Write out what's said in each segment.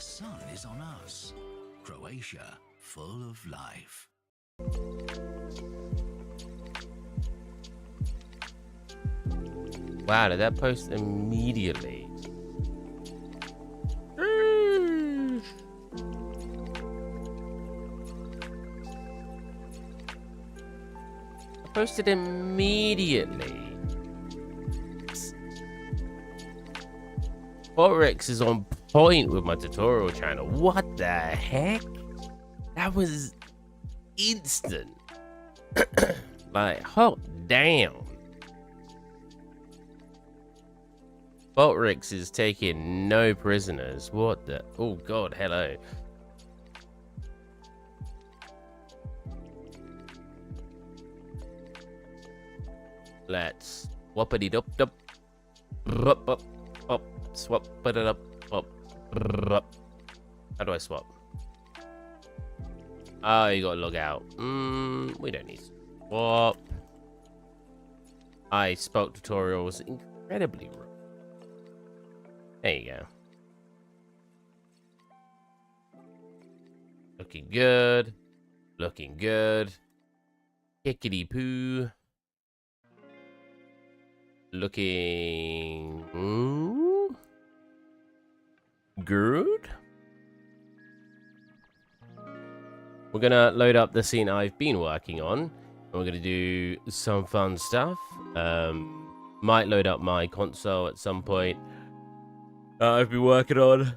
sun is on us. Croatia, full of life. Wow, did that post immediately? I posted immediately. Forex is on point with my tutorial channel. What the heck? That was instant. Like, hot damn. Boltrix is taking no prisoners. What the? Oh god, hello. Let's whoppity dup dup. Up, swap, put it up, up. How do I swap? Oh, you gotta log out. We don't need to swap. I spoke tutorial was incredibly wrong. There you go. Looking good. Looking good. Kickity poo. Looking good. We're gonna load up the scene I've been working on, and we're gonna do some fun stuff. Might load up my console at some point. I've been working on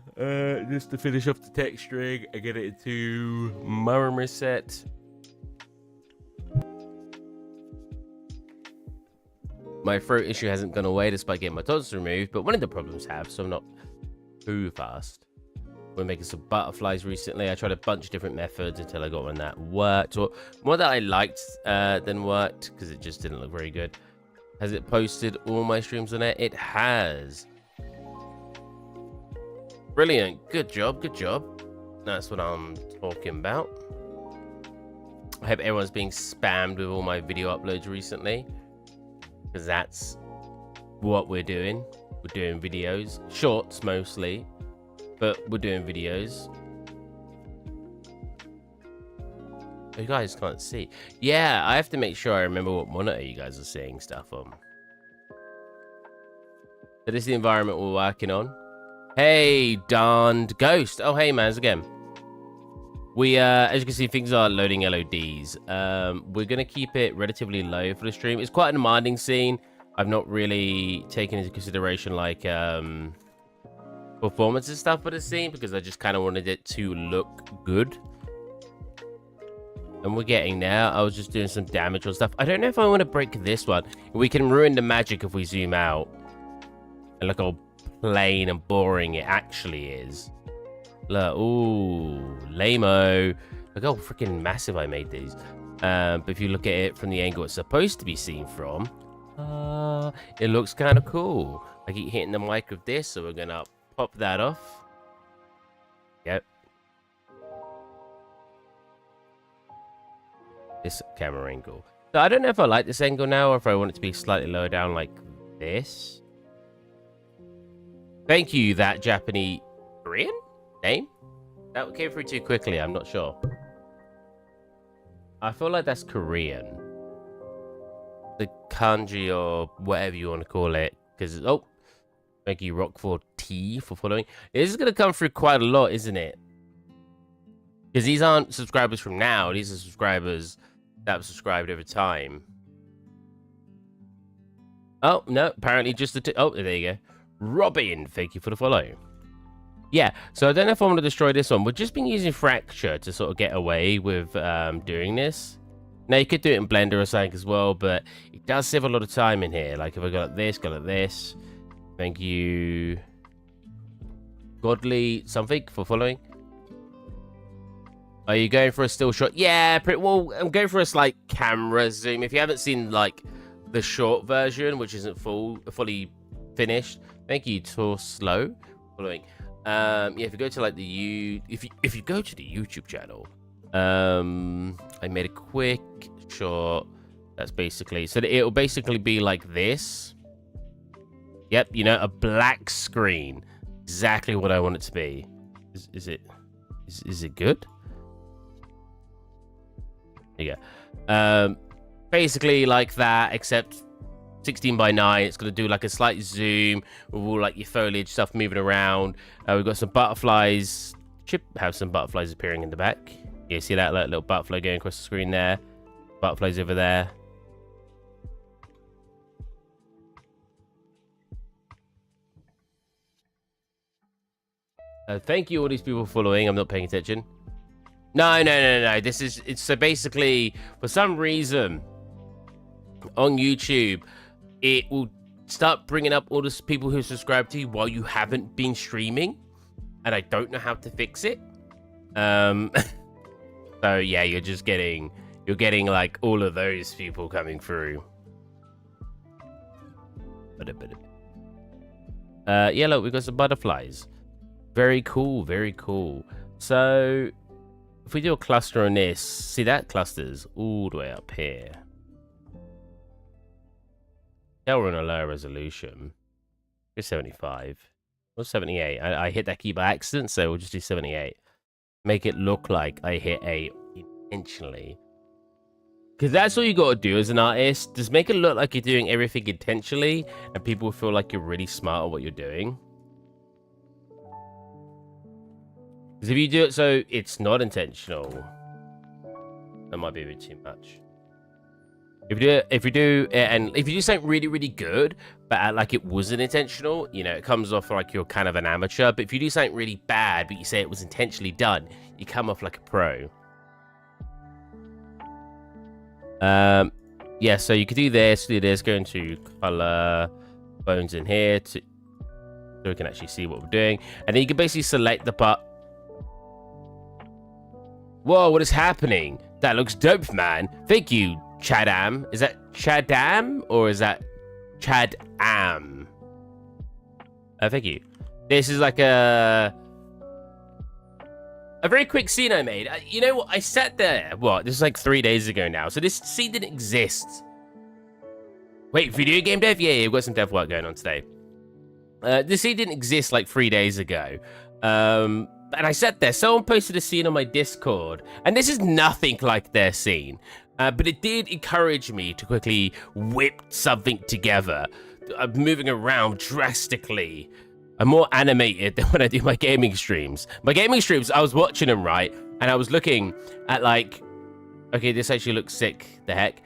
just to finish off the texturing and get it into Marmoset. My throat issue hasn't gone away despite getting my tonsils removed, but one of the problems have, so I'm not too fast. We're making some butterflies recently. I tried a bunch of different methods until I got one that worked, or more that I liked than worked, because it just didn't look very good. Has it posted all my streams on it? It has. Brilliant. Good job. Good job. That's what I'm talking about. I hope everyone's being spammed with all my video uploads recently, because that's what we're doing. We're doing videos, shorts mostly, but we're doing videos. You guys can't see. Yeah, I have to make sure I remember what monitor you guys are seeing stuff on. So this is the environment we're working on. Hey, darned ghost. Oh, hey, man, again. We, as you can see, things are loading LODs. We're going to keep it relatively low for the stream. It's quite a demanding scene. I've not really taken into consideration, like, performance and stuff for the scene, because I just kind of wanted it to look good. And we're getting there. I was just doing some damage or stuff. I don't know if I want to break this one. We can ruin the magic if we zoom out. And look how plain and boring it actually is. Look, ooh, lame-o. Look how freaking massive I made these. But if you look at it from the angle it's supposed to be seen from, it looks kind of cool. I keep hitting the mic with this, so we're gonna pop that off. Yep. This camera angle. So I don't know if I like this angle now, or if I want it to be slightly lower down like this. Thank you, that Japanese Korean name. That came through too quickly. I'm not sure. I feel like that's Korean. The kanji or whatever you want to call it. Because, oh, thank you, Rock4T, for following. This is going to come through quite a lot, isn't it? Because these aren't subscribers from now. These are subscribers that have subscribed over time. Oh, no, apparently just the... Oh, there you go. Robin, thank you for the follow. Yeah, so I don't know if I want to destroy this one. We've just been using Fracture to sort of get away with doing this. Now, you could do it in Blender or something as well, but it does save a lot of time in here. Like, if I go like this, go like this. Thank you, Godly something, for following. Are you going for a still shot? Yeah, pretty well. I'm going for a slight camera zoom. If you haven't seen, like, the short version, which isn't fully finished, thank you, Tor Slow, following. Yeah, if you go to like the if you go to the YouTube channel, I made a quick short. That's basically, so it'll basically be like this. Yep, you know, a black screen. Exactly what I want it to be. Is it good? There you go. Basically like that, except 16 by 9. It's going to do like a slight zoom with all like your foliage stuff moving around. We've got some butterflies. Should have some butterflies appearing in the back. You see that little butterfly going across the screen there? Butterflies over there. Thank you all these people following. I'm not paying attention. No. It's so basically, for some reason on YouTube, it will start bringing up all the people who subscribe to you while you haven't been streaming, and I don't know how to fix it. So yeah, you're getting like all of those people coming through. Yeah, look, we've got some butterflies. Very cool, very cool. So if we do a cluster on this, see that cluster's all the way up here. Yeah, we're on a lower resolution. It's 75 or 78. I hit that key by accident, so we'll just do 78. Make it look like I hit A intentionally. Because that's all you got to do as an artist. Just make it look like you're doing everything intentionally, and people will feel like you're really smart at what you're doing. Because if you do it so it's not intentional, that might be a bit too much. If you do something really, really good, but like it wasn't intentional, you know, it comes off like you're kind of an amateur. But if you do something really bad, but you say it was intentionally done, you come off like a pro. Yeah, so you could do this, go into color, bones in here, so we can actually see what we're doing. And then you can basically select the part. Whoa, what is happening? That looks dope, man. Thank you, Chadam. Is that Chadam or is that Chadam? Thank you. This is like a very quick scene I made. You know what? I sat there. What? This is like 3 days ago now. So this scene didn't exist. Wait, video game dev? Yeah, we've got some dev work going on today. This scene didn't exist like 3 days ago. And I sat there. Someone posted a scene on my Discord, and this is nothing like their scene. But it did encourage me to quickly whip something together. I'm moving around drastically. I'm more animated than when I do my gaming streams. My gaming streams, I was watching them, right? And I was looking at like, okay, this actually looks sick. The heck?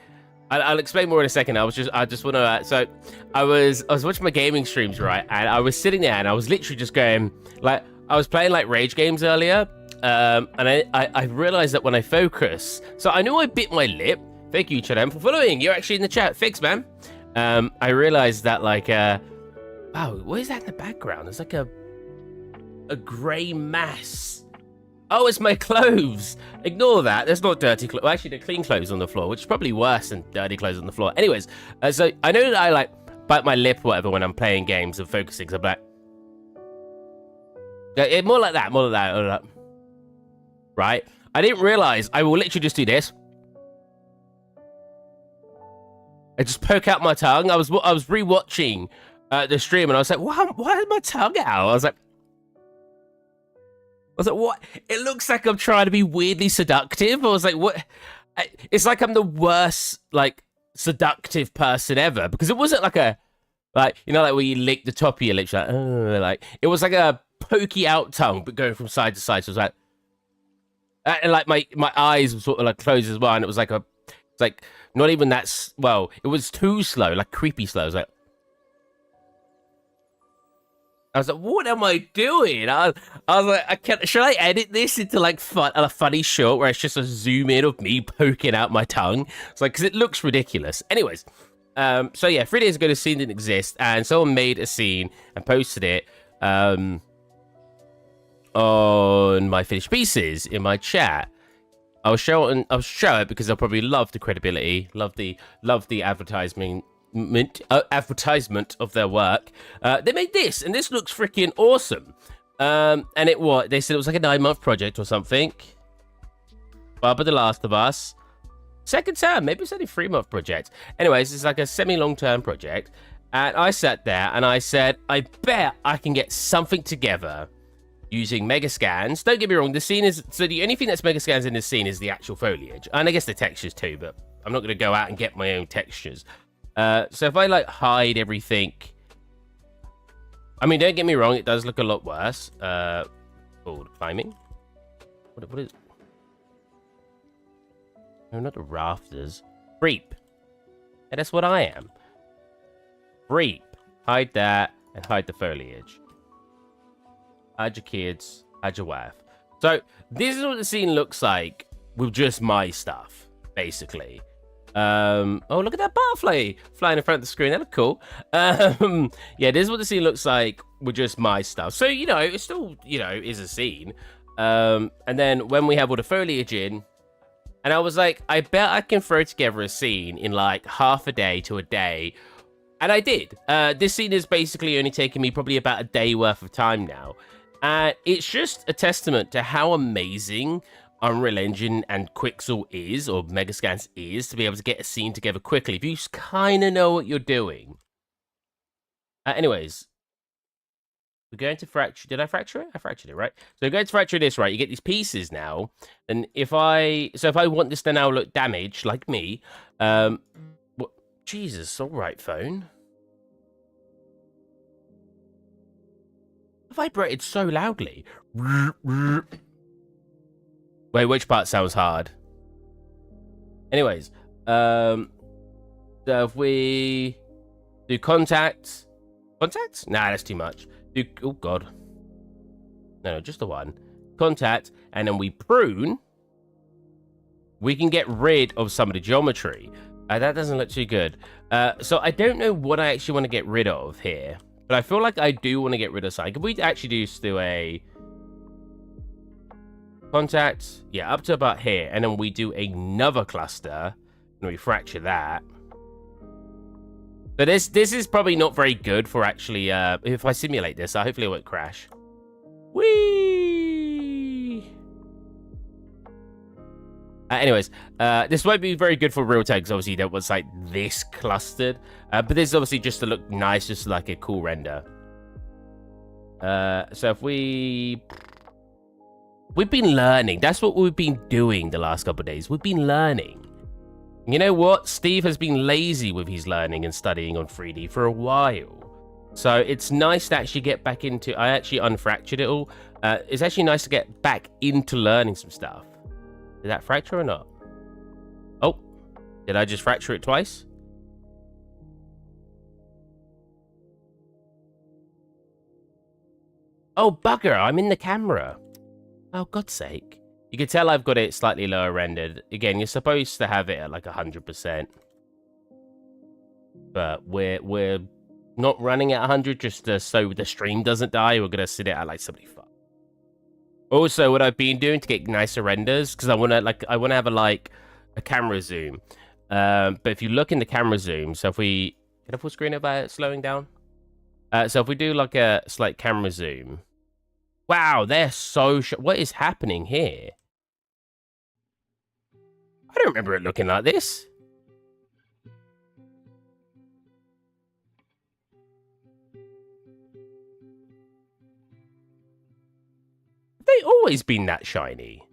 I'll explain more in a second. I just want to, so I was watching my gaming streams, right? And I was sitting there and I was literally just going, like, I was playing like rage games earlier. And I realized that when I focus, so I knew I bit my lip. Thank you, Chadam, for following. You're actually in the chat. Thanks, man. I realized that like, wow, what is that in the background? There's like a grey mass. Oh, it's my clothes. Ignore that. There's not dirty clothes. Well, actually, they're clean clothes on the floor, which is probably worse than dirty clothes on the floor. Anyways, so I know that I like bite my lip or whatever when I'm playing games and focusing. So I'm like, yeah, more like that, right? I didn't realize I will literally just do this. I just poke out my tongue. I was rewatching the stream and I was like, why is my tongue out? I was like, what? It looks like I'm trying to be weirdly seductive. I was like, what? It's like I'm the worst, like, seductive person ever. Because it wasn't like a, like, you know, like where you lick the top of your lips, like it was like a pokey out tongue, but going from side to side. So it was like, and like my eyes were sort of like closed as well. And it was like it's like not even that, well, it was too slow, like creepy slow. I was like, what am I doing? I was like, should I edit this into like a funny short where it's just a zoom in of me poking out my tongue? It's like, because it looks ridiculous. Anyways, so yeah, 3 days ago, the scene didn't exist, and someone made a scene and posted it on my finished pieces in my chat. I'll show it because I'll probably love the credibility, love the advertisement of their work. They made this, and this looks freaking awesome. And they said it was like a 9-month project or something. Barbara The Last of Us, second term, maybe it's only a 3-month project. Anyways, it's like a semi-long-term project. And I sat there and I said, I bet I can get something together using mega scans. Don't get me wrong, the scene is... So the only thing that's mega scans in this scene is the actual foliage. And I guess the textures too, but I'm not going to go out and get my own textures. So if I, like, hide everything... I mean, don't get me wrong, it does look a lot worse. Climbing? What is... No, not the rafters. Creep. Yeah, that's what I am. Creep. Hide that and hide the foliage. Hide your kids. Hide your wife. So, this is what the scene looks like with just my stuff, basically. Oh, look at that butterfly flying in front of the screen. That looked cool. Yeah, this is what the scene looks like with just my stuff. So, you know, it still, you know, is a scene. And then when we have all the foliage in, and I was like, I bet I can throw together a scene in like half a day to a day. And I did. This scene is basically only taking me probably about a day worth of time now. It's just a testament to how amazing Unreal Engine and Quixel is, or Megascans is, to be able to get a scene together quickly if you just kind of know what you're doing. Anyways, we're going to fracture. Did I fracture it? I fractured it, right? So we're going to fracture this, right? You get these pieces now, and if I want this to now look damaged, like me, what? Jesus, all right, phone. I vibrated so loudly. Wait, which part sounds hard? Anyways, so if we do contact, nah, that's too much. Oh god, no, just the one contact, and then we prune. We can get rid of some of the geometry. That doesn't look too good. So I don't know what I actually want to get rid of here, but I feel like I do want to get rid of something. Can we actually just do a contact? Yeah, up to about here, and then we do another cluster, and we fracture that. But this is probably not very good for actually, if I simulate this, hopefully it won't crash. Whee! Anyways, this won't be very good for real time, because obviously you don't want like this clustered. But this is obviously just to look nice, just like a cool render. So if we've been learning. That's what we've been doing the last couple of days. We've been learning. You know what? Steve has been lazy with his learning and studying on 3D for a while. So it's nice to actually get back into... I actually unfractured it all. It's actually nice to get back into learning some stuff. Did that fracture or not? Oh, did I just fracture it twice? Oh, bugger, I'm in the camera. Oh, God's sake. You can tell I've got it slightly lower rendered. Again, you're supposed to have it at like 100%. But we're not running at 100 just so the stream doesn't die. We're going to sit it at like 75. Also, what I've been doing to get nicer renders, because I want to have a camera zoom. But if you look in the camera zoom, so if we... Can I full screen about slowing down? So if we do like a slight camera zoom... Wow, they're so... What is happening here? I don't remember it looking like this. Have they always been that shiny?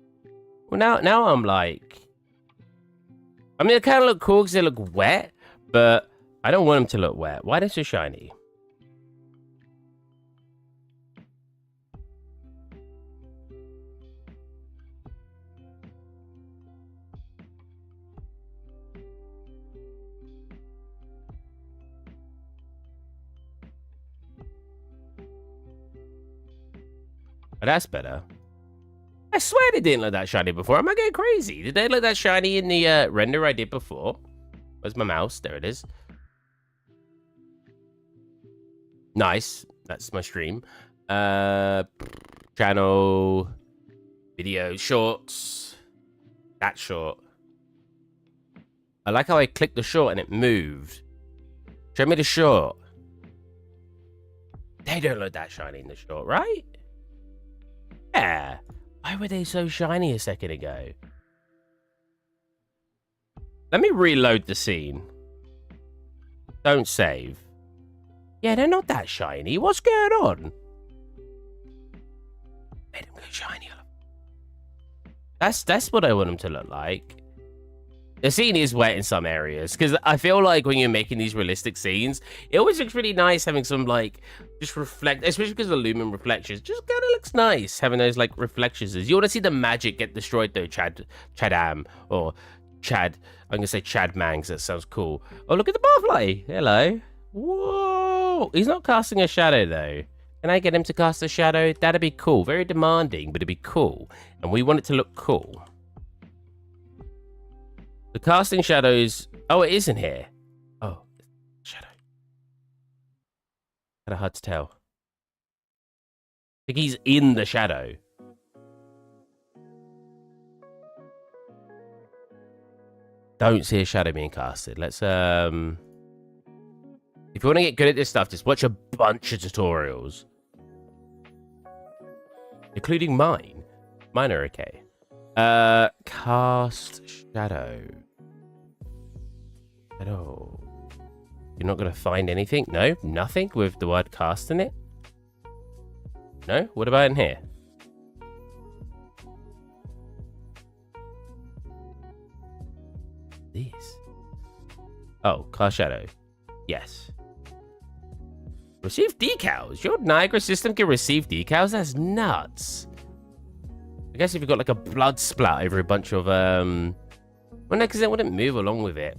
Well, now I'm like... I mean, they kind of look cool because they look wet, but I don't want them to look wet. Why are they so shiny? Oh, that's better. I swear they didn't look that shiny before. Am I getting crazy? Did they look that shiny in the render I did before? Where's my mouse? There it is. Nice. That's my stream. Channel. Video. Shorts. That short. I like how I clicked the short and it moved. Show me the short. They don't look that shiny in the short, right? Yeah. Why were they so shiny a second ago? Let me reload the scene. Don't save. Yeah, they're not that shiny. What's going on? Made him go shiny. That's what I want him to look like. The scene is wet in some areas, because I feel like when you're making these realistic scenes, it always looks really nice having some, like, just reflect, especially because of the lumen reflections. Just kind of looks nice having those, like, reflections. You want to see the magic get destroyed, though, Chadam, or Chad. I'm going to say Chad Mangs. That sounds cool. Oh, look at the butterfly. Hello. Whoa. He's not casting a shadow, though. Can I get him to cast a shadow? That'd be cool. Very demanding, but it'd be cool. And we want it to look cool. The casting shadows... Oh, it is in here. Oh, shadow. Kind of hard to tell. I think he's in the shadow. Don't see a shadow being casted. Let's, If you want to get good at this stuff, just watch a bunch of tutorials. Including mine. Mine are okay. Cast shadow. Shadow. You're not going to find anything? No? Nothing with the word cast in it? No? What about in here? This. Oh, cast shadow. Yes. Receive decals. Your Niagara system can receive decals? That's nuts. I guess if you've got like a blood splat over a bunch of, well, no, because it wouldn't move along with it.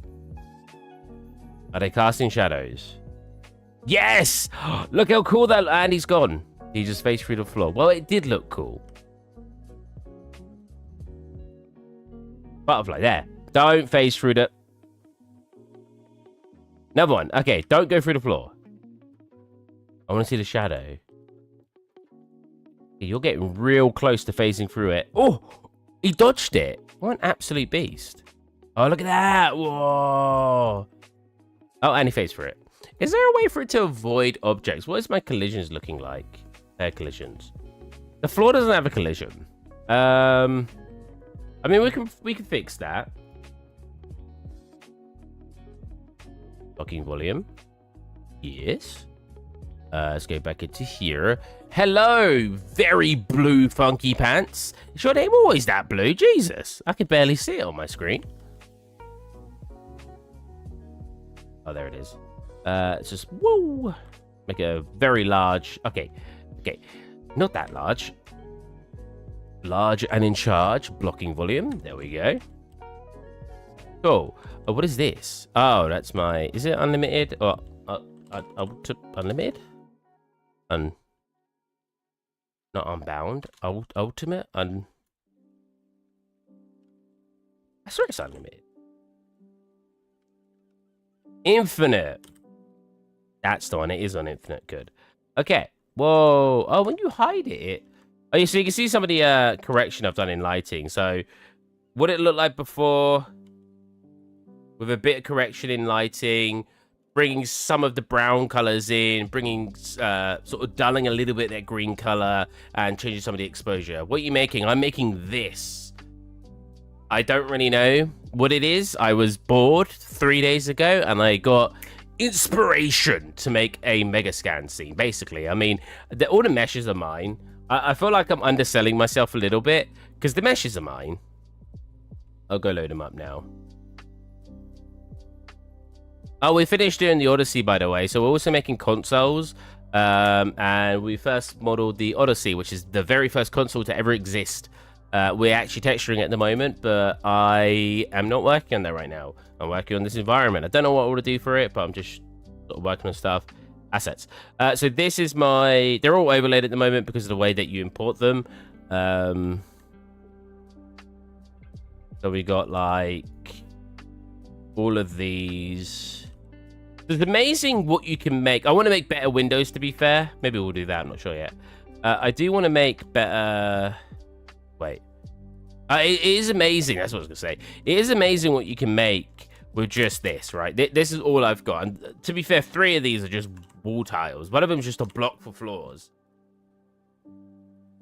Are they casting shadows? Yes! Look how cool that... And he's gone. He just faced through the floor. Well, it did look cool. Butterfly, there. Don't face through the... Another one. Okay, don't go through the floor. I want to see the shadow. You're getting real close to phasing through it. Oh, he dodged it. What an absolute beast. Oh, look at that. Whoa. Oh, and he phased through it. Is there a way for it to avoid objects? What is my collisions looking like? Collisions. The floor doesn't have a collision. I mean, we can fix that. Blocking volume. Yes. Let's go back into here. Hello, very blue funky pants. Is your name always that blue? Jesus, I could barely see it on my screen. Oh, there it is. It's just, whoa. Make a very large, okay, not that large. Large and in charge, blocking volume. There we go. Cool. Oh, what is this? Oh, that's my, is it unlimited? Or, unlimited? Not unbound. Ultimate. I swear it's unlimited. Infinite. That's the one. It is on infinite. Good. Okay. Whoa. Oh, when you hide it. Oh, yeah, so you can see some of the correction I've done in lighting. So, what it looked like before, with a bit of correction in lighting, bringing some of the brown colors in, bringing sort of dulling a little bit that green color, and changing some of the exposure. What are you making? I'm making this. I don't really know what it is. I was bored 3 days ago, and I got inspiration to make a mega scan scene. Basically, I mean, all the meshes are mine. I feel like I'm underselling myself a little bit because the meshes are mine. I'll go load them up now. Oh, we finished doing the Odyssey, by the way. So we're also making consoles. And we first modeled the Odyssey, which is the very first console to ever exist. We're actually texturing it at the moment, but I am not working on that right now. I'm working on this environment. I don't know what I want to do for it, but I'm just sort of working on stuff. Assets. So this is my... They're all overlaid at the moment because of the way that you import them. So we got, like, all of these... It's amazing what you can make. I want to make better windows, to be fair. Maybe we'll do that. I'm not sure yet. I do want to make better... Wait. It is amazing. That's what I was going to say. It is amazing what you can make with just this, right? This is all I've got. And to be fair, 3 of these are just wall tiles. One of them is just a block for floors.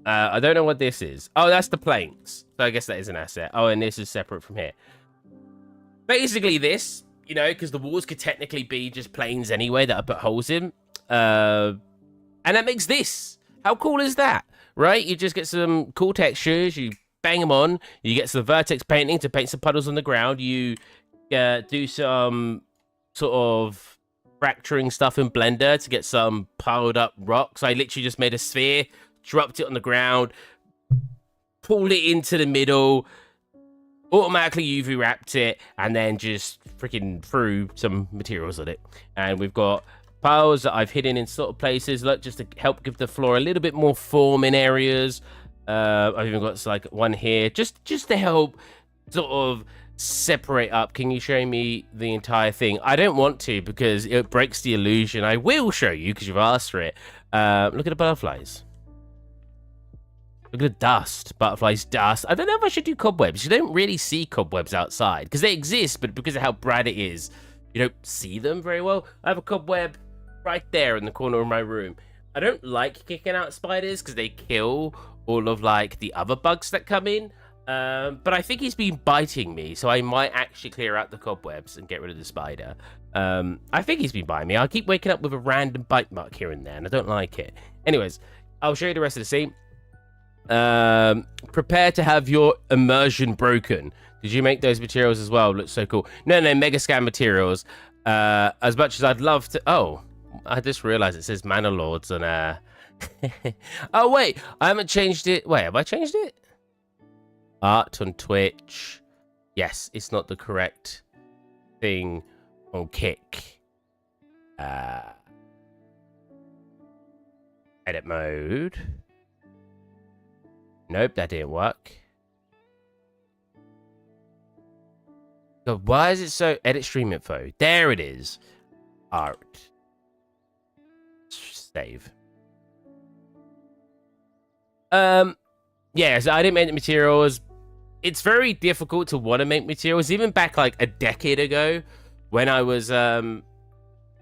I don't know what this is. Oh, that's the planks. So I guess that is an asset. Oh, and this is separate from here. Basically this, you know, because the walls could technically be just planes anyway that I put holes in. And that makes this. How cool is that? right? You just get some cool textures, you bang them on, you get some vertex painting to paint some puddles on the ground, you do some sort of fracturing stuff in Blender to get some piled up rocks. I literally just made a sphere, dropped it on the ground, pulled it into the middle, automatically UV wrapped it, and then just freaking threw some materials on it. And we've got piles that I've hidden in sort of places, look, just to help give the floor a little bit more form in areas. I've even got like one here, just to help sort of separate up. Can you show me the entire thing? I don't want to because it breaks the illusion. I will show you because you've asked for it. Look at the butterflies. Look at the dust. Butterflies, dust. I don't know if I should do cobwebs. You don't really see cobwebs outside because they exist, but because of how bright it is, you don't see them very well. I have a cobweb right there in the corner of my room. I don't like kicking out spiders because they kill all of like the other bugs that come in. But I think he's been biting me, so I might actually clear out the cobwebs and get rid of the spider. I think he's been biting me. I keep waking up with a random bite mark here and there, and I don't like it. Anyways, I'll show you the rest of the scene. Prepare to have your immersion broken. Did you make those materials as well? Looks so cool. No, Megascan materials. As much as I'd love to... Oh, I just realized it says Manor Lords on... Oh, wait. I haven't changed it. Wait, have I changed it? Art on Twitch. Yes, it's not the correct thing on Kick. Edit mode. Nope, that didn't work. God, why is it so... Edit stream info. There it is. Art. Save. Yeah, so I didn't make the materials. It's very difficult to want to make materials. Even back like a decade ago when I was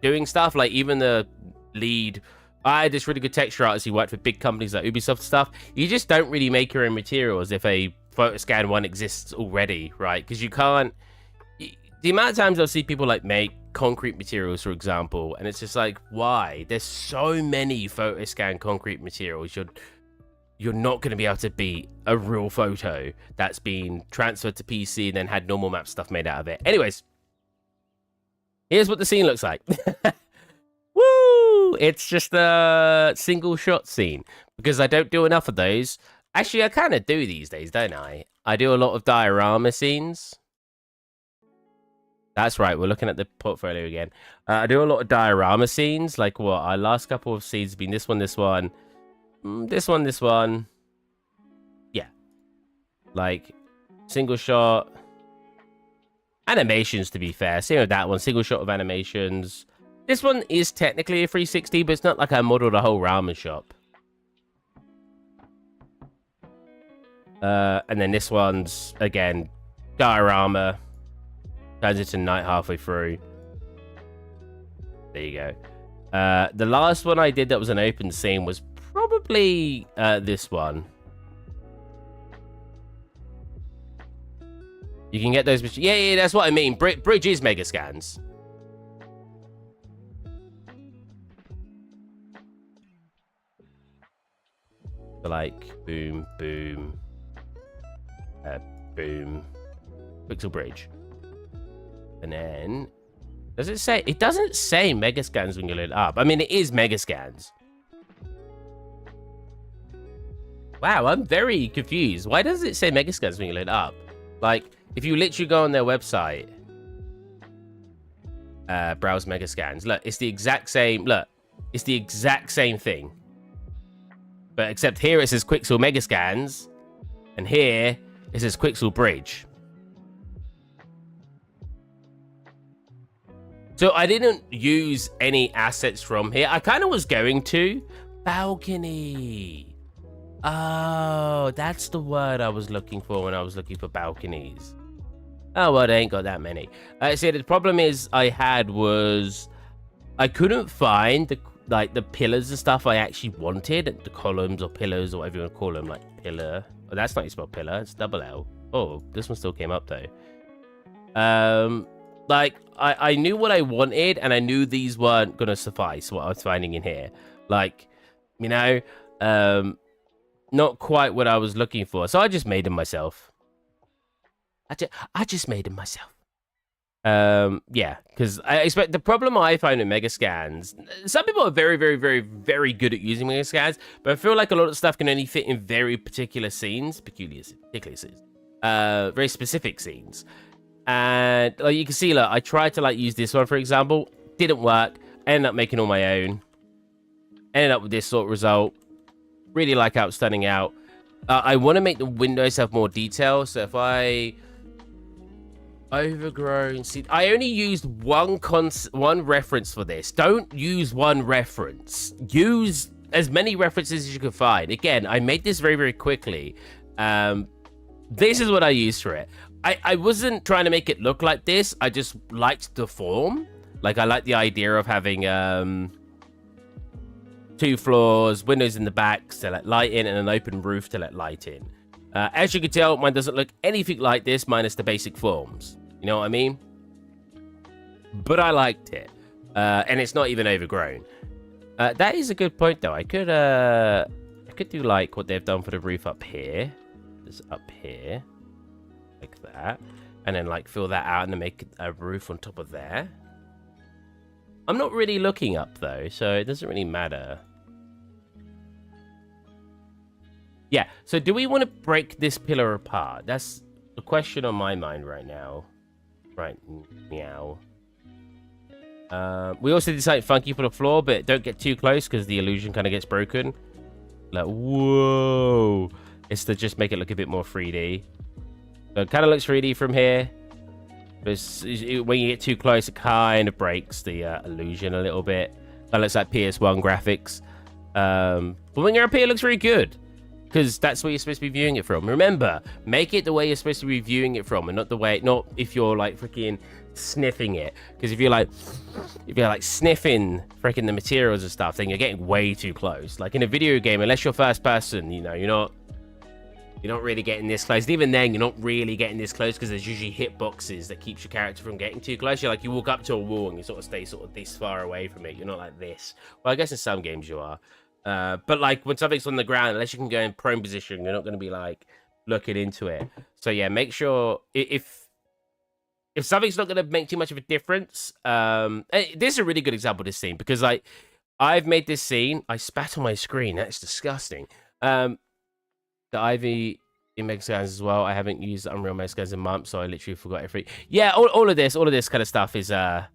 doing stuff, like even the lead... I had this really good texture artist who worked for big companies like Ubisoft and stuff. You just don't really make your own materials if a photoscan one exists already, right? Because you can't... The amount of times I'll see people like make concrete materials, for example, and it's just like, why? There's so many photoscan concrete materials. You're not going to be able to beat a real photo that's been transferred to PC and then had normal map stuff made out of it. Anyways, here's what the scene looks like. Woo! It's just a single shot scene because I don't do enough of those. Actually, I kind of do these days, don't I? I do a lot of diorama scenes. That's right, we're looking at the portfolio again. I do a lot of diorama scenes, like what? Our last couple of scenes have been this one, this one. This one. Yeah. Like, single shot. Animations, to be fair. Same with that one. Single shot of animations. This one is technically a 360, but it's not like I modeled a whole ramen shop. And then this one's, again, diorama. Turns into night halfway through. There you go. The last one I did that was an open scene was probably this one. You can get those... Yeah, that's what I mean. Bridge is Megascans. So like, boom, boom. Boom. Pixel Bridge. And then... Does it say... It doesn't say Megascans when you load it up. I mean, it is Megascans. Wow, I'm very confused. Why does it say Megascans when you load it up? Like, if you literally go on their website... browse Megascans. Look, it's the exact same... Look, it's the exact same thing. But except here it says Quixel Megascans. And here it says Quixel Bridge. So I didn't use any assets from here. I kind of was going to. Balcony. Oh, that's the word I was looking for when I was looking for balconies. Oh, well, they ain't got that many. See, the problem is I had was I couldn't find the pillars and stuff I actually wanted. The columns or pillars or whatever you want to call them. Like pillar. Oh, that's not how you spell pillar. It's double L. Oh, this one still came up though. Like, I knew what I wanted, and I knew these weren't going to suffice, what I was finding in here. Like, you know, not quite what I was looking for. So I just made them myself. I just made them myself. Yeah, because I expect the problem I find with mega scans, some people are very, very, very, very good at using mega scans, but I feel like a lot of stuff can only fit in very particular scenes, particular scenes, very specific scenes. And like you can see, like I tried to like use this one for example, didn't work. Ended up making all my own. Ended up with this sort of result. Really like how it's turning out. I want to make the windows have more detail, so if I overgrown seed. I only used one reference for this. Don't use one reference. Use as many references as you can find. Again, I made this very, very quickly. This is what I used for it. I wasn't trying to make it look like this. I just liked the form. Like, I like the idea of having 2 floors, windows in the back to let light in, and an open roof to let light in. As you can tell, mine doesn't look anything like this, minus the basic forms. You know what I mean? But I liked it. And it's not even overgrown. That is a good point, though. I could do, like, what they've done for the roof up here. Just up here. Like that. And then, like, fill that out and then make a roof on top of there. I'm not really looking up, though, so it doesn't really matter. Yeah, so do we want to break this pillar apart? That's the question on my mind right now. Right, meow. We also did something funky for the floor, but don't get too close because the illusion kind of gets broken. Like, whoa. It's to just make it look a bit more 3D. So it kind of looks 3D from here. But when you get too close, it kind of breaks the illusion a little bit. That looks like PS1 graphics. But when you're up here, it looks really good. Because that's where you're supposed to be viewing it from. Remember, make it the way you're supposed to be viewing it from, and not the way, not if you're like freaking sniffing it. Because if you're like sniffing freaking the materials and stuff, then you're getting way too close. Like in a video game, unless you're first person, you know, you're not really getting this close. And even then, you're not really getting this close because there's usually hitboxes that keeps your character from getting too close. You're like, you walk up to a wall and you sort of stay sort of this far away from it. You're not like this. Well, I guess in some games you are. But like when something's on the ground, unless you can go in prone position, you're not going to be like looking into it. So yeah, make sure if something's not going to make too much of a difference. This is a really good example of this scene because like I've made this scene. I spat on my screen. That's disgusting. The Ivy in Mega Scans as well. I haven't used Unreal Mega Scans in months, so I literally forgot everything. Yeah, all of this kind of stuff is all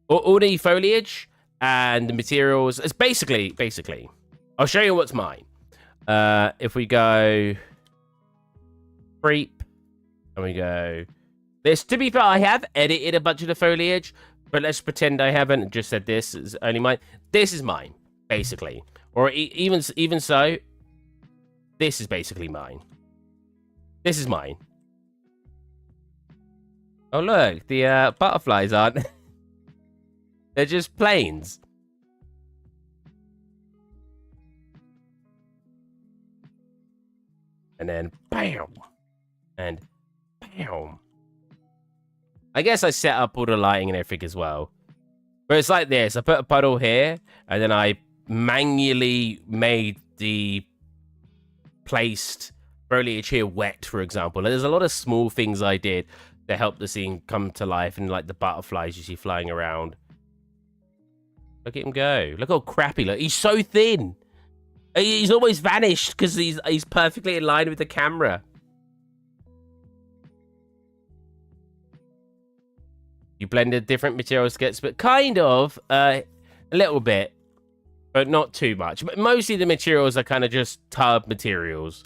the foliage and the materials. It's basically. I'll show you what's mine. If we go creep and we go this, to be fair, I have edited a bunch of the foliage, but let's pretend I haven't and just said this is only mine. This is mine, basically. Or even so, this is basically mine. This is mine. Oh look, the butterflies aren't. They're just planes. And then bam, and bam. I guess I set up all the lighting and everything as well. But it's like this. I put a puddle here, and then I manually made the placed foliage here wet, for example. There's a lot of small things I did to help the scene come to life, and like the butterflies you see flying around. Look at him go. Look how crappy. Look, he's so thin. He's almost vanished because he's perfectly in line with the camera. You blended different materials to get, but kind of a little bit, but not too much. But mostly the materials are kind of just tub materials,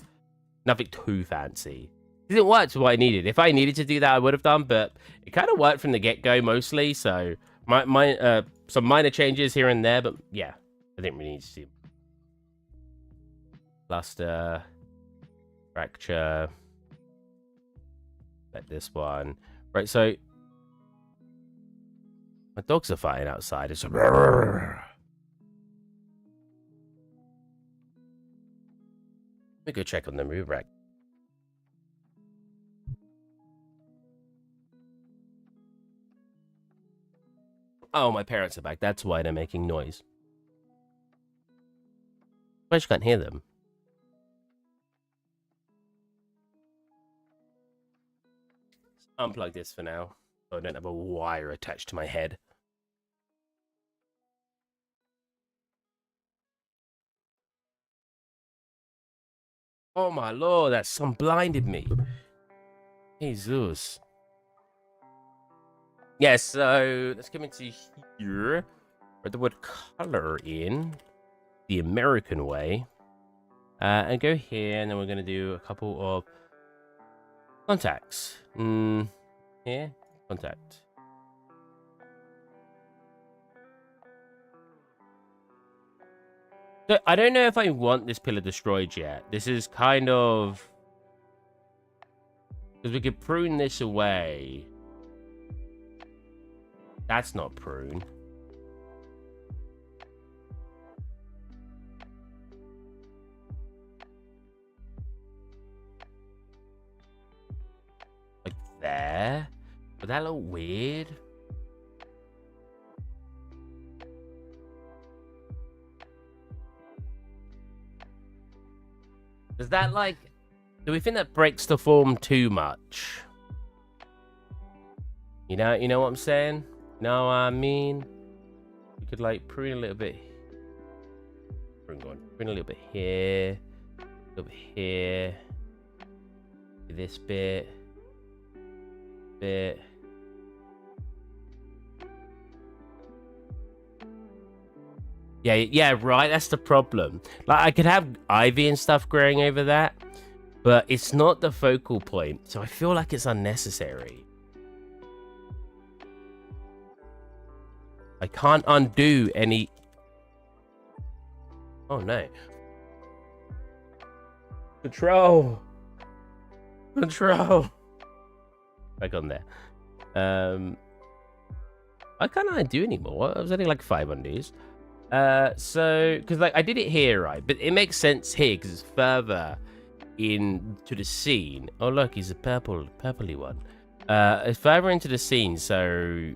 nothing too fancy. It didn't work to what I needed. If I needed to do that, I would have done, but it kind of worked from the get-go mostly. So some minor changes here and there, but yeah, I didn't really need to do. Cluster, fracture, like this one. Right, so my dogs are fighting outside. It's a... Let me go check on the move rack. Oh, my parents are back. That's why they're making noise. I just can't hear them. unplug this for now, so I don't have a wire attached to my head. Oh my lord, that sun blinded me. Jesus. Yeah, so let's come into here. Write the word color in the American way. And go here, and then we're going to do a couple of contacts. Here, contact. So I don't know if I want this pillar destroyed yet. This is kind of... because we could prune this away. That's not prune. Like there. Would that look weird? Does that like... do we think that breaks the form too much? You know what I'm saying? You know what I mean? We could like prune a little bit. Prune a little bit here. A little bit here. This bit. Yeah, right. That's the problem. Like, I could have ivy and stuff growing over that, but it's not the focal point, so I feel like it's unnecessary. I can't undo any... oh no. Control. Back on there. I can't undo anymore. I was only like 5 undos. So because like I did it here, right? But it makes sense here because it's further into the scene. Oh look, he's a purpley one. It's further into the scene, so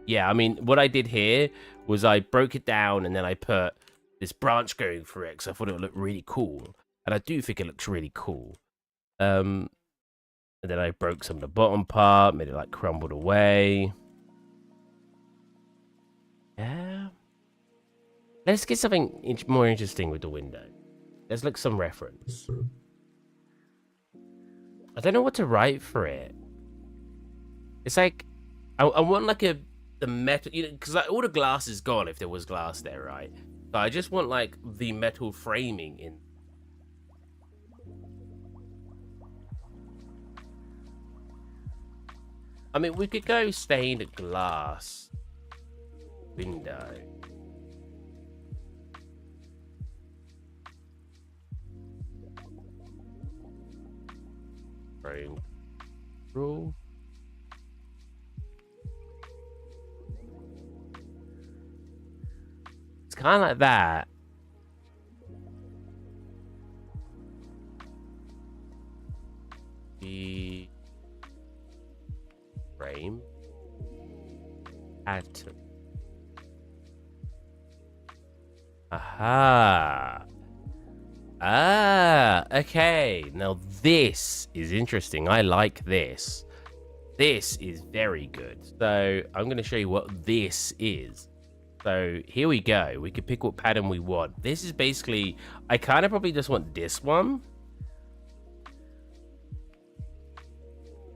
yeah, I mean, what I did here was I broke it down and then I put this branch going through it because I thought it would look really cool. And I do think it looks really cool. And then I broke some of the bottom part, made it like crumbled away. Yeah. Let's get something more interesting with the window. Let's look some reference. I don't know what to write for it. It's like, I want like the metal, you know, because like all the glass is gone if there was glass there, right? But I just want like the metal framing in. I mean, we could go stained glass window. Frame rule. It's kind of like that. The frame atom. Aha. Ah, okay. Now this is interesting. I like this. This is very good. So I'm going to show you what this is. So here we go. We can pick what pattern we want. This is basically, I kind of probably just want this one.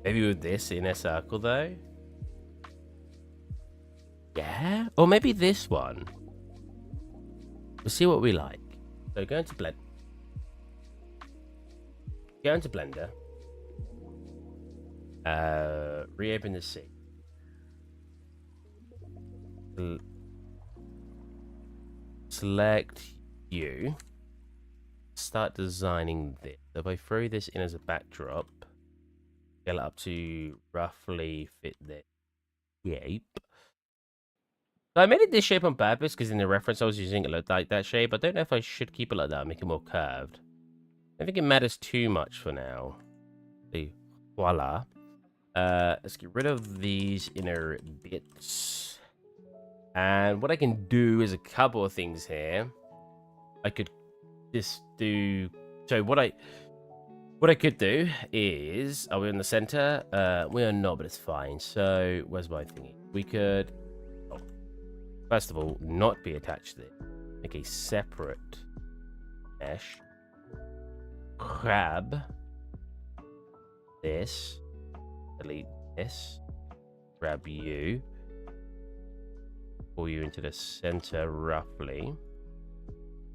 Maybe with this in a circle though. Yeah. Or maybe this one. We'll see what we like. So go into blend. Go into Blender. Reopen the scene. Select you. Start designing this. So if I throw this in as a backdrop, scale it up to roughly fit this shape. So I made it this shape on purpose because in the reference I was using it looked like that shape. I don't know if I should keep it like that, make it more curved. I don't think it matters too much for now. See, voila. Let's get rid of these inner bits. And what I can do is a couple of things here. I could just do... So what What I could do is, are we in the center? We are not, but it's fine. So where's my thingy? We could, first of all, not be attached to it. Make a separate mesh. Grab this. Delete this. Grab you. Pull you into the center roughly.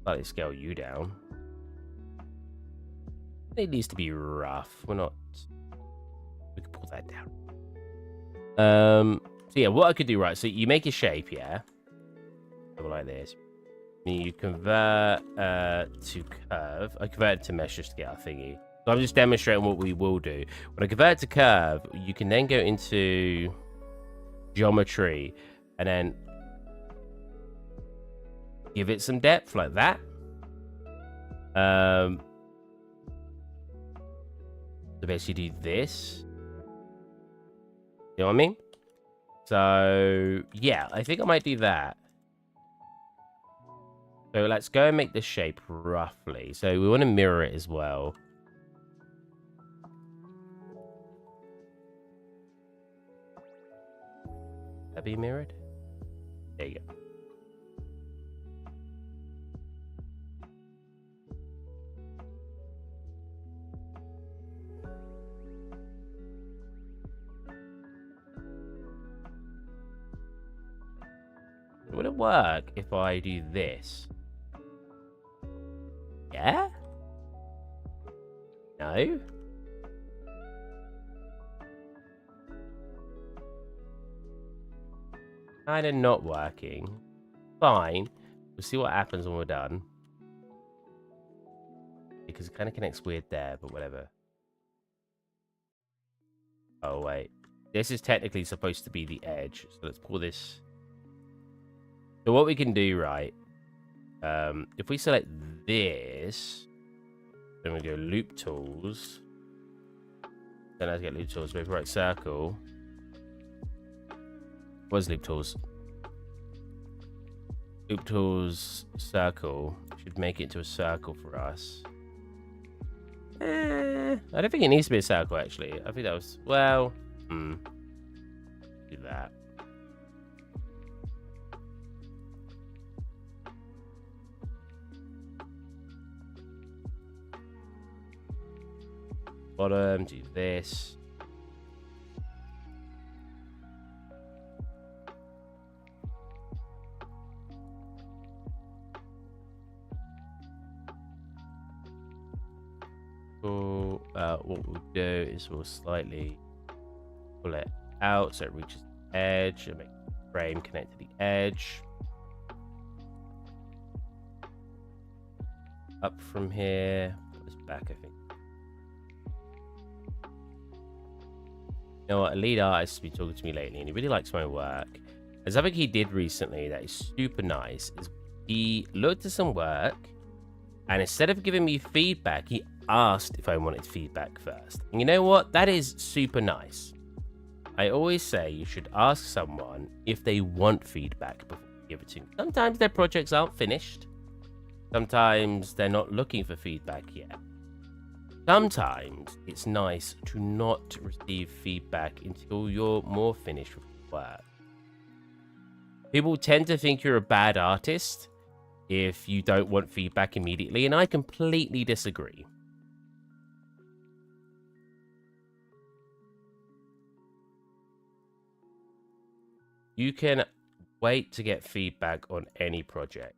Slightly scale you down. It needs to be rough. We're not. We can pull that down. So yeah, what I could do, right? So you make a shape, yeah. Something like this. You convert to curve. I convert it to mesh just to get our thingy. So I'm just demonstrating what we will do. When I convert it to curve, you can then go into geometry and then give it some depth like that. So basically do this. You know what I mean? So yeah, I think I might do that. So let's go and make the shape roughly. So we want to mirror it as well. That be mirrored? There you go. Would it work if I do this? Yeah? No? Kinda not working. Fine. We'll see what happens when we're done. Because it kind of connects weird there, but whatever. Oh, wait. This is technically supposed to be the edge. So let's pull this. So what we can do, right? If we select this, then we go loop tools. Then let's get loop tools. Maybe right circle. Where's loop tools? Loop tools circle should make it to a circle for us. I don't think it needs to be a circle actually. I think that was do that. Bottom, do this. Cool. What we'll do is we'll slightly pull it out so it reaches the edge and make the frame connect to the edge. Up from here, put this back, I think. You know what, a lead artist has been talking to me lately and he really likes my work. And something he did recently that is super nice is he looked at some work and instead of giving me feedback, he asked if I wanted feedback first. And you know what? That is super nice. I always say you should ask someone if they want feedback before you give it to them. Sometimes their projects aren't finished. Sometimes they're not looking for feedback yet. Sometimes it's nice to not receive feedback until you're more finished with the work. People tend to think you're a bad artist if you don't want feedback immediately, and I completely disagree. You can wait to get feedback on any project.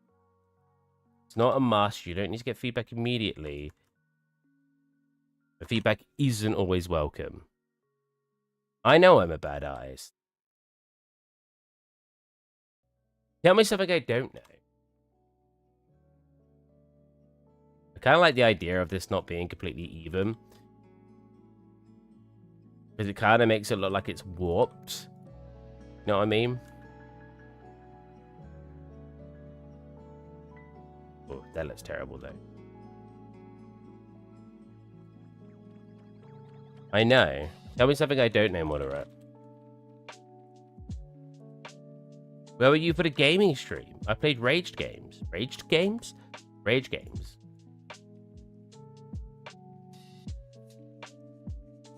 It's not a must. You don't need to get feedback immediately. But feedback isn't always welcome. I know I'm a bad artist. Tell me something I don't know. I kind of like the idea of this not being completely even. Because it kind of makes it look like it's warped. You know what I mean? Oh, that looks terrible though. I know. Tell me something I don't know, Moderate. Where were you for the gaming stream? I played Raged games. Raged games? Rage games.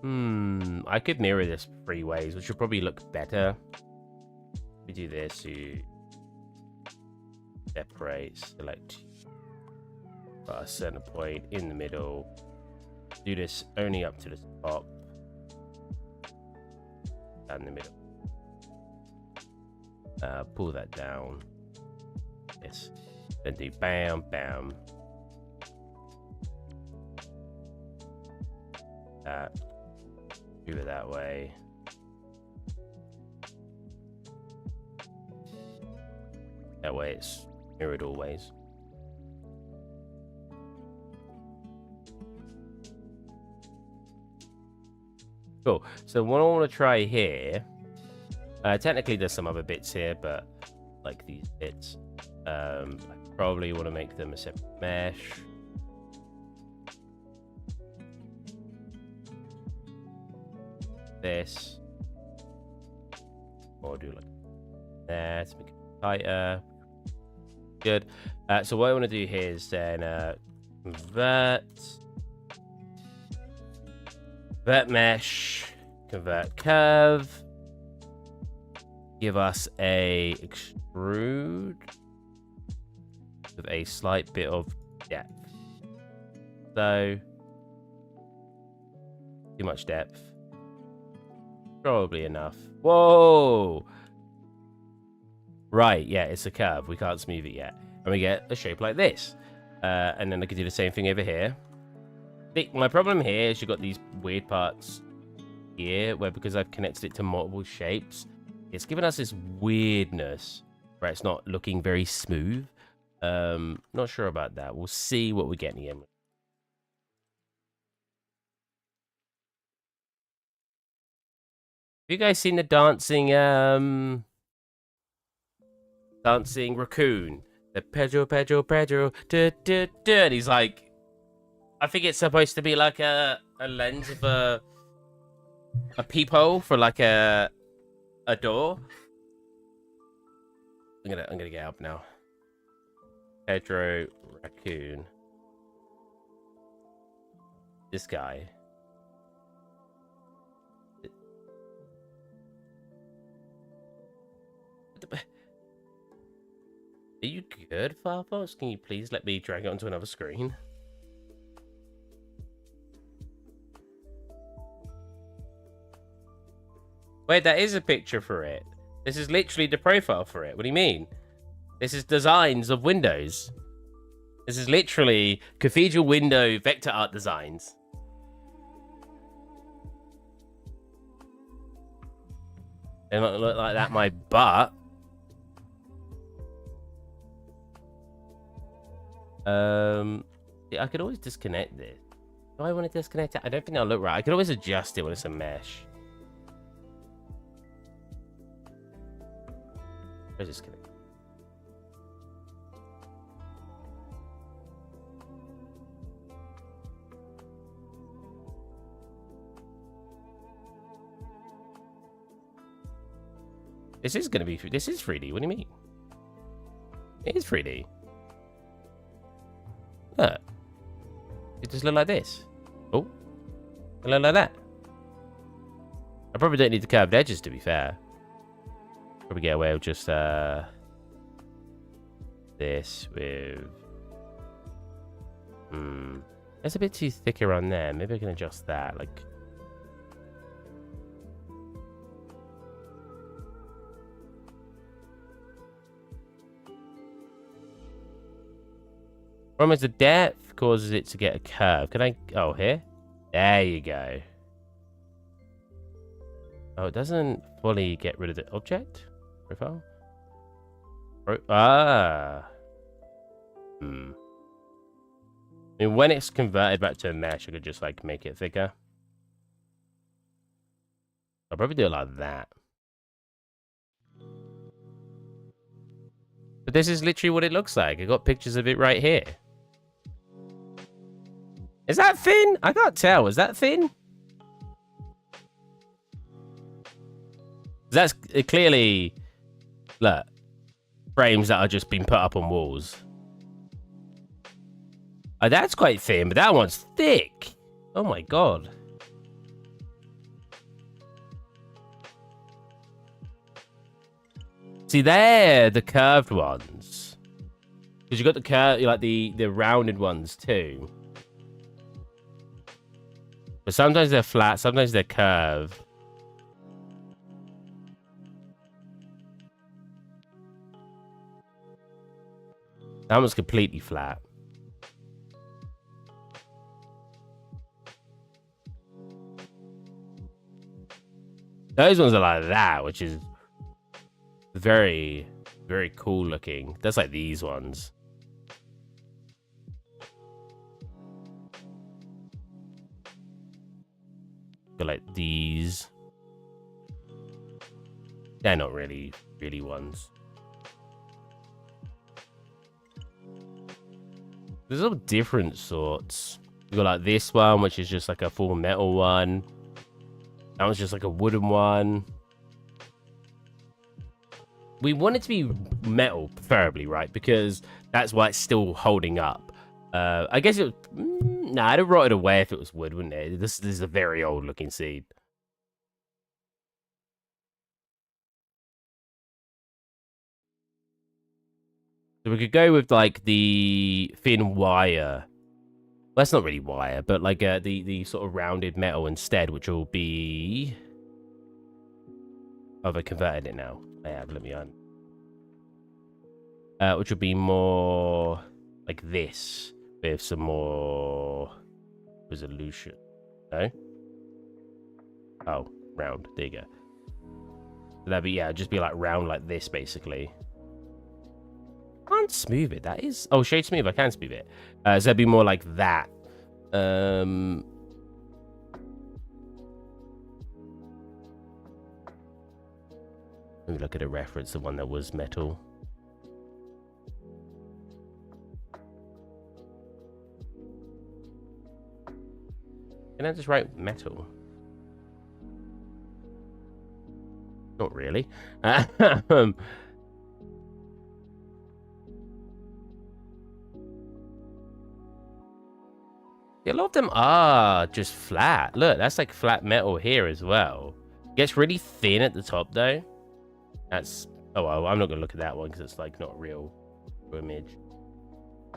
I could mirror this 3 ways, which would probably look better. We do this, you separate, select a center point in the middle. Do this only up to the top and the middle. Pull that down. Yes. Then do bam, bam. That. Move it that way. That way it's mirrored always. Cool. So what I want to try here, technically there's some other bits here, but like these bits, I probably want to make them a separate mesh. This, or do like that to make it tighter. Good. So what I want to do here is then convert mesh, convert curve, give us a extrude with a slight bit of depth. So too much depth. Probably enough. Whoa! Right, yeah, it's a curve. We can't smooth it yet. And we get a shape like this. And then I can do the same thing over here. My problem here is you've got these weird parts here, where because I've connected it to multiple shapes, it's given us this weirdness where it's not looking very smooth. Not sure about that. We'll see what we get in the end. Have you guys seen the dancing raccoon? The Pedro, and he's like, I think it's supposed to be like a lens of a peephole for like a door. I'm gonna get up now. Pedro raccoon. This guy. Are you good, Firefox? Can you please let me drag it onto another screen? Wait, that is a picture for it. This is literally the profile for it. What do you mean? This is designs of windows. This is literally cathedral window vector art designs. They might look like that, my butt. I could always disconnect this. Do I want to disconnect it? I don't think that'll look right. I could always adjust it when it's a mesh. Let's disconnect. This is gonna be. This is 3D. What do you mean? It is 3D. Look. It just look like this. Oh. It look like that. I probably don't need the curved edges, to be fair. Probably get away with just this with. That's a bit too thick around there. Maybe I can adjust that. Like. Problem is the depth causes it to get a curve. Can I? Oh, here? There you go. Oh, it doesn't fully get rid of the object profile. I mean, when it's converted back to a mesh, I could just like make it thicker. I'll probably do it like that. But this is literally what it looks like. I got pictures of it right here. Is that thin? I can't tell. Is that thin? That's clearly, look, frames that are just being put up on walls. Oh, that's quite thin, but that one's thick. Oh my god. See, they're the curved ones. Because you got the like the rounded ones too. But sometimes they're flat, sometimes they're curved. That one's completely flat. Those ones are like that, which is very, very cool looking. That's like these ones. Got like these. They're not really ones. There's all different sorts. You got like this one, which is just like a full metal one. That one's just like a wooden one. We want it to be metal, preferably, right? Because that's why it's still holding up. I guess it. Nah, I'd have rotted away if it was wood, wouldn't it? This is a very old looking seed. So we could go with like the thin wire. Well, that's not really wire, but like the sort of rounded metal instead, which will be. Oh, I converted it now. I have. Let me on. Which would be more like this with some more resolution. No? Oh, round. There you go. So that'd be, yeah, just be like round like this, basically. Can't smooth it. That is... Oh, shade smooth. I can smooth it. So that'd be more like that. Let me look at a reference, the one that was metal. Can I just write metal? Not really. Yeah, a lot of them are just flat. Look, that's like flat metal here as well. It gets really thin at the top though. That's... Oh, well, I'm not going to look at that one because it's like not a real image.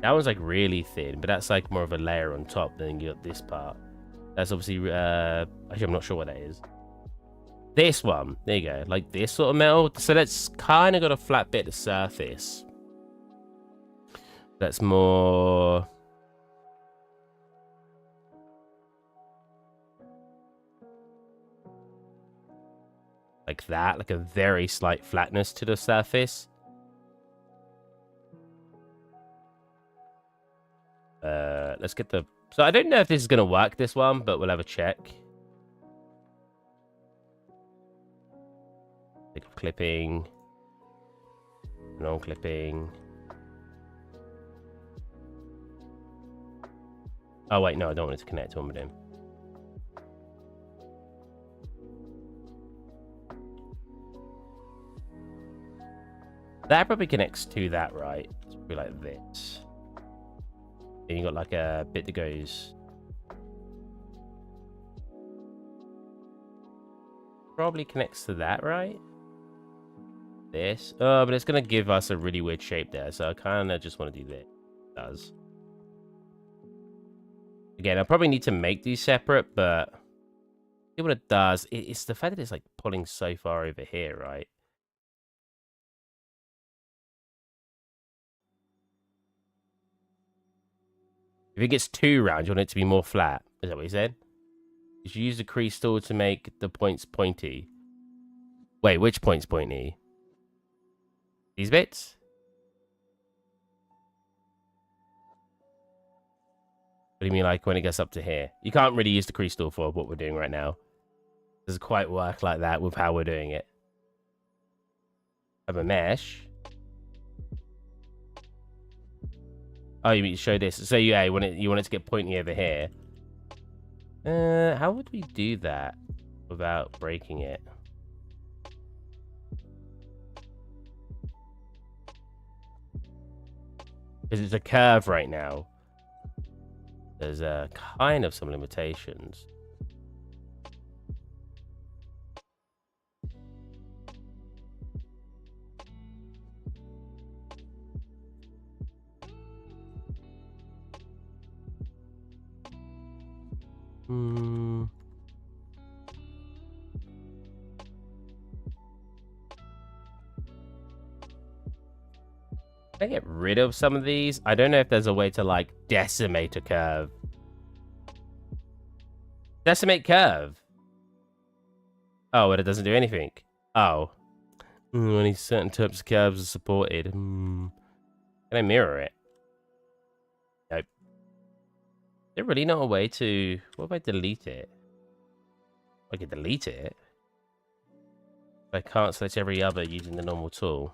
That one's like really thin, but that's like more of a layer on top. Then you got this part. That's obviously... Actually, I'm not sure what that is. This one. There you go. Like this sort of metal. So that's kind of got a flat bit of surface. That's more... like that. Like a very slight flatness to the surface. Let's get the... So I don't know if this is going to work, this one, but we'll have a check. Think of clipping. Non-clipping. Oh, wait, no, I don't want it to connect to one with him. That probably connects to that, right? It's probably like this. Then you got like a bit that goes... Probably connects to that, right? This. Oh, but it's going to give us a really weird shape there. So I kind of just want to do this. It does. Again, I probably need to make these separate, but... see what it does. It's the fact that it's like pulling so far over here, right? If it gets too round, you want it to be more flat. Is that what he said? You should use the crease tool to make the points pointy. Wait, which points pointy? These bits? What do you mean, like when it gets up to here? You can't really use the crease tool for what we're doing right now. It doesn't quite work like that with how we're doing it. Have a mesh. Oh, you mean to show this? So yeah, you want it to get pointy over here. How would we do that without breaking it? Because it's a curve right now. There's kind of some limitations. Can I get rid of some of these? I don't know if there's a way to, like, decimate a curve. Decimate curve. Oh, but it doesn't do anything. Oh. Only certain types of curves are supported. Can I mirror it? Nope. Is there really not a way to... What if I delete it? I can delete it. I can't select every other using the normal tool.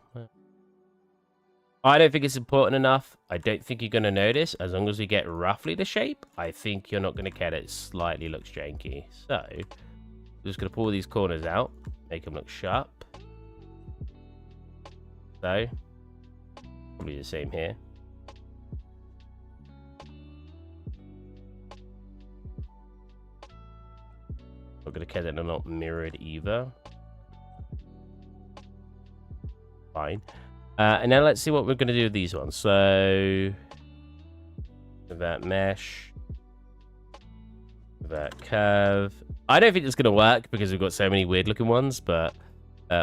I don't think it's important enough. I don't think you're going to notice. As long as we get roughly the shape, I think you're not going to get it slightly looks janky. So, I'm just going to pull these corners out. Make them look sharp. So, probably the same here. Not going to care that they're not mirrored either. Fine. And now let's see what we're going to do with these ones. So, that mesh, that curve. I don't think it's going to work because we've got so many weird looking ones, but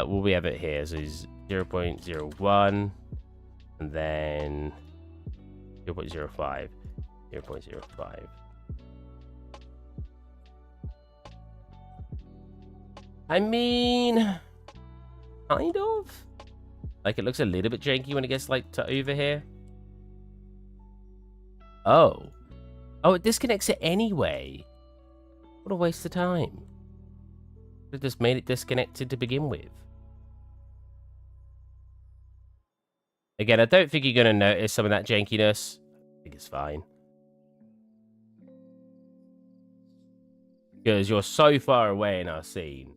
we have it here. So it's 0.01 and then 0.05, 0.05. I mean, kind of. Like, it looks a little bit janky when it gets, like, to over here. Oh. Oh, it disconnects it anyway. What a waste of time. It just made it disconnected to begin with. Again, I don't think you're going to notice some of that jankiness. I think it's fine. Because you're so far away in our scene.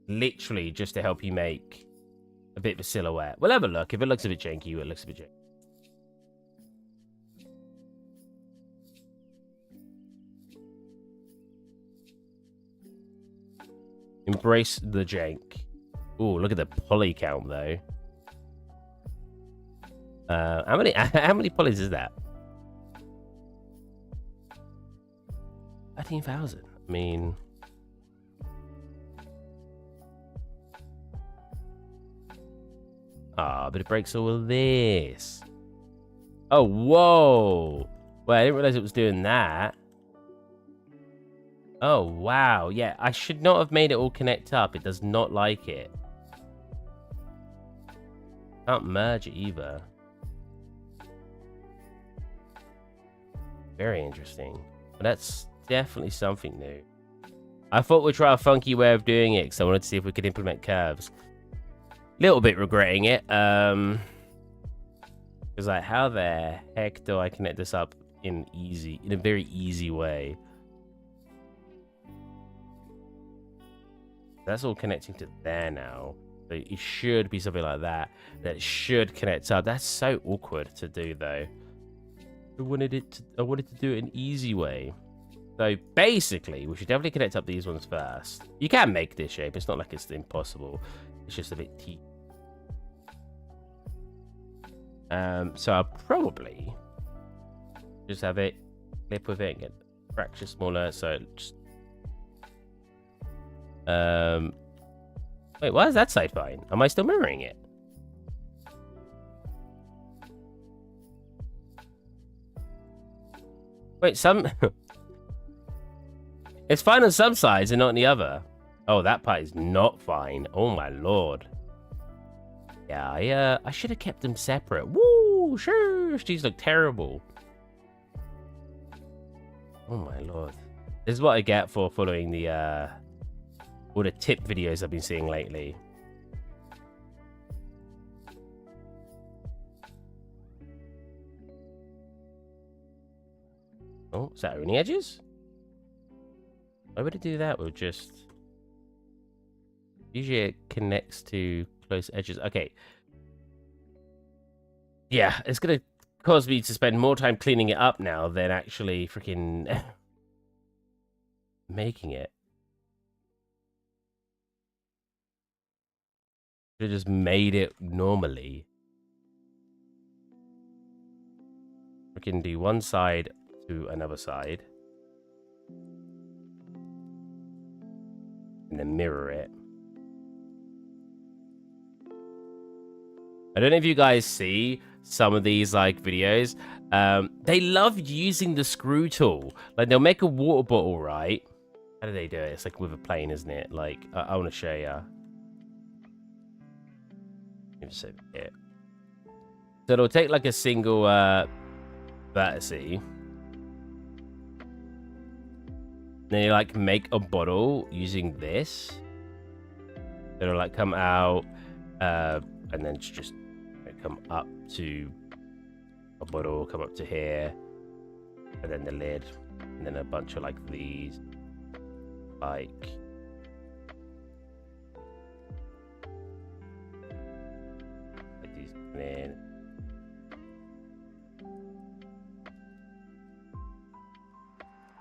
Literally just to help you make a bit of a silhouette. We'll have a look. If it looks a bit janky, it looks a bit janky. Embrace the jank. Ooh, look at the poly count though. How many polys is that? 13,000. I mean, but it breaks all of this. Oh, whoa. Well, I didn't realize it was doing that. Oh, wow. Yeah, I should not have made it all connect up. It does not like it. Can't merge it either. Very interesting. But that's definitely something new. I thought we'd try a funky way of doing it because I wanted to see if we could implement curves. Little bit regretting it. Because, like, how the heck do I connect this up in a very easy way? That's all connecting to there now. So it should be something like that. That should connect up. That's so awkward to do, though. I wanted to do it an easy way. So basically, we should definitely connect up these ones first. You can make this shape. It's not like it's impossible. It's just a bit tedious. So I'll probably just have it clip with it and get a fraction smaller. So just wait, why is that side fine? Am I still mirroring it? Wait, it's fine on some sides and not on the other. Oh, that part is not fine. Oh my lord. Yeah, I should have kept them separate. Woo, sure. These look terrible. Oh my lord. This is what I get for following the all the tip videos I've been seeing lately. Oh, is that only edges? Why would it do that with just... Usually it connects to close edges. Okay. Yeah, it's going to cause me to spend more time cleaning it up now than actually freaking making it. Should have just made it normally. Freaking do one side to another side. and then mirror it. I don't know if you guys see some of these like videos. They love using the screw tool. Like they'll make a water bottle, right? How do they do it? It's like with a plane, isn't it? Like I want to show you. Let me just over here. So it'll take like a single vertice. Then you like make a bottle using this. It'll like come out and then just come up to a bottle, come up to here, and then the lid, and then a bunch of like these, like these come in.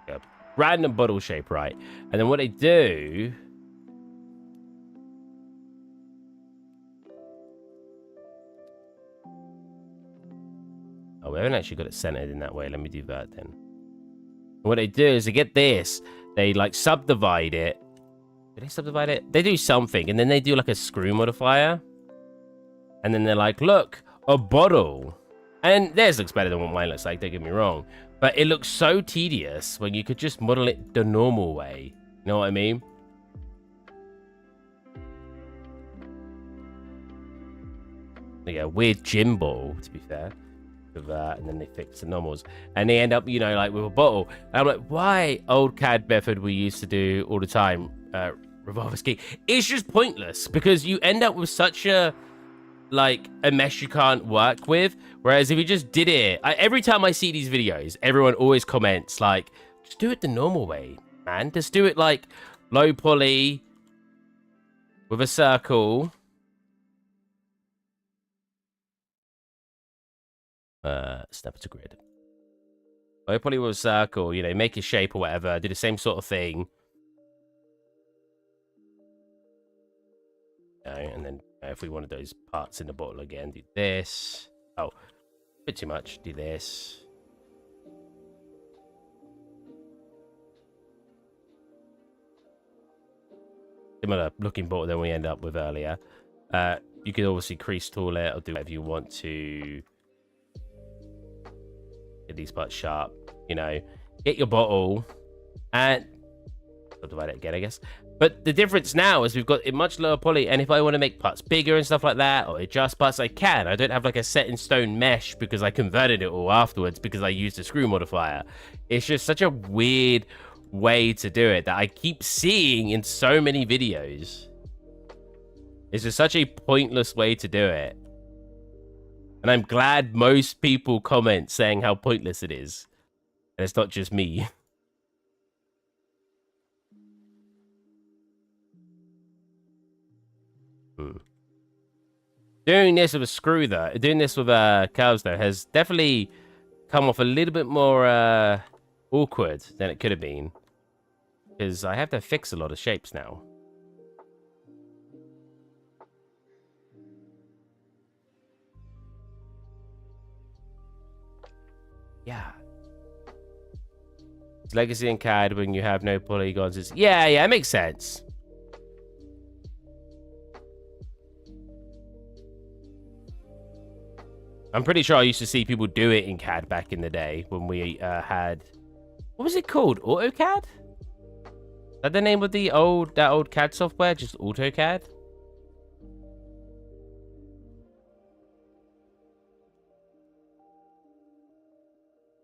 Yeah, random bottle shape, right? And then what they do. Oh, we haven't actually got it centered in that way. Let me do that then. What they do is they get this. They like subdivide it. Do they subdivide it? They do something. And then they do like a screw modifier. And then they're like, look, a bottle. And theirs looks better than what mine looks like. Don't get me wrong. But it looks so tedious when you could just model it the normal way. You know what I mean? They go weird gym ball, to be fair. That, and then they fix the normals, and they end up, you know, like with a bottle. And I'm like, why old CAD method we used to do all the time, revolver ski? It's just pointless because you end up with such a like a mesh you can't work with. Whereas if you just did it, every time I see these videos, everyone always comments like, just do it the normal way, man. Just do it like low poly with a circle. Snap it to grid. I probably will circle, you know, make a shape or whatever, do the same sort of thing. And then if we wanted those parts in the bottle again, do this. Oh, a bit too much. Do this. Similar looking bottle than we end up with earlier. You could obviously crease tool it or do whatever you want to. Get these parts sharp, you know, get your bottle and I'll divide it again, I guess. But the difference now is we've got a much lower poly, and if I want to make parts bigger and stuff like that, or adjust parts, I can. I don't have like a set in stone mesh because I converted it all afterwards because I used a screw modifier. It's just such a weird way to do it that I keep seeing in so many videos. It's just such a pointless way to do it. And I'm glad most people comment saying how pointless it is. And it's not just me. Doing this with a screw though, doing this with curves though, has definitely come off a little bit more awkward than it could have been. Because I have to fix a lot of shapes now. Yeah. It's legacy in CAD when you have no polygons. It's... Yeah, it makes sense. I'm pretty sure I used to see people do it in CAD back in the day when we had... What was it called? AutoCAD? Is that the name of the old CAD software? Just AutoCAD?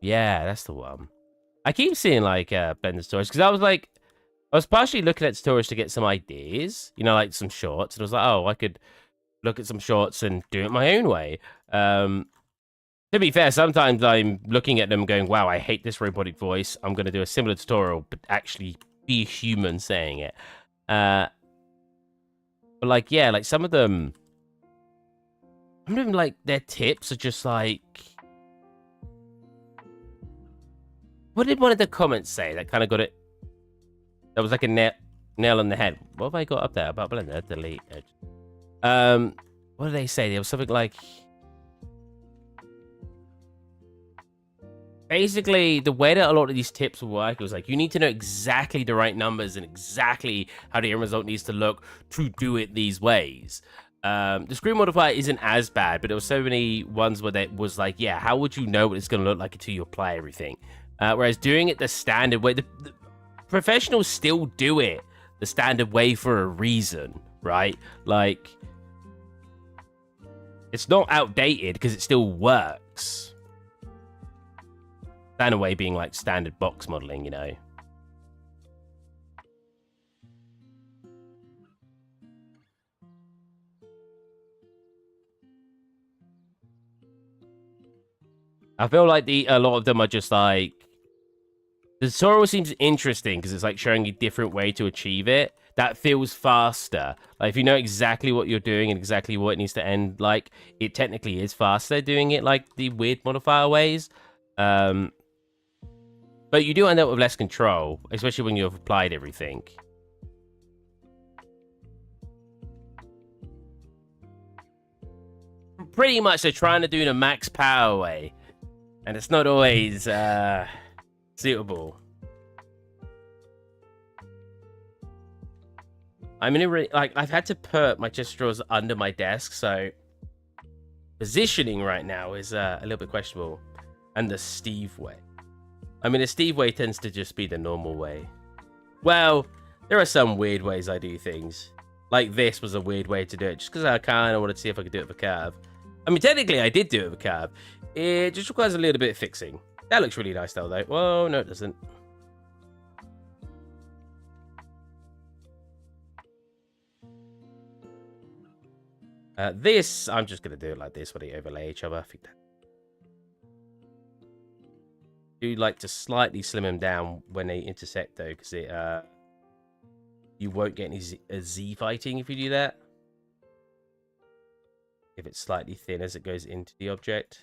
Yeah, that's the one. I keep seeing like Blender tutorials because I was partially looking at tutorials to get some ideas, you know, like some shorts, and I was like, oh, I could look at some shorts and do it my own way. To be fair, sometimes I'm looking at them going, wow, I hate this robotic voice. I'm going to do a similar tutorial, but actually be a human saying it. But like, yeah, like some of them, like their tips are just like, what did one of the comments say that kind of got it? That was like a nail on the head. What have I got up there about Blender? Delete. What did they say? There was something like... basically, the way that a lot of these tips will work was like, you need to know exactly the right numbers and exactly how the end result needs to look to do it these ways. The screen modifier isn't as bad, but there were so many ones where that was like, yeah, how would you know what it's going to look like until you apply everything? Whereas doing it the standard way, the professionals still do it the standard way for a reason, right? Like, it's not outdated because it still works. Standard way being like standard box modeling, you know. I feel like a lot of them are just like, the tutorial seems interesting because it's like showing you a different way to achieve it. That feels faster. Like if you know exactly what you're doing and exactly what it needs to end like, it technically is faster doing it like the weird modifier ways. But you do end up with less control, especially when you've applied everything. Pretty much they're trying to do the max power way, and it's not always suitable. I'm in a like I've had to put my chest drawers under my desk, so positioning right now is a little bit questionable. And the Steve way. I mean, the Steve way tends to just be the normal way. Well, there are some weird ways I do things. Like this was a weird way to do it, just because I kind of wanted to see if I could do it with a curve. I mean, technically I did do it with a curve. It just requires a little bit of fixing. That looks really nice though. Whoa, no it doesn't. This, I'm just going to do it like this when they overlay each other. I think that... do like to slightly slim them down when they intersect though, because it you won't get any Z fighting if you do that. If it's slightly thin as it goes into the object.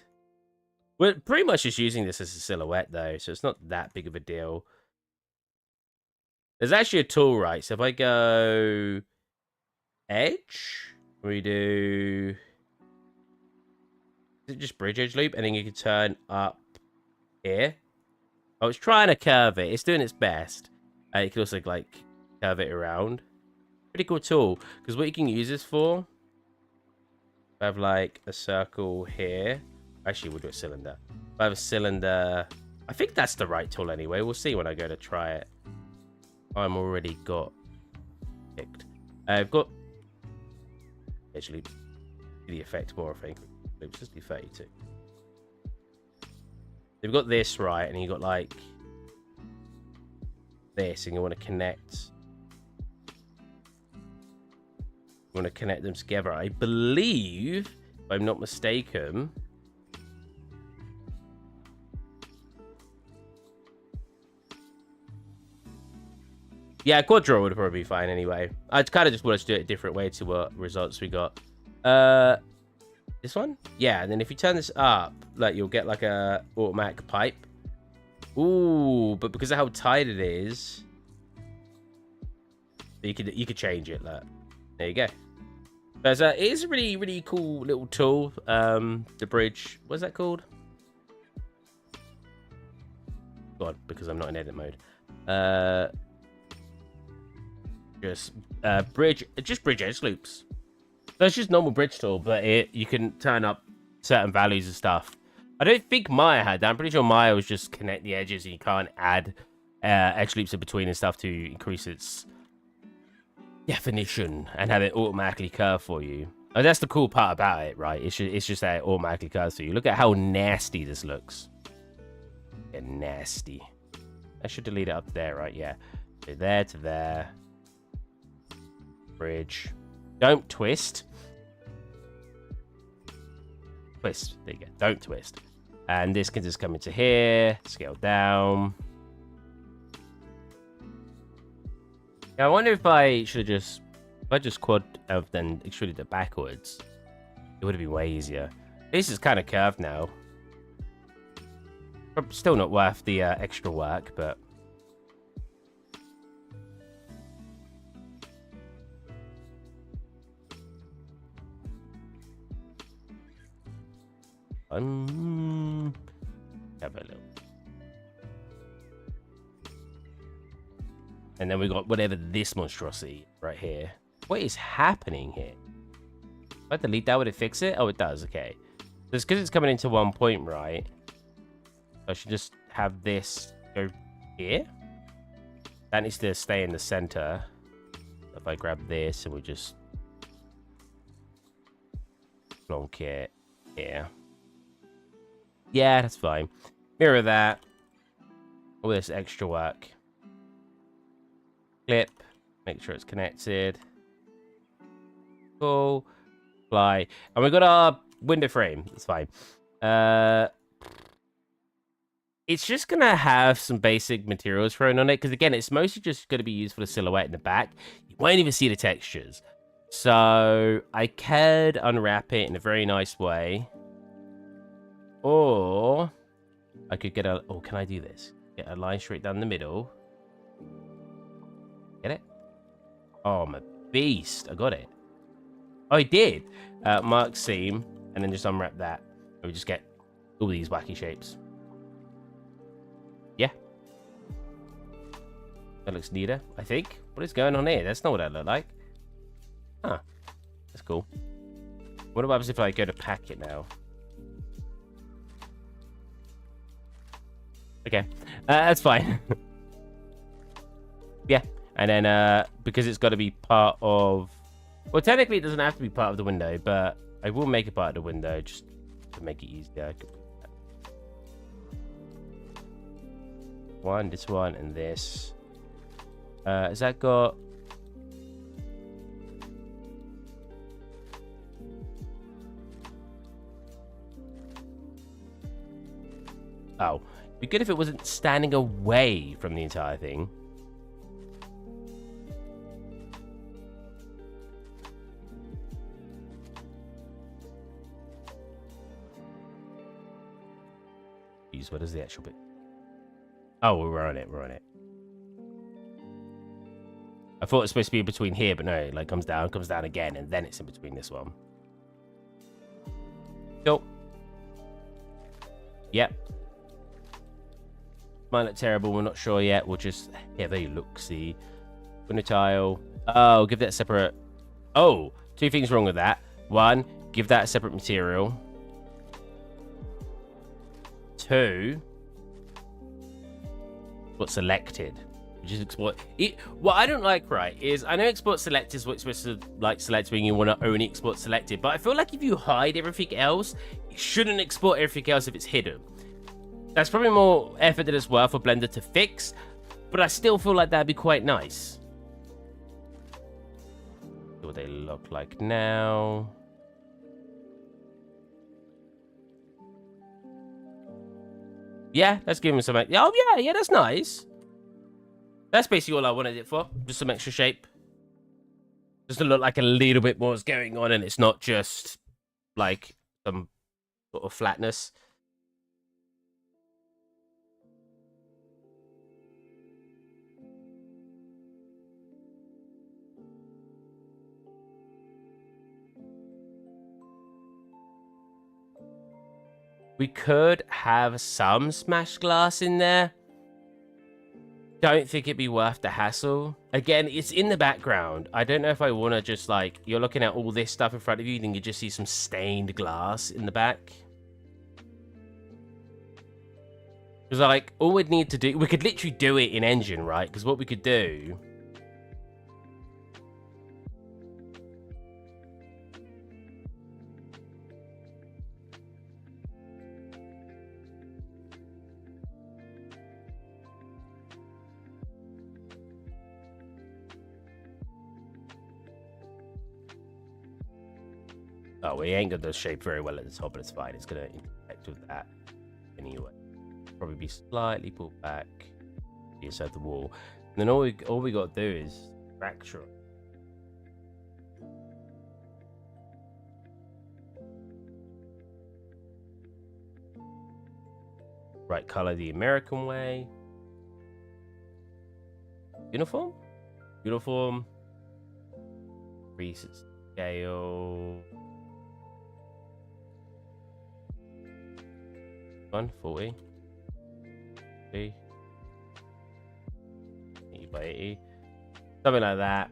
We're pretty much just using this as a silhouette though, so it's not that big of a deal. There's actually a tool, right? So if I go edge, we do... is it just bridge edge loop? And then you can turn up here. I was trying to curve it. It's doing its best. You can also like curve it around. Pretty cool tool. Because what you can use this for, I have like a circle here. Actually, we'll do a cylinder. If I have a cylinder, I think that's the right tool anyway. We'll see when I go to try it. I'm already got picked. I've got actually the effect more, I think. Let's just do 32. You've got this right, and you've got like this, and you want to connect. You want to connect them together. I believe, if I'm not mistaken, yeah, quad draw would probably be fine anyway. I kind of just wanted to do it a different way to what results we got. This one? Yeah, and then if you turn this up, like you'll get like a automatic pipe. Ooh, but because of how tight it is, you could change it. Look, there you go. So it is a really cool little tool. The bridge. What's that called? God, because I'm not in edit mode. Just bridge edge loops. So it's just normal bridge tool, but you can turn up certain values and stuff. I don't think Maya had that. I'm pretty sure Maya was just connect the edges, and you can't add edge loops in between and stuff to increase its definition and have it automatically curve for you. And that's the cool part about it, right? It's just that it automatically curves for you. Look at how nasty this looks. Yeah, nasty. I should delete it up there, right? Yeah. So there to there. Bridge. Don't twist. Twist. There you go. Don't twist. And this can just come into here. Scale down. Now, I wonder if I should have just... if I just quad then extruded it backwards, it would have been way easier. This is kind of curved now. Still not worth the extra work, but... have a little And then we got whatever this monstrosity right here. What is happening here? If I delete that, would it fix it? Oh, it does. Okay. So it's because it's coming into 1 point, right? I should just have this go here. That needs to stay in the center. If I grab this and we just plonk it here. Yeah, that's fine. Mirror that. All this extra work. Clip. Make sure it's connected. Cool. Fly. And we got our window frame. That's fine. It's just going to have some basic materials thrown on it. Because, again, it's mostly just going to be used for the silhouette in the back. You won't even see the textures. So, I could unwrap it in a very nice way. Or, I could get a... Oh, can I do this? Get a line straight down the middle. Get it? Oh, I'm a beast. I got it. Oh, I did. Mark seam. And then just unwrap that. And we just get all these wacky shapes. Yeah. That looks neater, I think. What is going on here? That's not what that looked like. Huh. That's cool. What happens if I go to pack it now? Okay. That's fine. Yeah. And then, because it's got to be part of... Well, technically, it doesn't have to be part of the window, but I will make it part of the window just to make it easier. One, this one, and this. Has that got... Oh. It'd be good if it wasn't standing away from the entire thing. Jeez, what is the actual bit? Oh, we're on it. We're on it. I thought it was supposed to be in between here, but no, it like comes down again, and then it's in between this one. Cool. Yep. Might look terrible. We're not sure yet. We'll just have a look-see. Window tile. Oh, give that a separate... Oh, two things wrong with that. One, give that a separate material. Two, what's selected? Just export it. What I don't like, right, is I know export select is what's supposed to like select when you want to only export selected, but I feel like if you hide everything else, you shouldn't export everything else if it's hidden. That's probably more effort than it's worth for Blender to fix, but I still feel like that'd be quite nice. See what they look like now. Yeah, let's give him some... Oh, yeah, that's nice. That's basically all I wanted it for. Just some extra shape. Just to look like a little bit more is going on, and it's not just, like, some sort of flatness. We could have some smashed glass in there. Don't think it'd be worth the hassle. Again, it's in the background. I don't know if I want to just like, you're looking at all this stuff in front of you, then you just see some stained glass in the back. Because like, all we'd need to do, we could literally do it in engine, right? Because what we could do... Oh, we ain't got the shape very well at the top, but it's fine. It's going to interact with that anyway. Probably be slightly pulled back inside the wall. And then all we got to do is fracture it. Right color the American way. Uniform? Uniform. Reset scale. 140. 80 by 80. Something like that.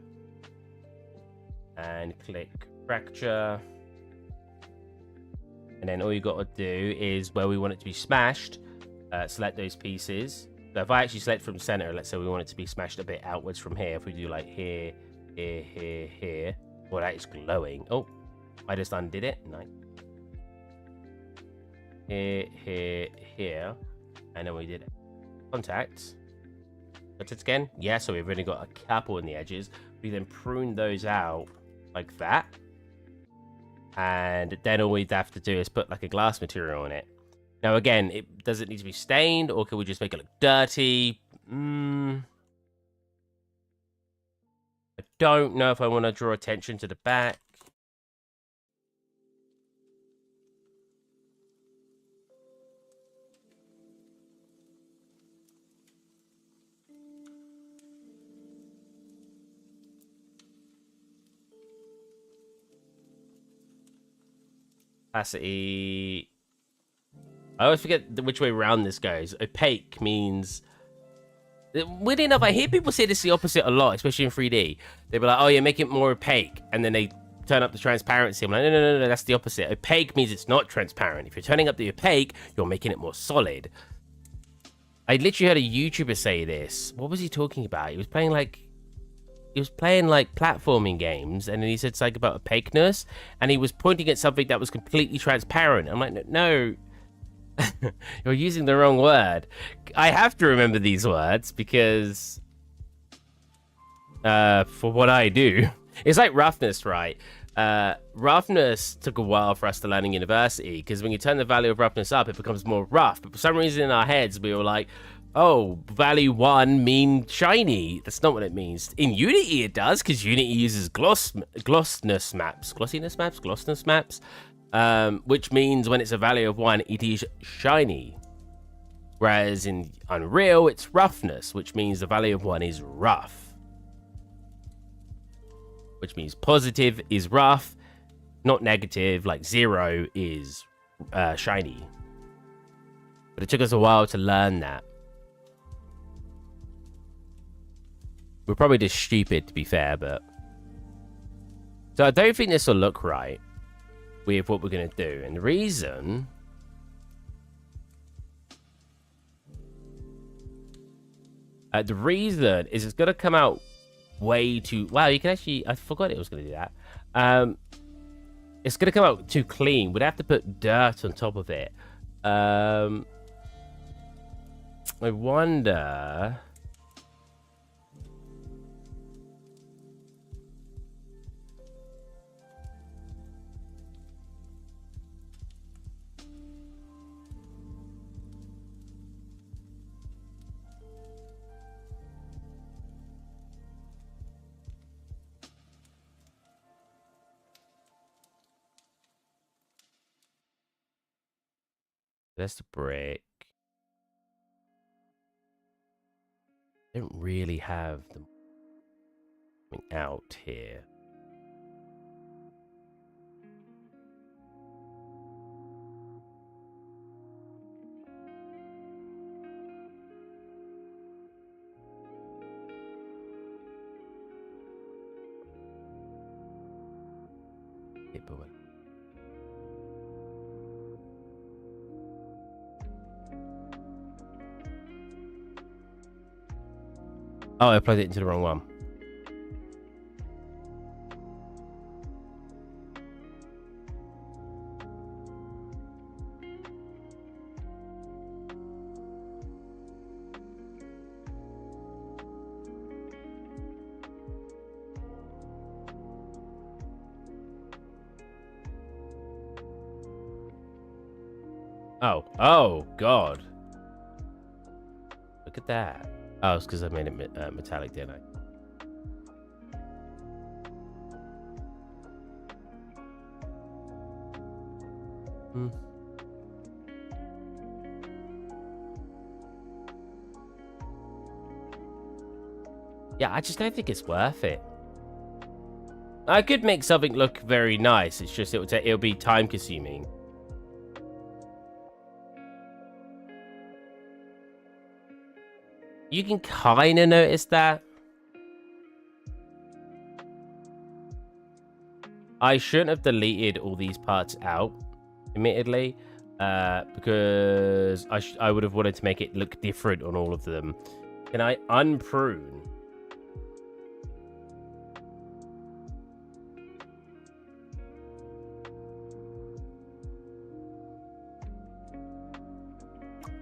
And click fracture. And then all you got to do is where we want it to be smashed, select those pieces. So if I actually select from center, let's say we want it to be smashed a bit outwards from here. If we do like here, here, here, here. Well, that is glowing. Oh, I just undid it. Nice. Here, here, here. And then we did contacts. Contacts again. Yeah, so we've only got a couple in the edges. We then prune those out like that. And then all we'd have to do is put like a glass material on it. Now, again, does it need to be stained, or can we just make it look dirty? I don't know if I want to draw attention to the back. Opacity. I always forget which way around this goes. Opaque means... Weirdly enough, I hear people say this the opposite a lot, especially in 3D. They'll be like, oh, yeah, make it more opaque. And then they turn up the transparency. I'm like, no, that's the opposite. Opaque means it's not transparent. If you're turning up the opaque, you're making it more solid. I literally heard a YouTuber say this. What was he talking about? He was playing like platforming games, and then he said something about opaqueness, and he was pointing at something that was completely transparent. I'm like, no, you're using the wrong word. I have to remember these words because for what I do, it's like roughness, right? Roughness took a while for us to learn in university, because when you turn the value of roughness up, it becomes more rough. But for some reason in our heads, we were like, oh, value 1 mean shiny. That's not what it means. In Unity, it does, because Unity uses glossiness maps, which means when it's a value of 1, it is shiny. Whereas in Unreal, it's roughness, which means the value of 1 is rough. Which means positive is rough, not negative, like 0 is shiny. But it took us a while to learn that. We're probably just stupid, to be fair, but... So I don't think this will look right with what we're going to do. And the reason... is it's going to come out way too... Wow, you can actually... I forgot it was going to do that. It's going to come out too clean. We'd have to put dirt on top of it. I wonder... That's the brick. I don't really have them coming out here. Oh, I plugged it into the wrong one. Oh, God. Look at that. Oh, it's because I made it metallic, didn't I? Yeah, I just don't think it's worth it. I could make something look very nice. It's just it'll be time consuming. You can kind of notice that. I shouldn't have deleted all these parts out, admittedly, because I would have wanted to make it look different on all of them. Can I unprune?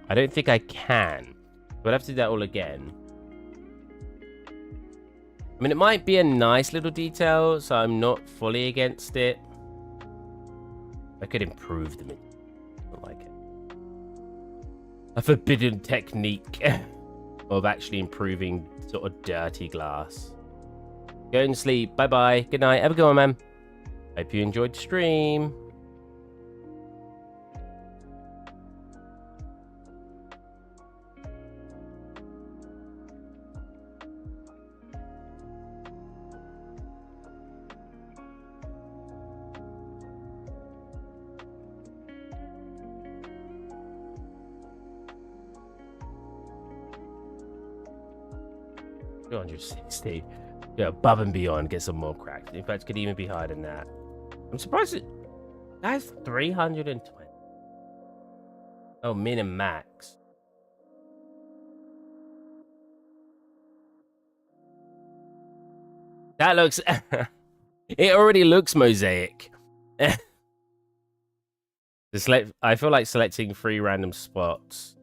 I don't think I can. But I have to do that all again. I mean, it might be a nice little detail, so I'm not fully against it. I could improve them. I don't like it. A forbidden technique of actually improving sort of dirty glass. Go and sleep. Bye-bye. Good night. Have a good one, man. Hope you enjoyed the stream. $260. Yeah, above and beyond, get some more cracks. In fact, could even be higher than that. I'm surprised that's 320. Oh, min and max. That looks... it already looks mosaic. I feel like selecting 3 random spots.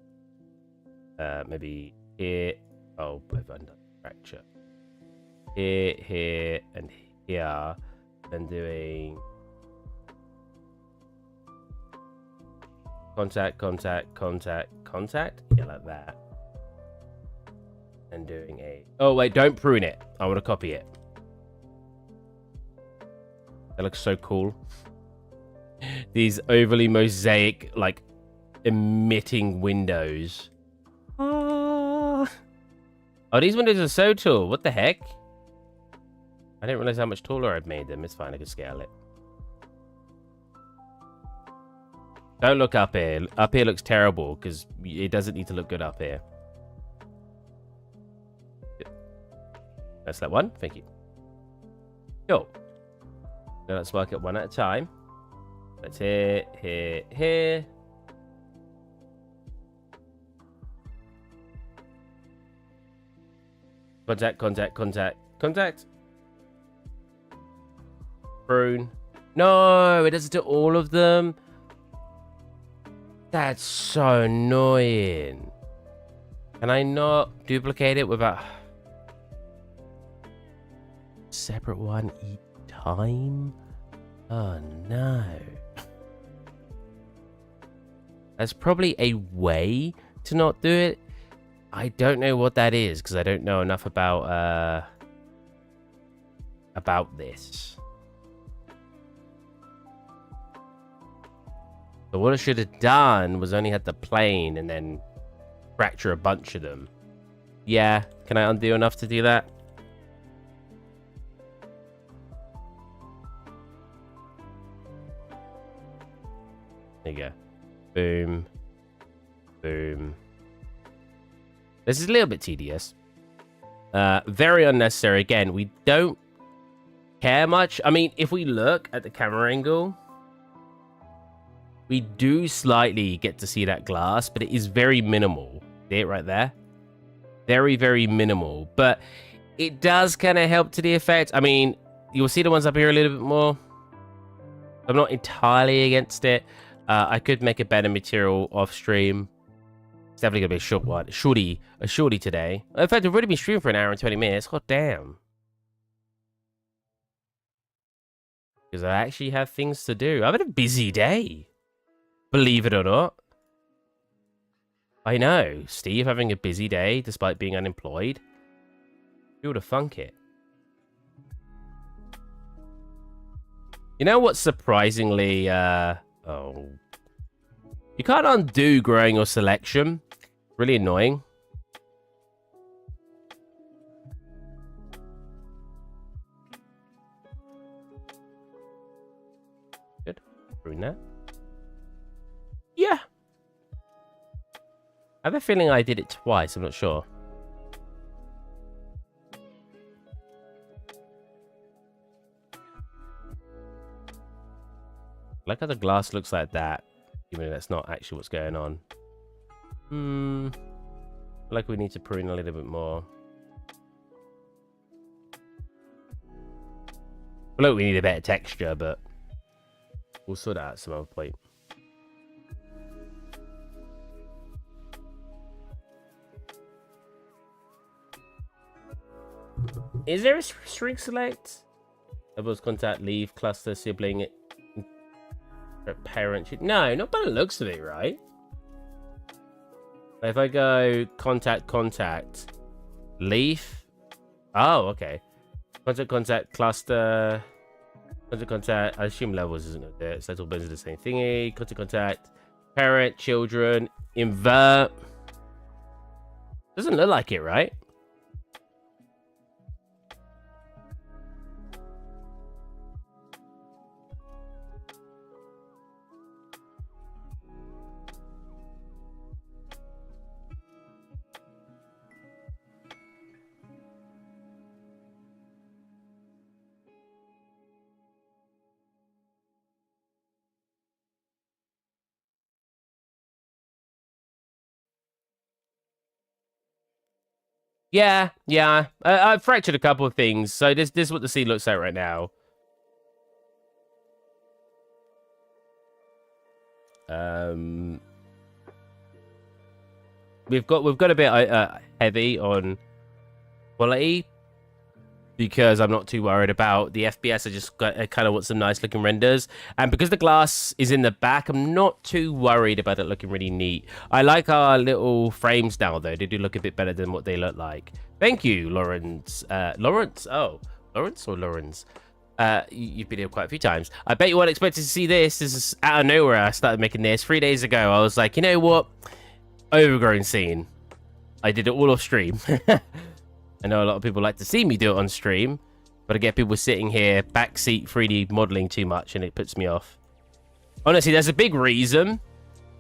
Maybe here. Oh, both under fracture. Here, and here. And doing... Contact. Yeah, like that. And doing a... Oh, wait, don't prune it. I want to copy it. That looks so cool. These overly mosaic, like, emitting windows. Oh, these windows are so tall. What the heck? I didn't realize how much taller I'd made them. It's fine, I can scale it. Don't look up here. Up here looks terrible because it doesn't need to look good up here. That's that one. Thank you. Cool. Now let's work it one at a time. That's here. Contact. Prune. No, it doesn't do all of them. That's so annoying. Can I not duplicate it without... Separate one each time? Oh no. There's probably a way to not do it. I don't know what that is because I don't know enough about this. So what I should have done was only had the plane and then fracture a bunch of them. Yeah, can I undo enough to do that? There you go. Boom. Boom. This is a little bit tedious. Very unnecessary. Again, we don't care much. I mean, if we look at the camera angle, we do slightly get to see that glass, but it is very minimal. See it right there? Very, very minimal. But it does kind of help to the effect. I mean, you'll see the ones up here a little bit more. I'm not entirely against it. I could make a better material off stream. It's definitely gonna be a short one. A shorty today. In fact, I've already been streaming for an hour and 20 minutes. God damn. Because I actually have things to do. I've had a busy day. Believe it or not. I know. Steve having a busy day despite being unemployed. Who would have thunk it? You know what's surprisingly... Oh. You can't undo growing your selection. Really annoying. Good. Ruin that. Yeah. I have a feeling I did it twice. I'm not sure. I like how the glass looks like that, even though that's not actually what's going on. I feel like we need to prune a little bit more. I feel like we need a better texture, but we'll sort it out at some other point. Is there a shrink select? Doubles contact, leave, cluster, sibling, parent. No, not by the looks of it, right? If I go contact, leaf. Oh, okay. Contact, cluster. Contact, I assume levels isn't gonna do it. So that's all basically the same thingy. Contact, parent, children, invert. Doesn't look like it, right? Yeah. I've fractured a couple of things, so this is what the scene looks like right now. We've got a bit heavy on quality because I'm not too worried about the FPS. I kind of want some nice looking renders, and because the glass is in the back, I'm not too worried about it looking really neat. I like our little frames now, though. They do look a bit better than what they look like. Thank you, Lawrence. Lawrence? Oh, Lawrence or Lawrence? You've been here quite a few times. I bet you weren't expecting to see this. This is out of nowhere. I started making this 3 days ago. I was like, you know what? Overgrown scene. I did it all off stream. I know a lot of people like to see me do it on stream, but I get people sitting here backseat 3D modeling too much, and it puts me off. Honestly, there's a big reason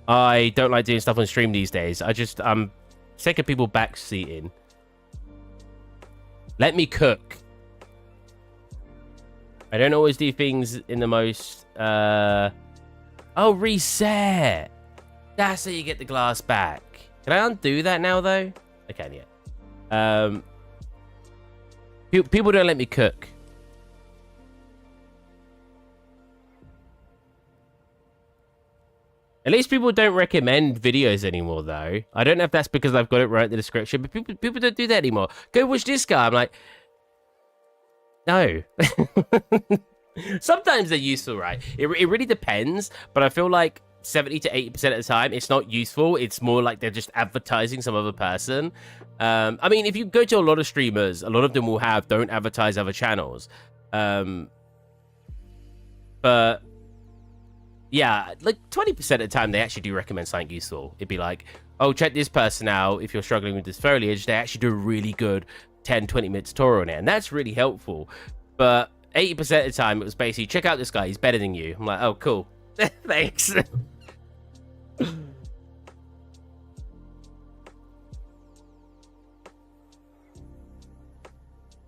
I don't like doing stuff on stream these days. I'm sick of people backseating. Let me cook. I don't always do things in the most... Oh, reset! That's how you get the glass back. Can I undo that now, though? I can, yeah. People don't let me cook. At least people don't recommend videos anymore, though. I don't know if that's because I've got it right in the description, but people don't do that anymore. Go watch this guy. I'm like, no. Sometimes they're useful, right? It really depends, but I feel like 70 to 80% of the time, it's not useful. It's more like they're just advertising some other person. I mean, if you go to a lot of streamers, a lot of them will have don't advertise other channels. But yeah, like 20% of the time, they actually do recommend something useful. It'd be like, oh, check this person out. If you're struggling with this foliage, they actually do a really good 10, 20-minute tutorial on it. And that's really helpful. But 80% of the time, it was basically, check out this guy. He's better than you. I'm like, oh, cool. Thanks.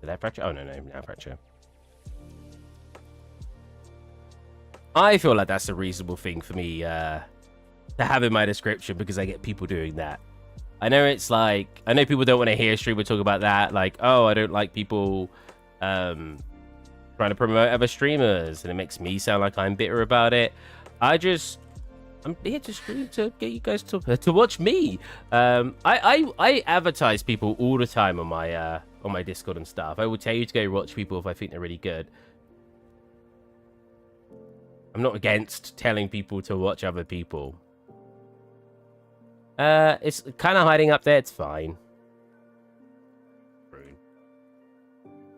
Did I fracture? Oh, no, not fracture. I feel like that's a reasonable thing for me to have in my description because I get people doing that. I know it's like, I know people don't want to hear a streamer talk about that. Like, oh, I don't like people trying to promote other streamers, and it makes me sound like I'm bitter about it. I'm here to stream to get you guys to watch me. I advertise people all the time on my Discord and stuff. I will tell you to go watch people if I think they're really good. I'm not against telling people to watch other people. It's kind of hiding up there. It's fine.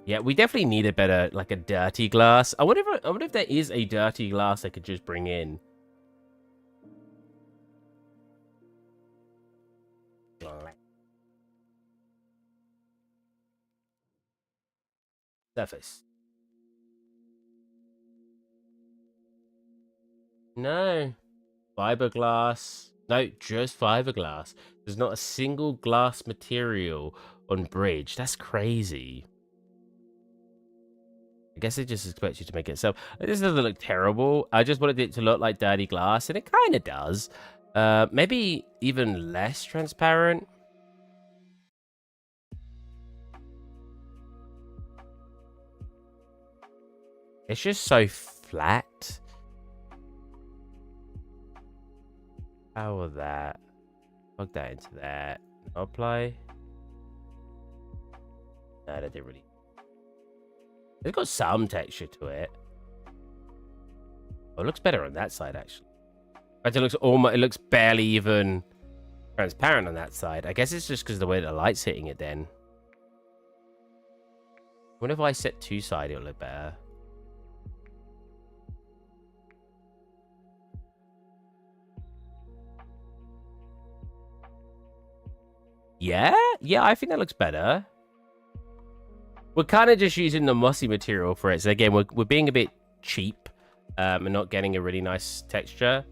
Yeah, we definitely need a better, like a dirty glass. I wonder if there is a dirty glass I could just bring in. Surface. No. Fiberglass. No, just fiberglass. There's not a single glass material on bridge. That's crazy. I guess they just expect you to make it. So this doesn't look terrible. I just wanted it to look like dirty glass, and it kind of does. Maybe even less transparent. It's just so flat. How will that? Plug that into that. Apply. No, that didn't really. It's got some texture to it. Oh, it looks better on that side, actually. But it looks almost. It looks barely even transparent on that side. I guess it's just because of the way the light's hitting it. Then. What if I set two-side? It'll look better. Yeah, I think that looks better. We're kind of just using the mossy material for it. So again, we're being a bit cheap and not getting a really nice texture.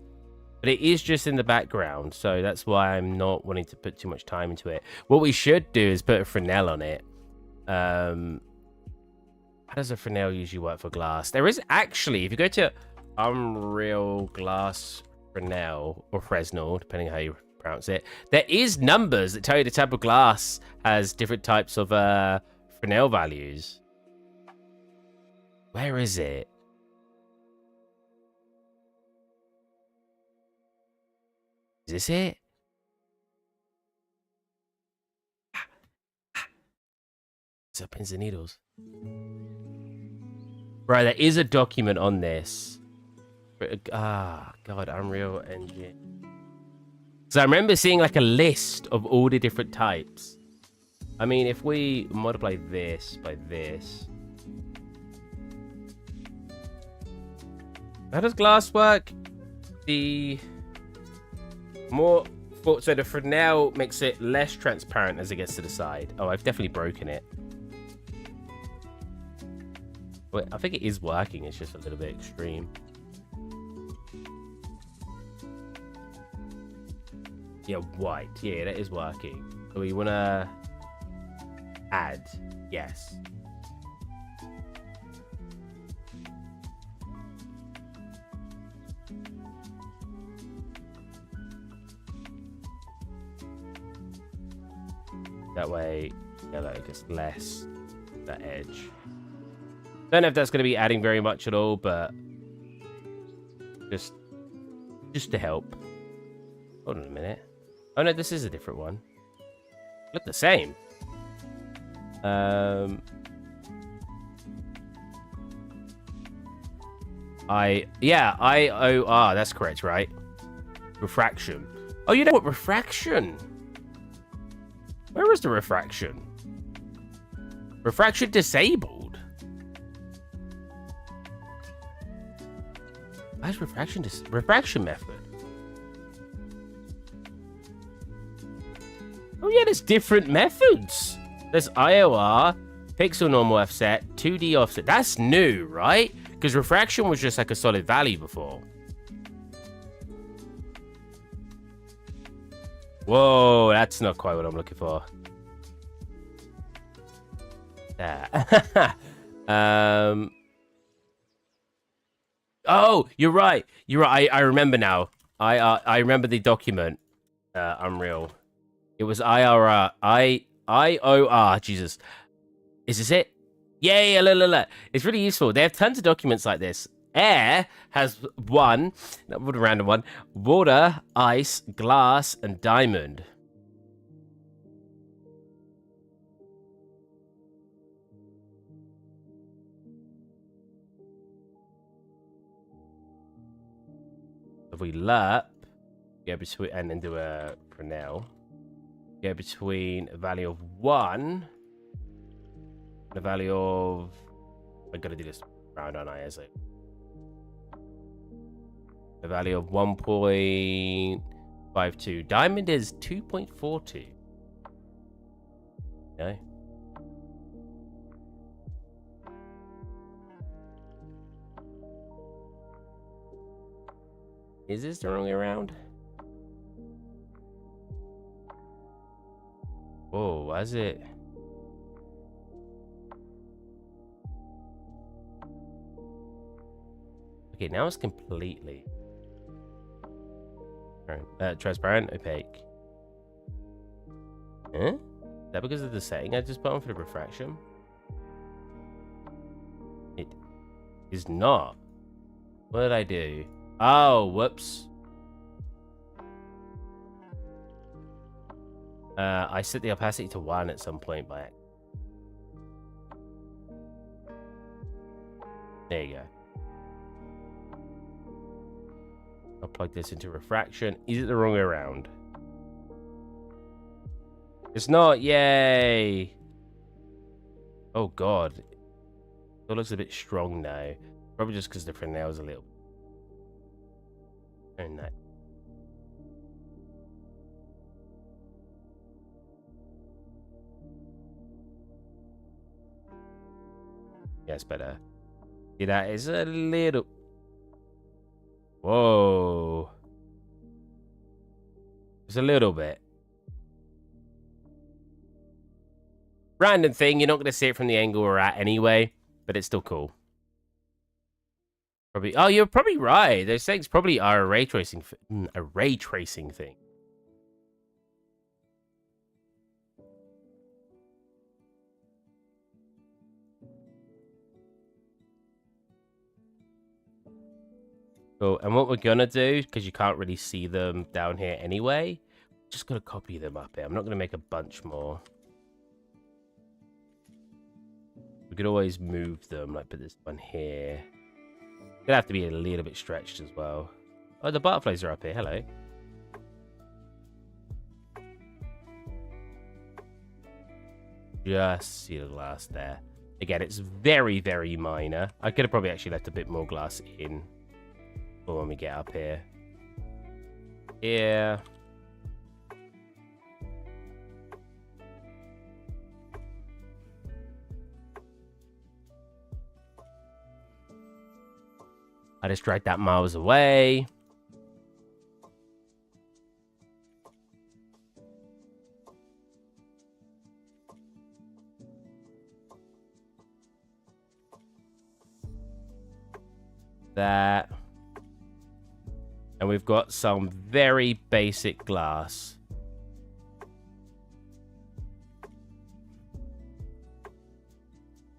But it is just in the background, so that's why I'm not wanting to put too much time into it. What we should do is put a Fresnel on it. How does a Fresnel usually work for glass? There is actually, if you go to Unreal Glass Fresnel, or Fresnel, depending on how you pronounce it, there is numbers that tell you the type of glass has different types of Fresnel values. Where is it? Is this it? It's up pins and needles. Right, there is a document on this. God, Unreal Engine. So I remember seeing like a list of all the different types. I mean, if we multiply this by this. How does glass work? The more... So the Fresnel makes it less transparent as it gets to the side. Oh, I've definitely broken it. Wait, I think it is working. It's just a little bit extreme. Yeah, white. Yeah, that is working. So we want to add. Yes. That way, yeah, like just less that edge. Don't know if that's going to be adding very much at all, but just to help. Hold on a minute. Oh no, this is a different one. Look the same. IOR, that's correct, right? Refraction. Oh, you know what? Refraction. Where is the refraction? Refraction disabled. Where's refraction method? Oh yeah, there's different methods. There's IOR, pixel normal offset, 2D offset. That's new, right? Because refraction was just like a solid value before. Whoa, that's not quite what I'm looking for. Oh, you're right. You're right. I remember now. I remember the document. Unreal. It was IOR. Jesus. Is this it? Yeah, look. It's really useful. They have tons of documents like this. Air has one, that would a random one, water, ice, glass, and diamond. If we lerp, go between, and then do a Fresnel, go between a value of 1 and a value of, I'm gonna do this round on ISO. A value of 1.52. Diamond is 2.42. Okay. Is this the wrong way around? Whoa, why is it? Okay, now it's completely transparent, opaque. Huh? Is that because of the setting I just put on for the refraction? It is not. What did I do? Oh, whoops. I set the opacity to 1 at some point by accident. There you go. I'll plug this into refraction. Is it the wrong way around? It's not. Yay. Oh, God. It looks a bit strong now. Probably just because the Fresnel's a little... Turn that. Yeah, it's better. See, that is a little... Whoa. Just a little bit. Random thing. You're not going to see it from the angle we're at anyway, but it's still cool. Probably. Oh, you're probably right. Those things probably are a ray tracing thing. Cool. And what we're gonna do, because you can't really see them down here anyway, just gonna copy them up here. I'm not gonna make a bunch more. We could always move them, like put this one here. Gonna have to be a little bit stretched as well. Oh, the butterflies are up here. Hello. Just see the glass there. Again, it's very, very minor. I could have probably actually left a bit more glass in for when we get up here. Yeah. I just dragged that miles away. That. And we've got some very basic glass.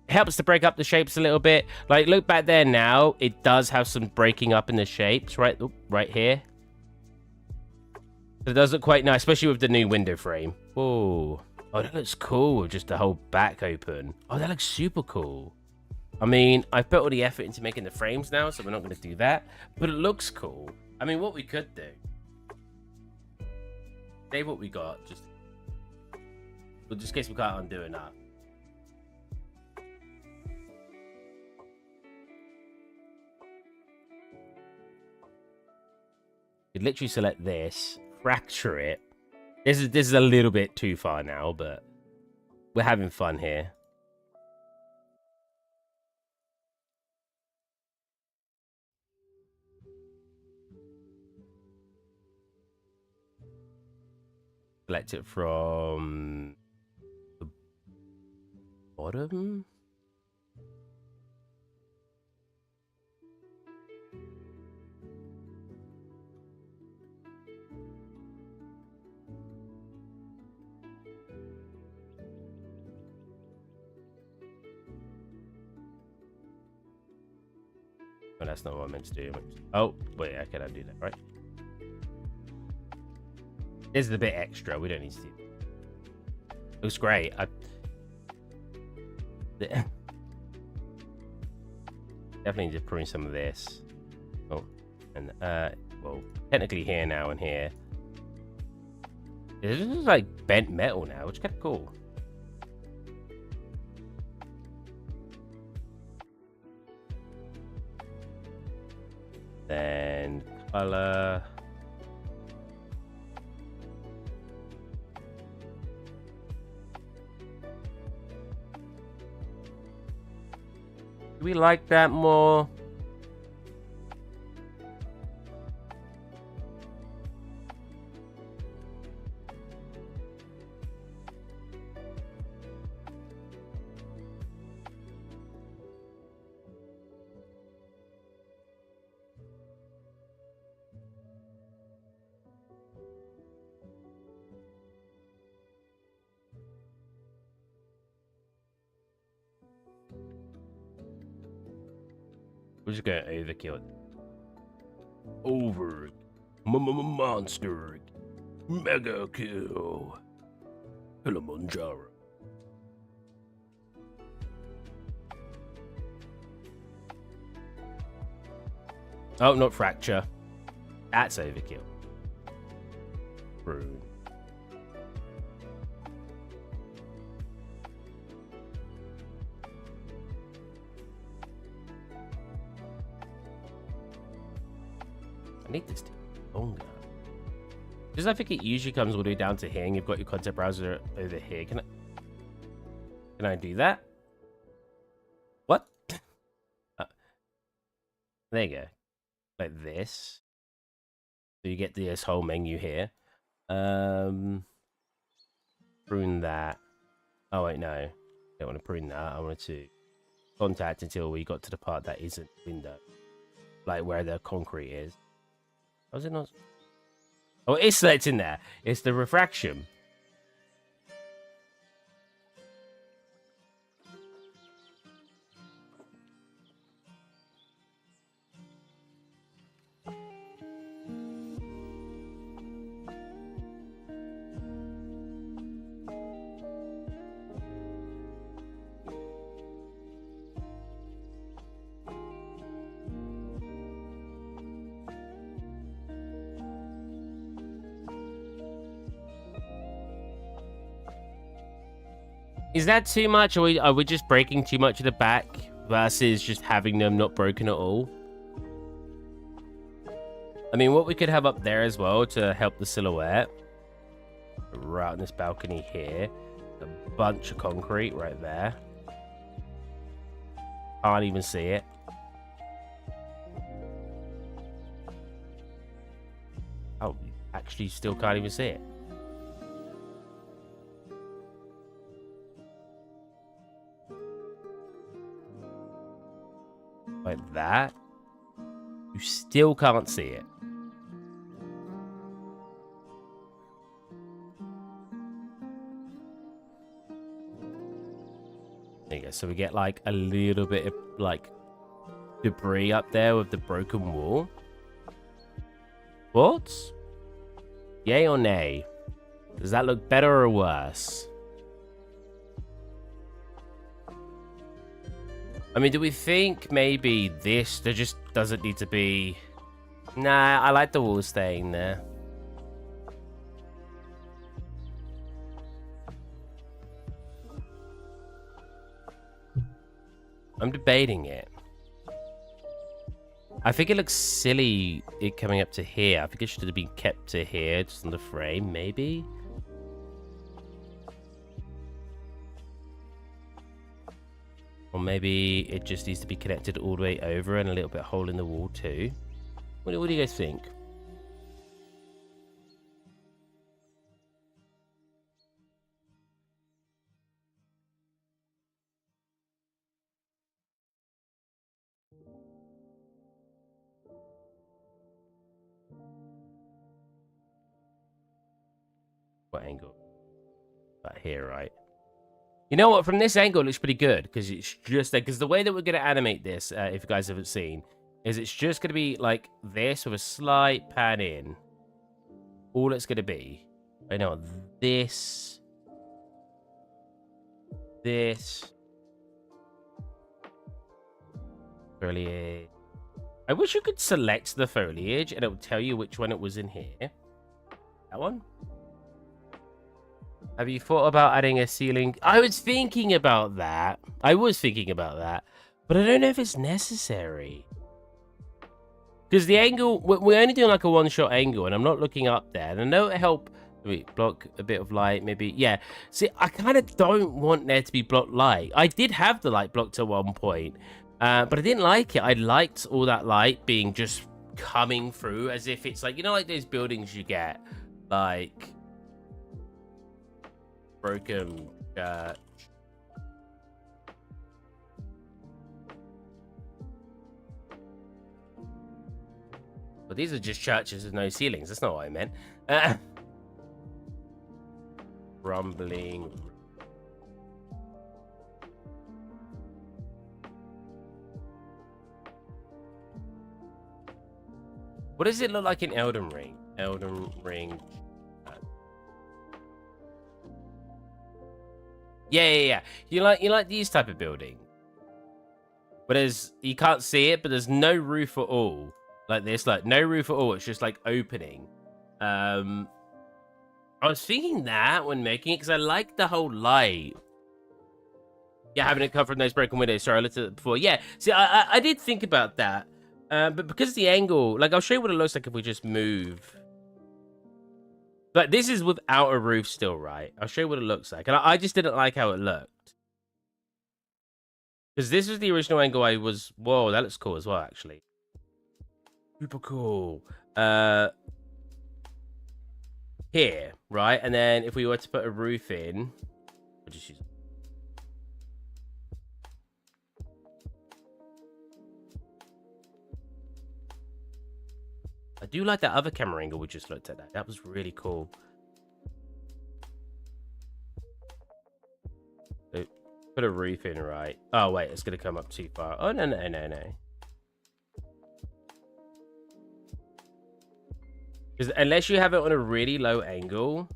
It helps to break up the shapes a little bit. Like, look back there now. It does have some breaking up in the shapes, right here. It does look quite nice, especially with the new window frame. Whoa. Oh, that looks cool with just the whole back open. Oh, that looks super cool. I mean, I've put all the effort into making the frames now, so we're not going to do that. But it looks cool. I mean, what we could do. Save what we got, just in case we can't undo enough. You literally select this, fracture it. This is a little bit too far now, but we're having fun here. Select it from the bottom. Oh, that's not what I meant to do. Oh, wait, I cannot do that, right? This is a bit extra. We don't need to do it. Looks great. Definitely need to prune some of this. Oh, and well, technically here now and here. This is like bent metal now, which is kind of cool. Then color. Do we like that more? We're just going to overkill it. Over. Monster. Mega kill. Kilimanjaro. Oh, not fracture. That's overkill. Rune. I need this to be longer. Because I think it usually comes all the way down to here, and you've got your content browser over here. Can I do that? What? There you go. Like this. So you get this whole menu here. Prune that. Oh wait, no. I don't want to prune that. I wanted to contact until we got to the part that isn't window. Like where the concrete is. Was it not? Oh, it's in there. It's the refraction. Is that too much? Are we just breaking too much of the back versus just having them not broken at all? I mean, what we could have up there as well to help the silhouette. Right on this balcony here. A bunch of concrete right there. Can't even see it. Oh, actually still can't even see it. Like that. You still can't see it. There you go. So we get like a little bit of like debris up there with the broken wall. Thoughts? Yay or nay? Does that look better or worse? I mean, do we think maybe this, there just doesn't need to be... Nah, I like the wall staying there. I'm debating it. I think it looks silly it coming up to here. I think it should have been kept to here, just on the frame, maybe? Or maybe it just needs to be connected all the way over and a little bit hole in the wall too. What do you guys think? What angle? About here, right? You know what? From this angle, it looks pretty good because it's just like, because the way that we're going to animate this, if you guys haven't seen, is it's just going to be like this with a slight pan in. All it's going to be. I know this. Foliage. I wish you could select the foliage and it would tell you which one it was in here. That one? Have you thought about adding a ceiling? I was thinking about that. But I don't know if it's necessary. Because the angle, we're only doing like a one-shot angle, and I'm not looking up there. And I know it help block a bit of light, maybe. Yeah. See, I kind of don't want there to be blocked light. I did have the light blocked at one point, but I didn't like it. I liked all that light being just coming through as if it's like, you know, like those buildings you get, like... Broken church. But these are just churches with no ceilings. That's not what I meant. Rumbling. What does it look like in Elden Ring? Elden Ring. Yeah. You like these type of buildings, but you can't see it, but there's no roof at all. Like this, like no roof at all. It's just like opening. I was thinking that when making it because I like the whole light. Yeah, having it come from those broken windows. Sorry, I looked at it before. Yeah, see, I did think about that, but because of the angle, like I'll show you what it looks like if we just move. Like this is without a roof still, right? I'll show you what it looks like, and I just didn't like how it looked because this was the original angle. Whoa, that looks cool as well, actually. Super cool. Here, right, and then if we were to put a roof in, we'll just use. I do like that other camera angle we just looked at. That was really cool. So, put a roof in, right? Oh, wait, it's going to come up too far. Oh, no. Because unless you have it on a really low angle...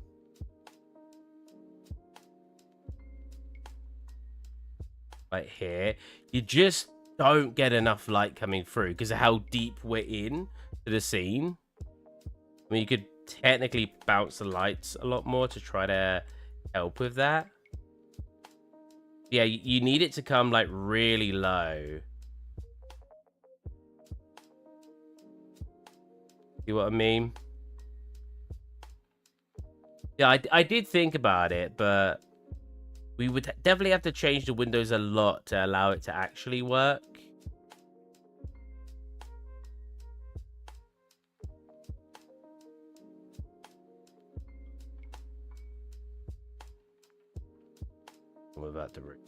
Like here, you just don't get enough light coming through because of how deep we're in to the scene. I mean, you could technically bounce the lights a lot more to try to help with that. Yeah, you need it to come like really low. See what I mean? Yeah, I did think about it, but we would definitely have to change the windows a lot to allow it to actually work. What about the roof?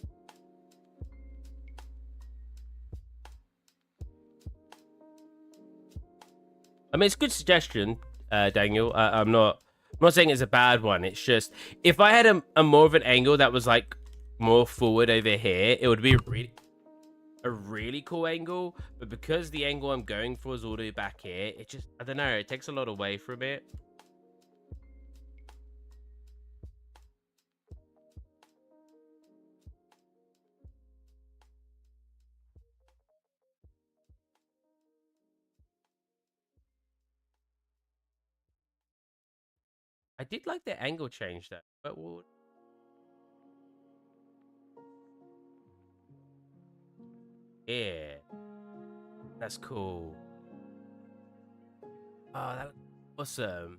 I mean, it's a good suggestion, Daniel. I'm not saying it's a bad one. It's just if I had a more of an angle that was like more forward over here, it would be a really cool angle. But because the angle I'm going for is all the way back here, it just, I don't know, it takes a lot away from it. I did like the angle change though, but we'll... Yeah, that's cool. Oh, that was awesome.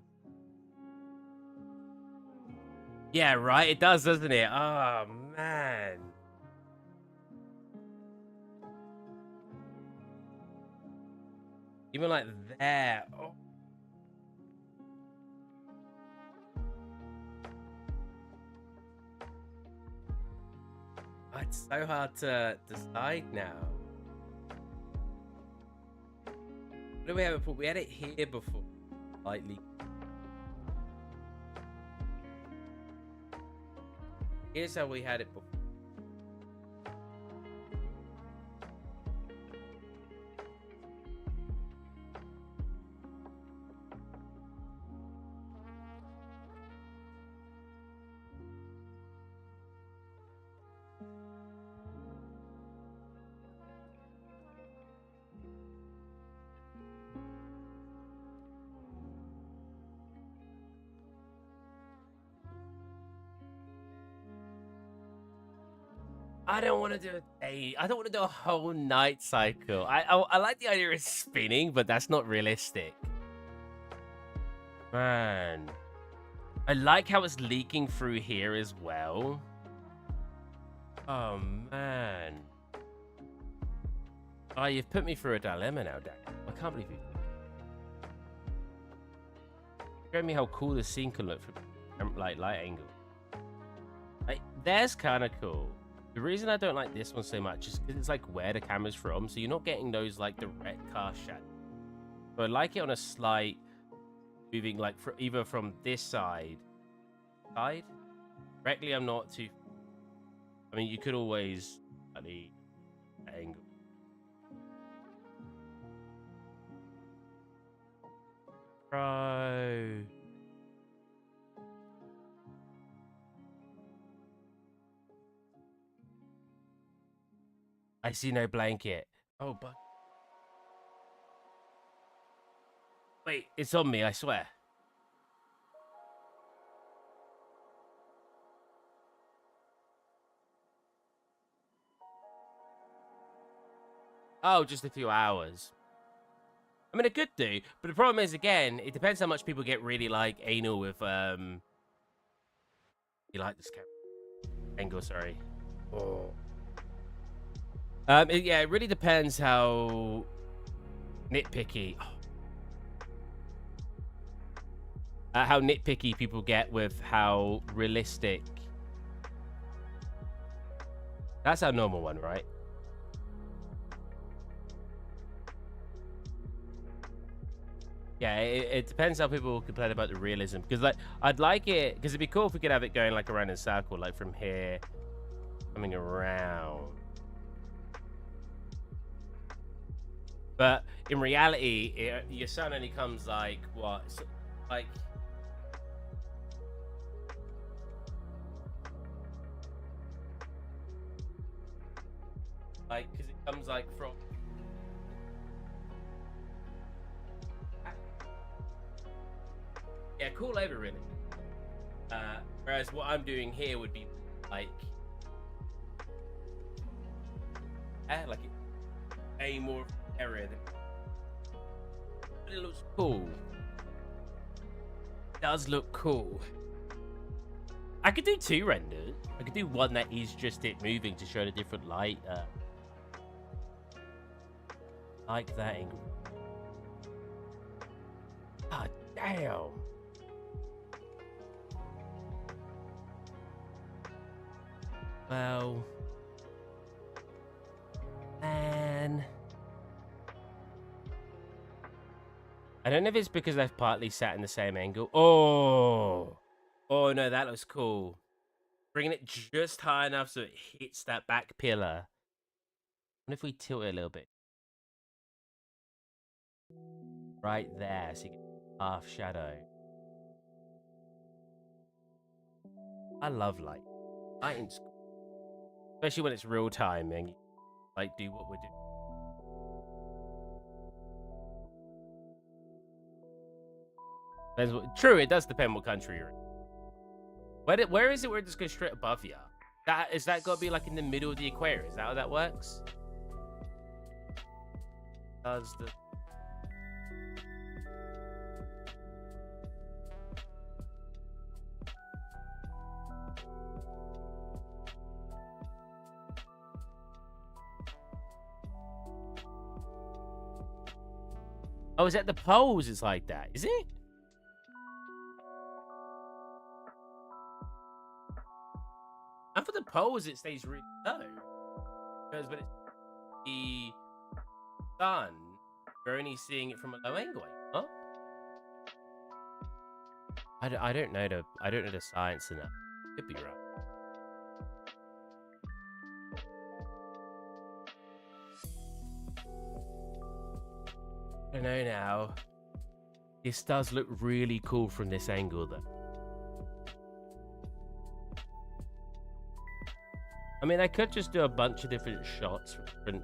Yeah, right. It does, doesn't it? Oh man. Even like there. Oh. It's so hard to decide now. What do we have it for? We had it here before. Slightly. Here's how we had it before. I don't want to do a day. I don't want to do a whole night cycle. I like the idea of spinning, but that's not realistic. Man. I like how it's leaking through here as well. Oh, man. Oh, you've put me through a dilemma now, Dan. I can't believe you. Show me how cool this scene can look from like light angle. Like, that's kind of cool. The reason I don't like this one so much is because it's like where the camera's from, so you're not getting those like direct cast shadows. So I like it on a slight moving, like either from this side. Directly, I'm not too. I mean, you could always at the angle. Bro. I see no blanket. Oh, but wait, it's on me, I swear. Oh, just a few hours. I mean, it could do, but the problem is, again, it depends how much people get really, like, anal with, you like this camera angle, sorry. Oh. Yeah, it really depends how nitpicky, how nitpicky people get with how realistic. That's our normal one, right? Yeah, it depends how people complain about the realism. Because, like, I'd like it, because it'd be cool if we could have it going, like, around in a circle, like, from here, coming around. But in reality, your sun only comes, like, what? Like, because it comes, like, from... Yeah, cool over, really. Whereas what I'm doing here would be, like... like, a more area than... But it looks cool. It does look cool. I could do 2 renders. I could do one that is just it moving to show the different light. Like that angle. God damn. Well, man. I don't know if it's because they've partly sat in the same angle. Oh. Oh, no, that looks cool. Bringing it just high enough so it hits that back pillar. What if we tilt it a little bit? Right there, so you get half shadow. I love light. Lighting's cool. Especially when it's real time and you, like, do what we're doing. True, it does depend what country you're in. Where is it where it just goes straight above you? Is that got to be like in the middle of the equator? Is that how that works? Does the... Oh, is that the poles? It's like that, is it? And for the poles, it stays really low. Because when it's the sun, you're only seeing it from a low angle, huh? I don't know the science in that. Could be right. I don't know now. This does look really cool from this angle, though. I mean, I could just do a bunch of different shots from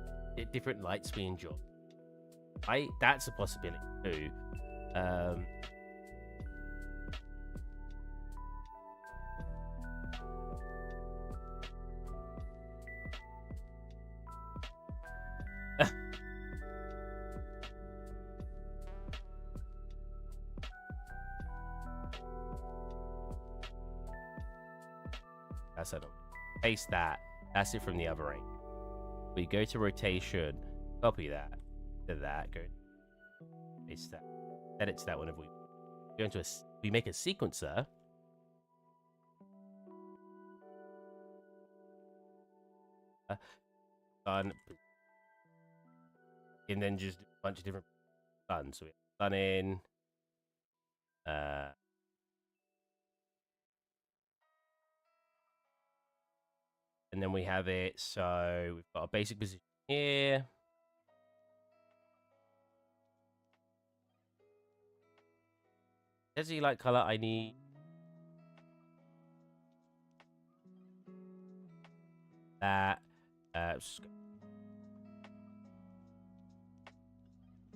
different lights we enjoy. That's a possibility too. That's it. Paste that. That's it from the other angle. We go to rotation. Copy that. To that. Go. Paste that. Edit to that one. If we go into we make a sequencer. Sun. And then just do a bunch of different suns. So we have sun in. And then we have it, so we've got a basic position here. Desert light color. I need that.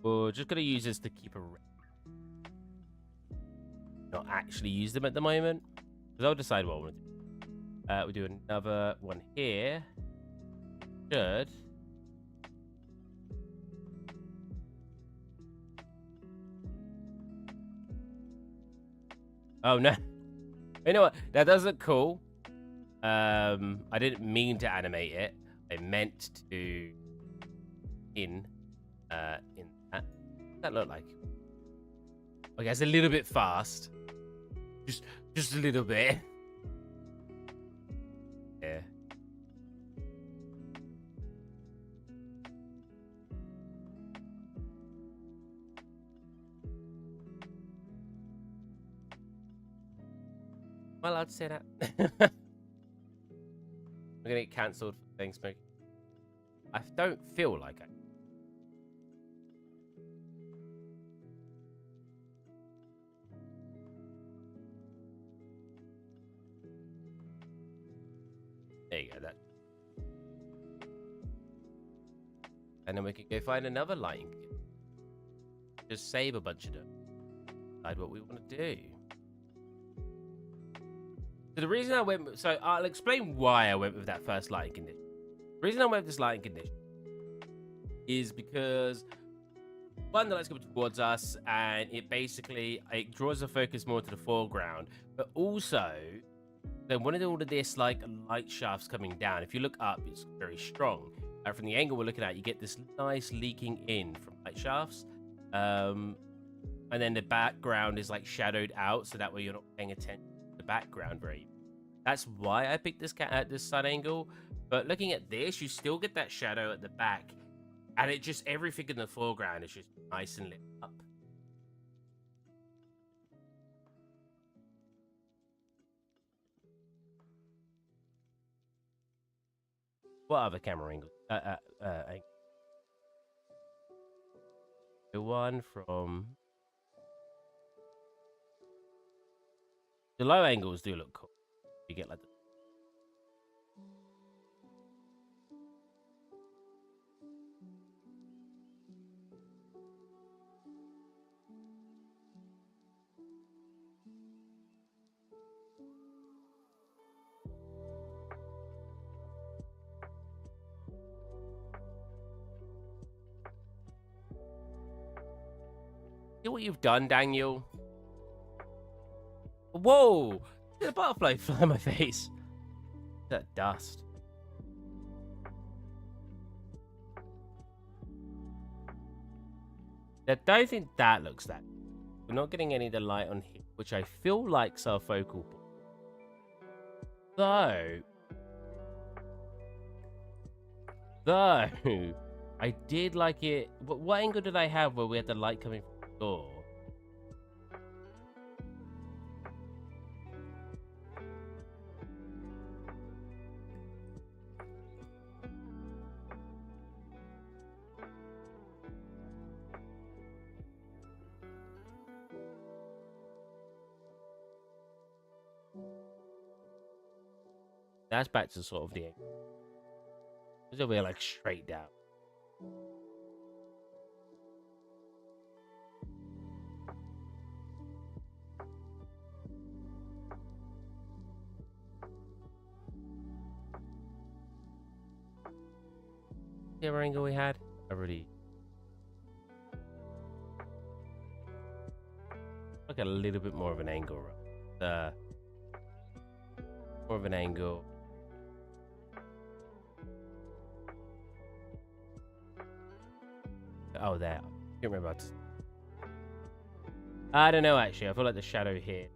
We're just gonna use this to keep a. Not actually use them at the moment, because I'll decide what I want to do. We do another one here. Should. Oh no! You know what? That does look cool. I didn't mean to animate it. I meant to in that. That looked like. Okay, it's a little bit fast. Just a little bit. Yeah. Am I allowed to say that? I'm gonna get cancelled for things smoking. I don't feel like it. There you go. That. And then we can go find another lighting kit. Just save a bunch of them. Decide what we want to do. So the reason I went, so I'll explain why I went with that first lighting condition. The reason I went with this lighting condition is because one, the light's coming towards us, and it draws the focus more to the foreground. But also, then one of all of this like light shafts coming down. If you look up, it's very strong. And from the angle we're looking at, you get this nice leaking in from light shafts. And then the background is like shadowed out, so that way you're not paying attention to the background very. That's why I picked this sun angle. But looking at this, you still get that shadow at the back, and it just everything in the foreground is just nice and lit up. What other camera angle? The one from the low angles do look cool. You get like the see what you've done, Daniel. Whoa! Did a butterfly fly in my face? That dust. I don't think that looks that. We're not getting any of the light on here, which I feel like's our focal point. Though, I did like it. What angle did I have where we had the light coming from the door? That's back to sort of the angle. It's over here, like straight down. The other angle we had already. Look at a little bit more of an angle. More of an angle. Oh, there. I can't remember. I don't know, actually. I feel like the shadow here.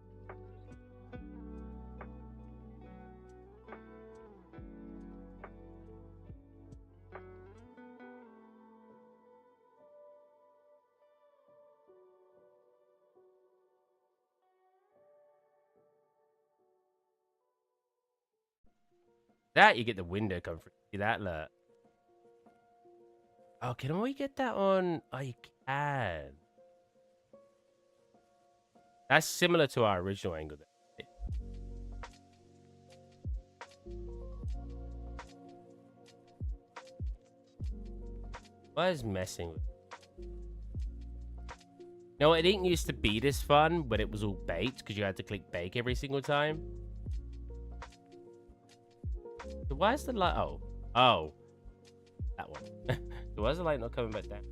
That, you get the window comfort. See that? Look. Oh, can we get that on? Oh, you can. That's similar to our original angle. Why is messing with? No, it didn't used to be this fun, but it was all baked because you had to click bake every single time. So why is the light? Oh, that one. So why is the light not coming back down?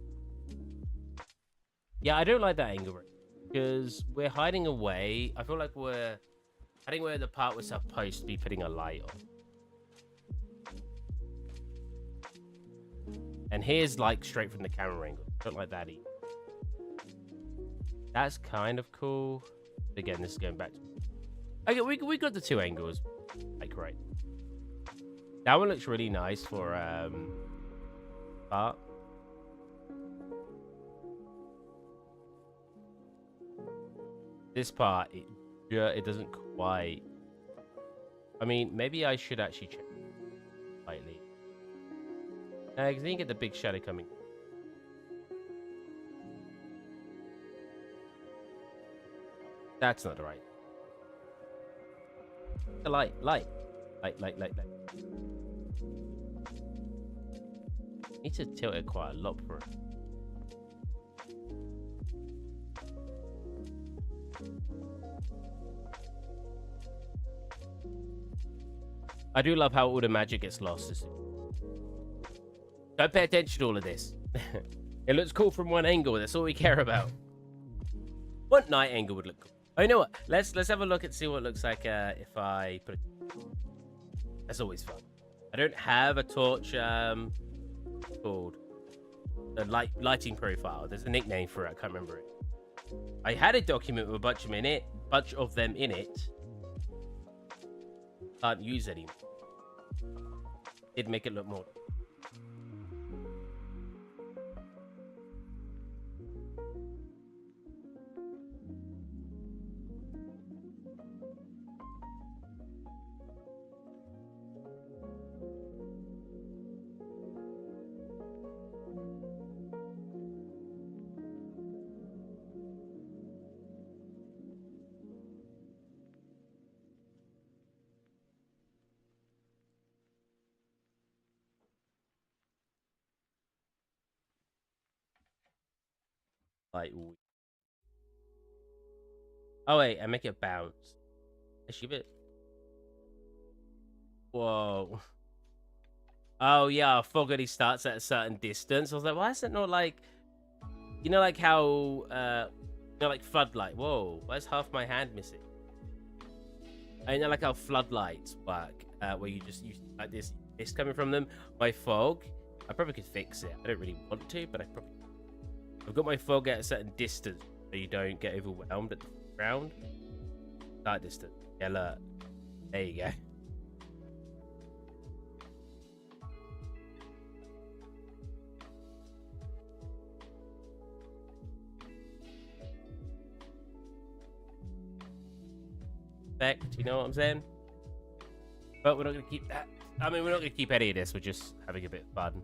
Yeah, I don't like that angle because we're hiding away. I feel like we're hiding away at the part we're supposed to be putting a light on. And here's like straight from the camera angle. Don't like that either. That's kind of cool. But again, this is going back to... Okay, we got the two angles. Like, right. That one looks really nice for art. This part, it doesn't quite... I mean, maybe I should actually check slightly. Because then you get the big shadow coming. That's not right. The light. Need to tilt it quite a lot for it. I do love how all the magic gets lost. Don't pay attention to all of this. It looks cool from one angle. That's all we care about. What night angle would look cool? Oh, you know what? Let's have a look and see what it looks like if I put it. That's always fun. I don't have a torch called the lighting profile. There's a nickname for it. I can't remember it. I had a document with a bunch of them in it. Can't use it anymore. It'd make it look more. Like, oh wait, I make it bounce. Achieve it. Whoa. Oh yeah, I forgot he starts at a certain distance. I was like, why is it not like, you know, like how, like floodlight. Whoa, why is half my hand missing? I know like how floodlights work, where you just use like this coming from them. My fog, I probably could fix it. I don't really want to, but I've got my fog at a certain distance so you don't get overwhelmed at the ground. That distance. Yeah, look. There you go. Effect, you know what I'm saying? But we're not going to keep that. I mean, we're not going to keep any of this. We're just having a bit of fun.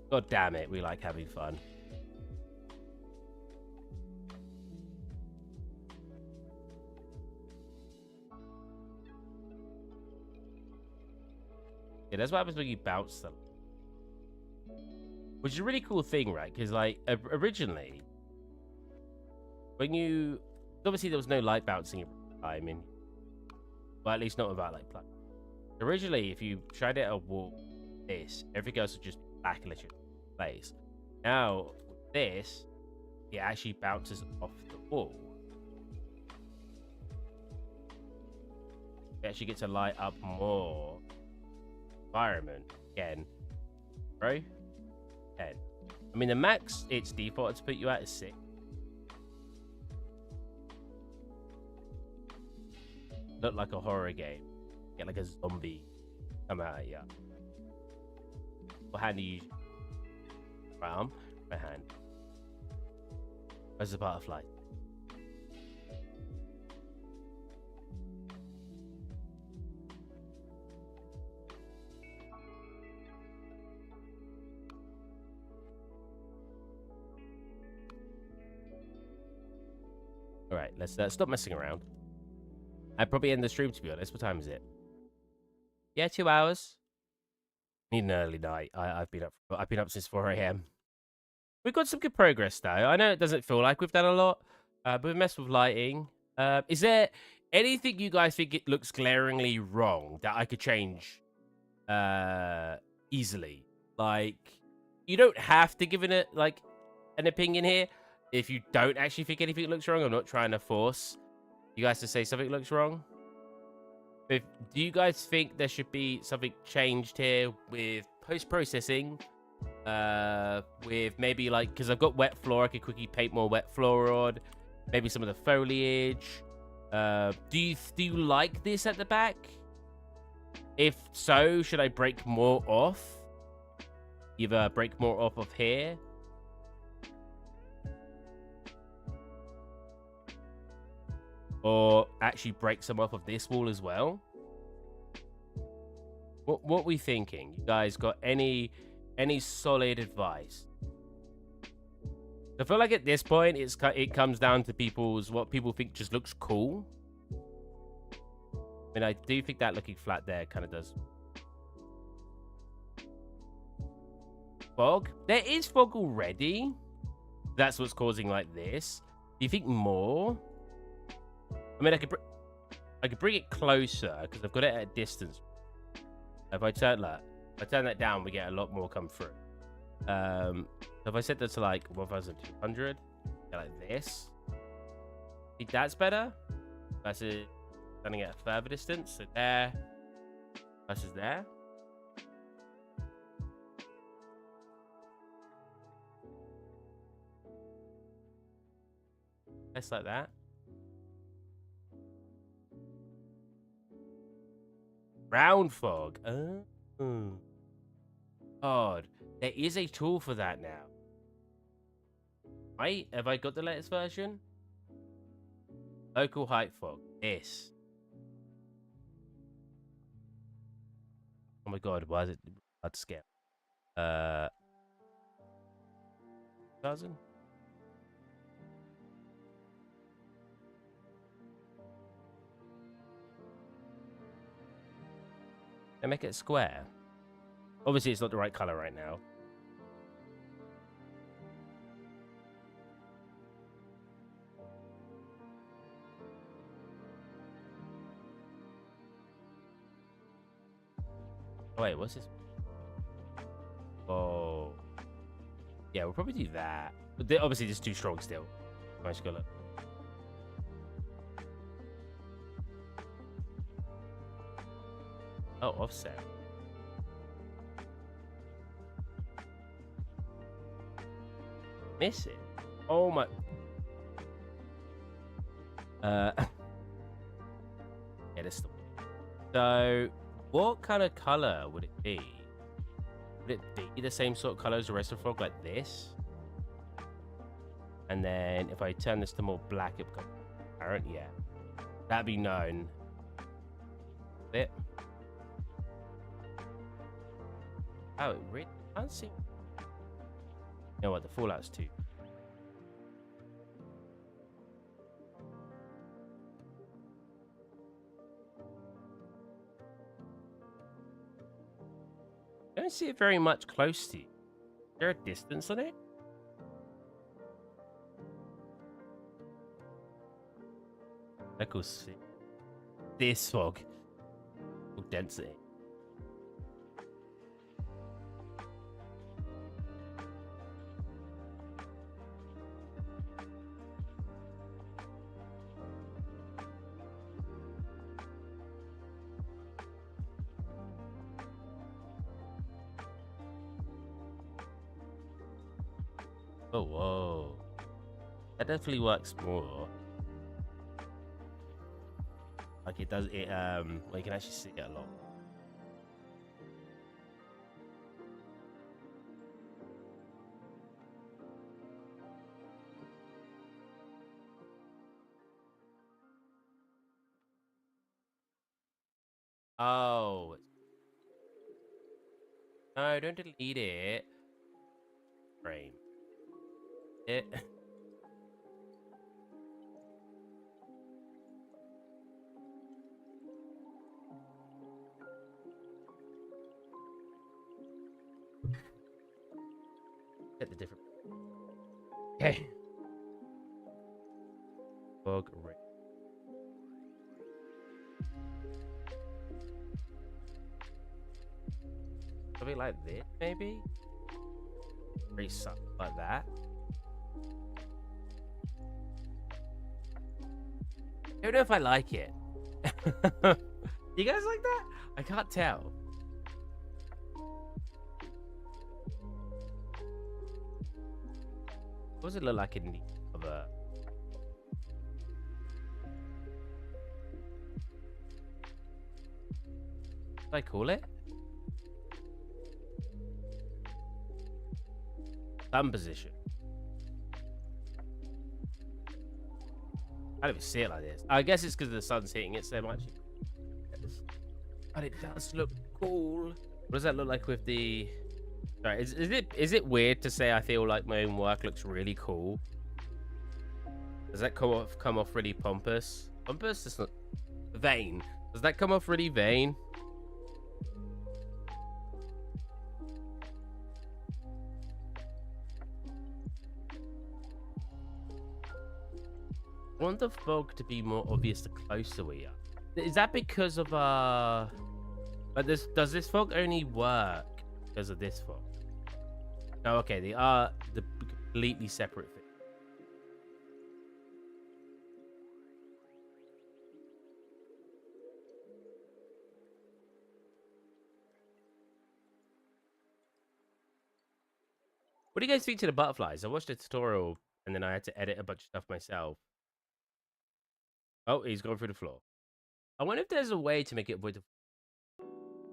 God damn it, we like having fun. Yeah, that's what happens when you bounce them. Which is a really cool thing, right? Because, like, originally, when you... Obviously, there was no light bouncing every time in... Well, at least not without, like, plug. Originally, if you tried it at a wall, this, everything else would just be back unless you're in place. Now, with this, it actually bounces off the wall. You actually get to light up more environment again, bro. 10. I mean, the max it's defaulted to put you at is 6. Look like a horror game. Get like a zombie come out at you. What hand do you use? Right arm, right hand. Where's the butterfly? All right, let's stop messing around. I'd probably end the stream, to be honest. What time is it? Yeah, 2 hours. Need an early night. I've been up since 4 a.m. We've got some good progress, though. I know it doesn't feel like we've done a lot, but we've messed with lighting. Is there anything you guys think it looks glaringly wrong that I could change easily? Like, you don't have to give it like an opinion here. If you don't actually think anything looks wrong, I'm not trying to force you guys to say something looks wrong. Do you guys think there should be something changed here with post-processing? With maybe like, because I've got wet floor, I could quickly paint more wet floor on. Maybe some of the foliage. Do you like this at the back? If so, should I break more off? Either break more off of here. Or actually break some off of this wall as well. What we thinking? You guys got any solid advice? I feel like at this point it comes down to what people think just looks cool. I mean, I do think that looking flat there kind of does. Fog? There is fog already. That's what's causing like this. Do you think more? I mean, I could bring it closer because I've got it at a distance. If I turn that down, we get a lot more come through. So if I set that to like 1,200, like this, think that's better. Versus standing at a further distance. So there versus there. Just like that. Round fog. Oh. Odd. There is a tool for that now. Right? Have I got the latest version? Local height fog. This. Oh my god, why is it hard to scale? 1,000? I make it square. Obviously, it's not the right color right now. Oh, wait, what's this? Oh. Yeah, we'll probably do that. But obviously, it's too strong still. Nice color. Oh, offset. Miss it. Oh my. Yeah, that's the. So, what kind of color would it be? Would it be the same sort of color as the rest of the frog, like this? And then if I turn this to more black, it becomes transparent. Yeah, that'd be known. Bit. Oh, it really can't see. You know what? The fallout's too. I don't see it very much close to you. Is there a distance on it? Equals this fog. Density. Oh, whoa. That definitely works more. Like it does it, well, you can actually see it a lot. Oh. No, don't delete it. Frame. It. Fog. Something like this, maybe? Very something like that. I don't know if I like it. You guys like that? I can't tell. What does it look like in the other? What did I call it? Sun position. I don't even see it like this. I guess it's because the sun's hitting it so much. But it does look cool. What does that look like with the... Sorry, is it weird to say I feel like my own work looks really cool? Does that come off really pompous? Pompous? It's not... Vain. Does that come off really vain? I want the fog to be more obvious the closer we are. Is that because of but does this fog only work because of this fog? Oh, okay, they are the completely separate thing. What do you guys think to the butterflies? I watched a tutorial and then I had to edit a bunch of stuff myself. Oh, he's going through the floor. I wonder if there's a way to make it avoid the...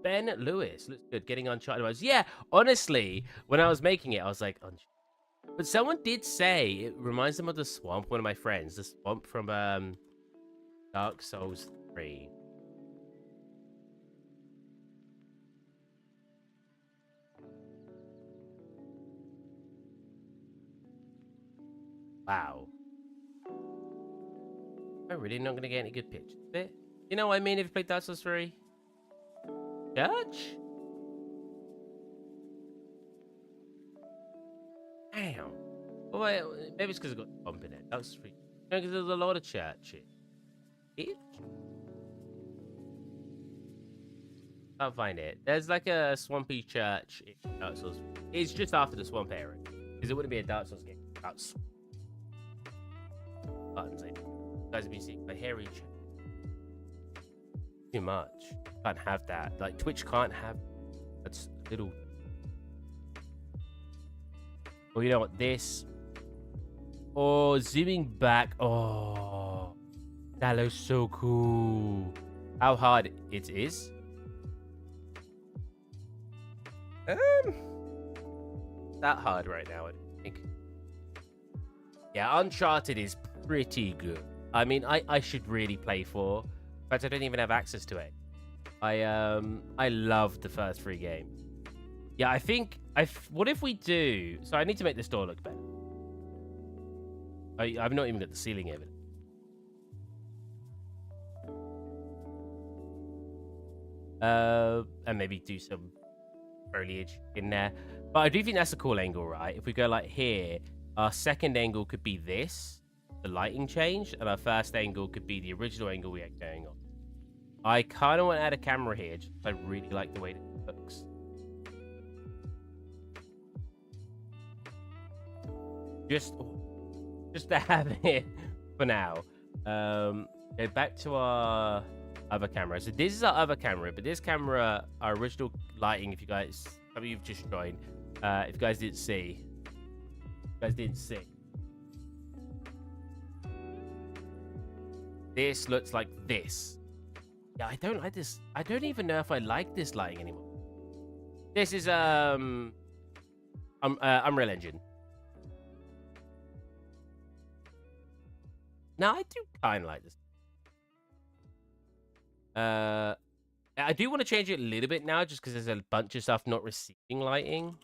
Ben Lewis looks good. Getting Uncharted vibes. Yeah, honestly, when I was making it, I was like, but someone did say it reminds them of the swamp. One of my friends, the swamp from Dark Souls 3. Wow. I'm really not gonna get any good pictures of it. You know what I mean if you played Dark Souls 3? Church? Damn. Well, wait, maybe it's because I got the bump in it. That was free. Because there's a lot of churches. Can't find it. There's like a swampy church in Dark Souls. It's just after the swamp area. Because it wouldn't be a Dark Souls game. That's buttons. You guys have been seeing my hairy church. Too much. Can't have that. Like Twitch can't have. That's a little. Oh, you know what? This. Oh, zooming back. Oh, that looks so cool. How hard it is? That hard right now, I think. Yeah, Uncharted is pretty good. I mean, I should really play 4. In fact, I don't even have access to it. I love the first 3 games. Yeah, I think what if we do? So I need to make this door look better. I've not even got the ceiling of it. And maybe do some foliage in there. But I do think that's a cool angle, right? If we go like here, our second angle could be this, the lighting change, and our first angle could be the original angle we had going on. I kind of want to add a camera here, just because I really like the way it looks. Just to have it for now. Go back to our other camera. So this is our other camera, but this camera, our original lighting, if you guys, some of you've just joined, if you guys didn't see, this looks like this. Yeah, I don't like this. I don't even know if I like this lighting anymore. This is Unreal Engine. No, I do kind of like this. I do want to change it a little bit now, just because there's a bunch of stuff not receiving lighting.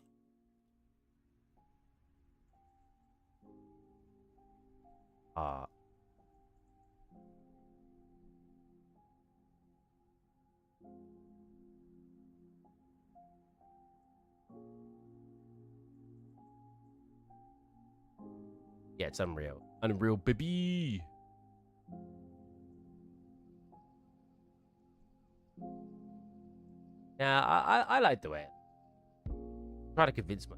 Yeah, it's Unreal. Unreal, baby. Yeah, I like the way try to convince me.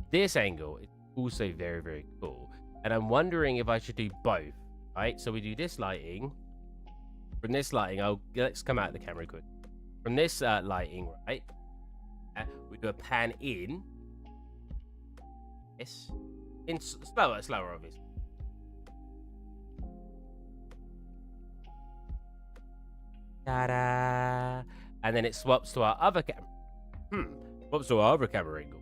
This angle is also very, very cool. And I'm wondering if I should do both, right? So we do this lighting. From this lighting, let's come out of the camera quick. From this lighting, right? We do a pan in. Yes. In slower, obviously. Ta-da! And then it swaps to our other camera. Swaps to our other camera angle.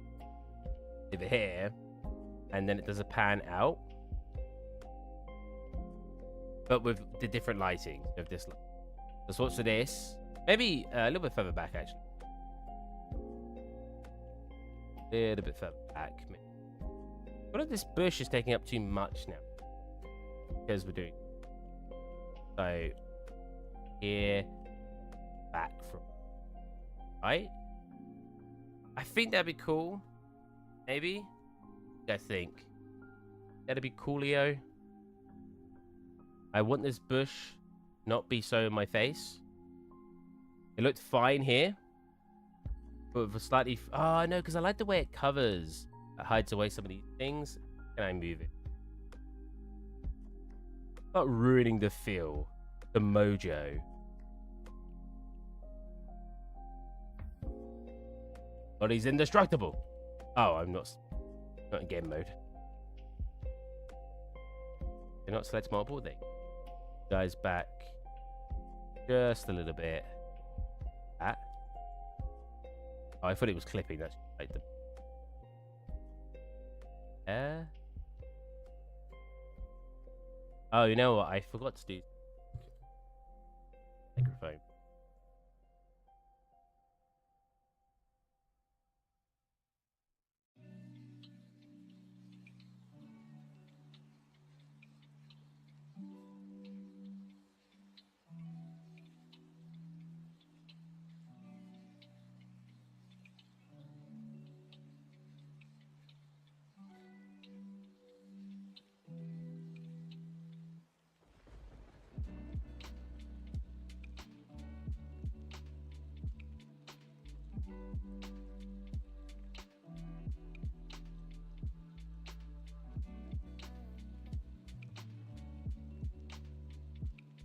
Over here. And then it does a pan out. But with the different lighting of this light. So swaps to this. Maybe a little bit further back, actually. A little bit further back. What if this bush is taking up too much now? Because we're doing. So, here. Back from. Right? I think that'd be cool. Maybe. I think. That'd be coolio. I want this bush not be so in my face. It looked fine here. But with a slightly... Oh, no, because I like the way it covers. It hides away some of these things. Can I move it? Not ruining the feel. The mojo. But he's indestructible. Oh, I'm not in game mode. They're not select multiple, they. Guys back just a little bit. That. Oh, I thought it was clipping. That's like the. Oh, you know what? I forgot to do. Microphone.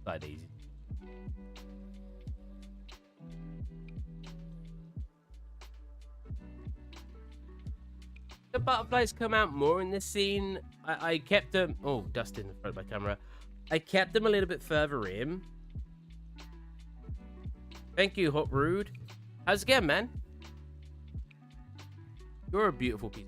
Quite easy. The butterflies come out more in this scene. I kept them. Oh, dust in front of my camera. I kept them a little bit further in. Thank you, Hot Rude. How's it going, man? You're a beautiful piece.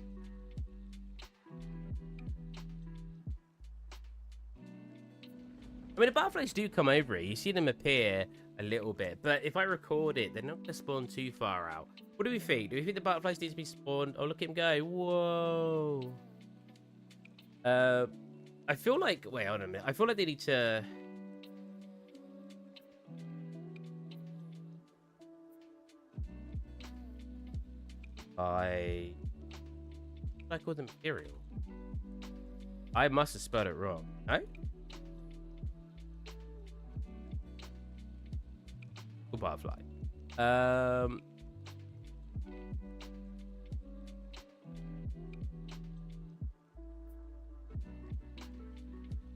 I mean, the butterflies do come over it. You see them appear a little bit. But if I record it, they're not going to spawn too far out. What do we think? Do we think the butterflies need to be spawned? Oh, look at him go. Whoa. I feel like... Wait, hold on a minute. I feel like they need to... I call them material. I must have spelled it wrong. No? Butterfly.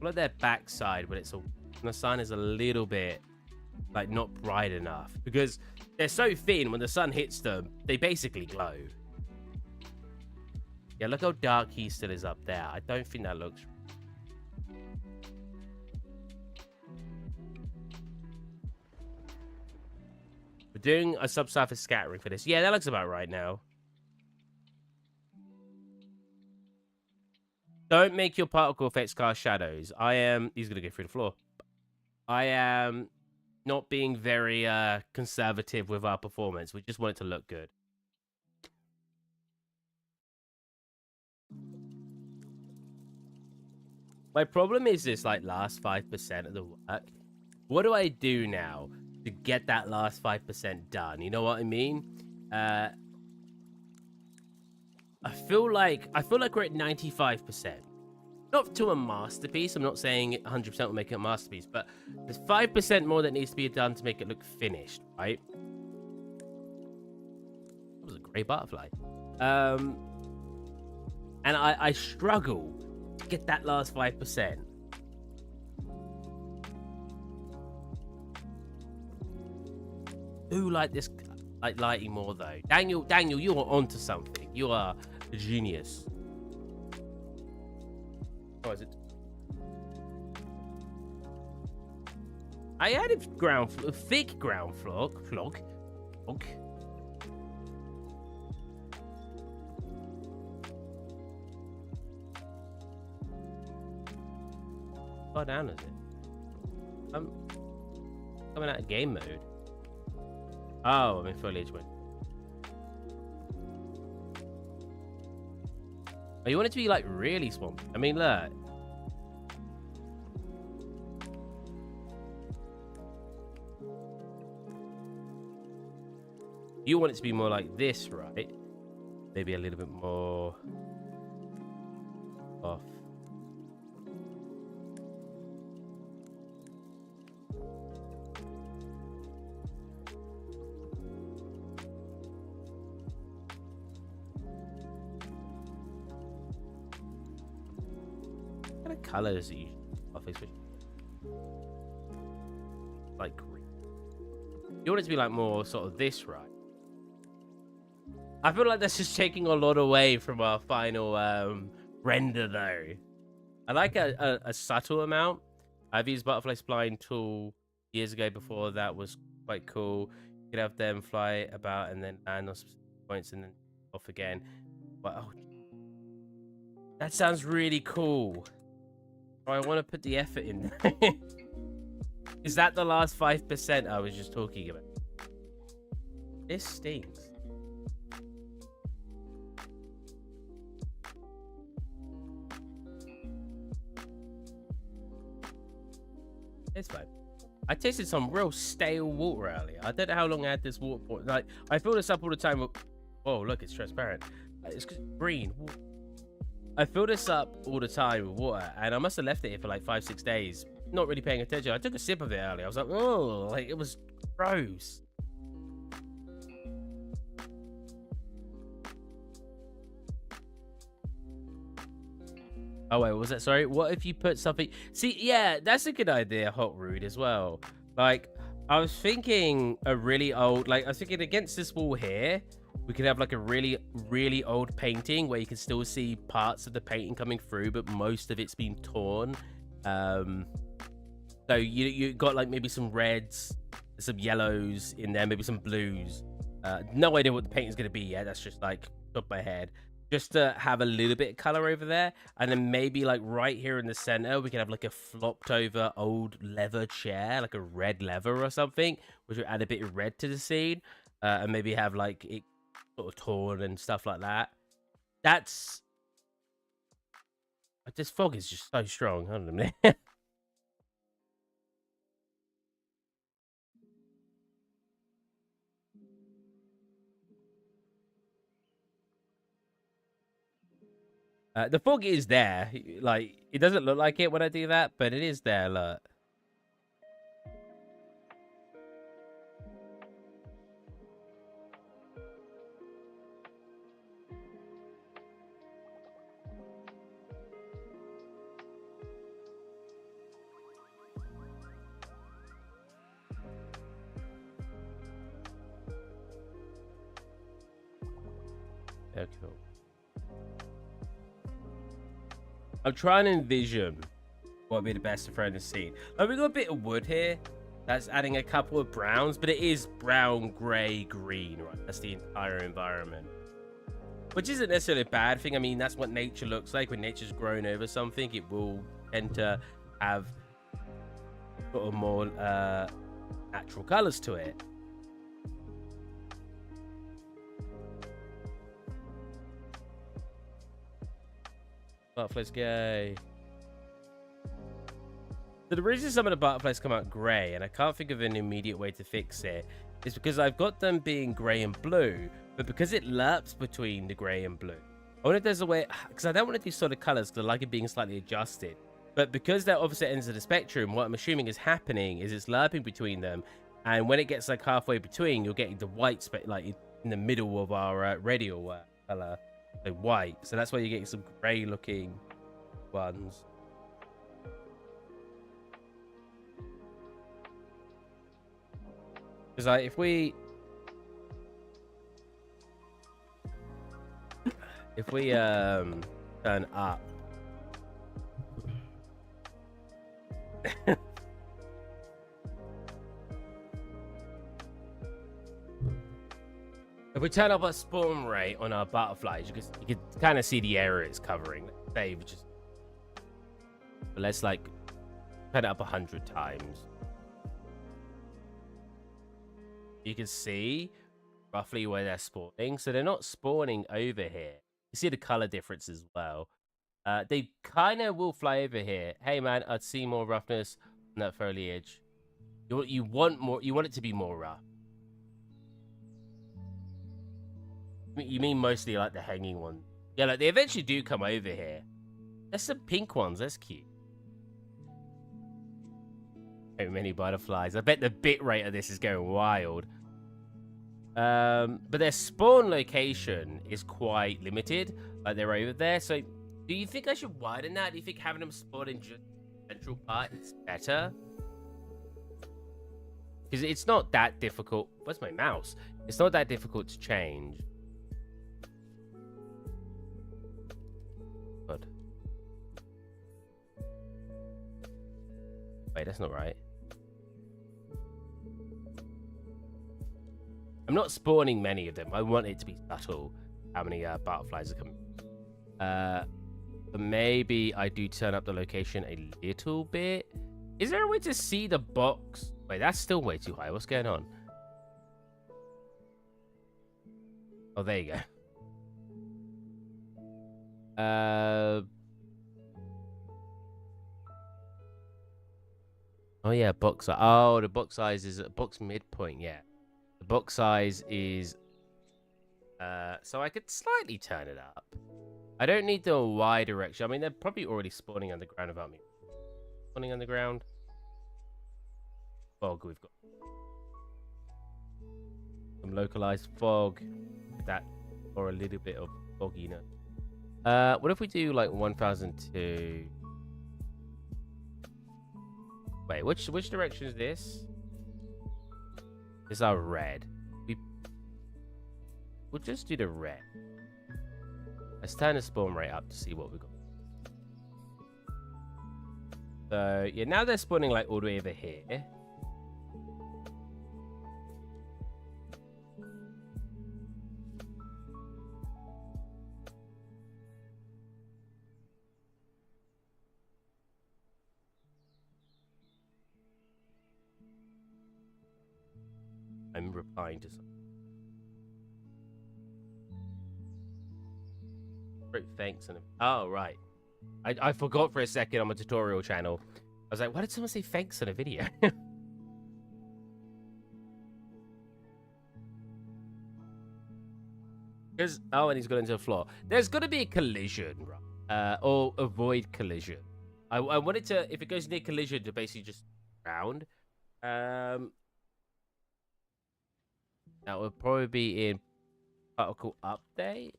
Look at their backside when it's when the sun is a little bit like not bright enough, because they're so thin. When the sun hits them, they basically glow. Yeah, look how dark he still is up there. I don't think that looks. We're doing a subsurface scattering for this. Yeah, that looks about right now. Don't make your particle effects cast shadows. He's going to go through the floor. I am not being very conservative with our performance. We just want it to look good. My problem is this like last 5% of the work. What do I do now to get that last 5% done? You know what I mean? I feel like we're at 95%. Not to a masterpiece. I'm not saying 100% will make it a masterpiece, but there's 5% more that needs to be done to make it look finished, right? was a grey butterfly. And I struggle to get that last 5%. Do like this, like lighting more though. Daniel, you are onto something. You are a genius. Oh, is it? I added thick ground flog. Far down is it? I'm coming out of game mode. Oh, I'm in foliage mode. Oh, you want it to be like really swampy? I mean, look. You want it to be more like this, right? Maybe a little bit more off. What kind of colors are you off? Like green. You want it to be like more sort of this, right? I feel like that's just taking a lot away from our final render, though. I like a subtle amount. I've used butterfly spline tool years ago before. That was quite cool. You could have them fly about and then land on specific points and then off again. But oh, that sounds really cool. Oh, I want to put the effort in. Is that the last 5% I was just talking about? This stinks. It's fine. I tasted some real stale water earlier. I don't know how long I had this water for. Like, I fill this up all the time with... Oh, look, it's transparent. It's green. I fill this up all the time with water, and I must have left it here for like 5-6 days. Not really paying attention. I took a sip of it earlier. I was like, oh, like, it was gross. Oh, wait, what was that? Sorry. What if you put something... See, yeah, that's a good idea, Hot Rude, as well. Like, I was thinking a really old... Like, I was thinking against this wall here, we could have, like, a really, really old painting where you can still see parts of the painting coming through, but most of it's been torn. So you got, like, maybe some reds, some yellows in there, maybe some blues. No idea what the painting's going to be yet. That's just, like, top of my head. Just to have a little bit of color over there, and then maybe like right here in the center we can have like a flopped over old leather chair, like a red leather or something, which would add a bit of red to the scene, and maybe have like it sort of torn and stuff like that. That's... This fog is just so strong. Hold on a minute. The fog is there. Like, it doesn't look like it when I do that, but it is there, look. Yeah, cool. I'm trying to envision what would be the best to throw in the scene. Like, we've got a bit of wood here. That's adding a couple of browns, but it is brown, grey, green, right? That's the entire environment. Which isn't necessarily a bad thing. I mean, that's what nature looks like. When nature's grown over something, it will tend to have sort of more natural colours to it. Butterflies gay. So the reason some of the butterflies come out grey, and I can't think of an immediate way to fix it, is because I've got them being grey and blue, but because it lerps between the grey and blue. I wonder if there's a way, because I don't want to do sort of colours, because I like it being slightly adjusted. But because they're opposite ends of the spectrum, what I'm assuming is happening is it's lerping between them, and when it gets like halfway between, you're getting the white like in the middle of our radial color, so white. So that's why you're getting some grey looking ones. Because like if we turn up if we turn up our spawn rate on our butterflies, you can kind of see the area it's covering. They've just, but let's like turn it up 100 times. You can see roughly where they're spawning. So they're not spawning over here. You see the color difference as well. They kind of will fly over here. Hey man, I'd see more roughness on that foliage. You want more? You want it to be more rough? You mean mostly like the hanging ones? Yeah, like they eventually do come over here. There's some pink ones. That's cute. So many butterflies. I bet the bit rate of this is going wild. But their spawn location is quite limited. Like they're over there. So do you think I should widen that? Do you think having them spawn in just the central part is better? Because it's not that difficult. Where's my mouse? It's not that difficult to change. God. Wait, that's not right. I'm not spawning many of them. I want it to be subtle how many butterflies are coming. But maybe I do turn up the location a little bit. Is there a way to see the box? Wait, that's still way too high. What's going on? Oh, there you go. Oh yeah, box size. Oh, the box size is a box midpoint. Yeah, the box size is. So I could slightly turn it up. I don't need the Y direction. I mean, they're probably already spawning underground without me. Spawning underground. Fog. We've got some localized fog. That or a little bit of fogginess. What if we do like 1002? Wait, which direction is this? This is our red. We'll just do the red. Let's turn the spawn rate up to see what we got. So yeah, now they're spawning like all the way over here. I'm replying to something. Great, thanks. Oh, right. I forgot for a second on my tutorial channel. I was like, why did someone say thanks in a video? Because, oh, and he's got into the floor. There's got to be a collision, right? Or avoid collision. I wanted to, if it goes near collision, to basically just round. That would probably be in particle update.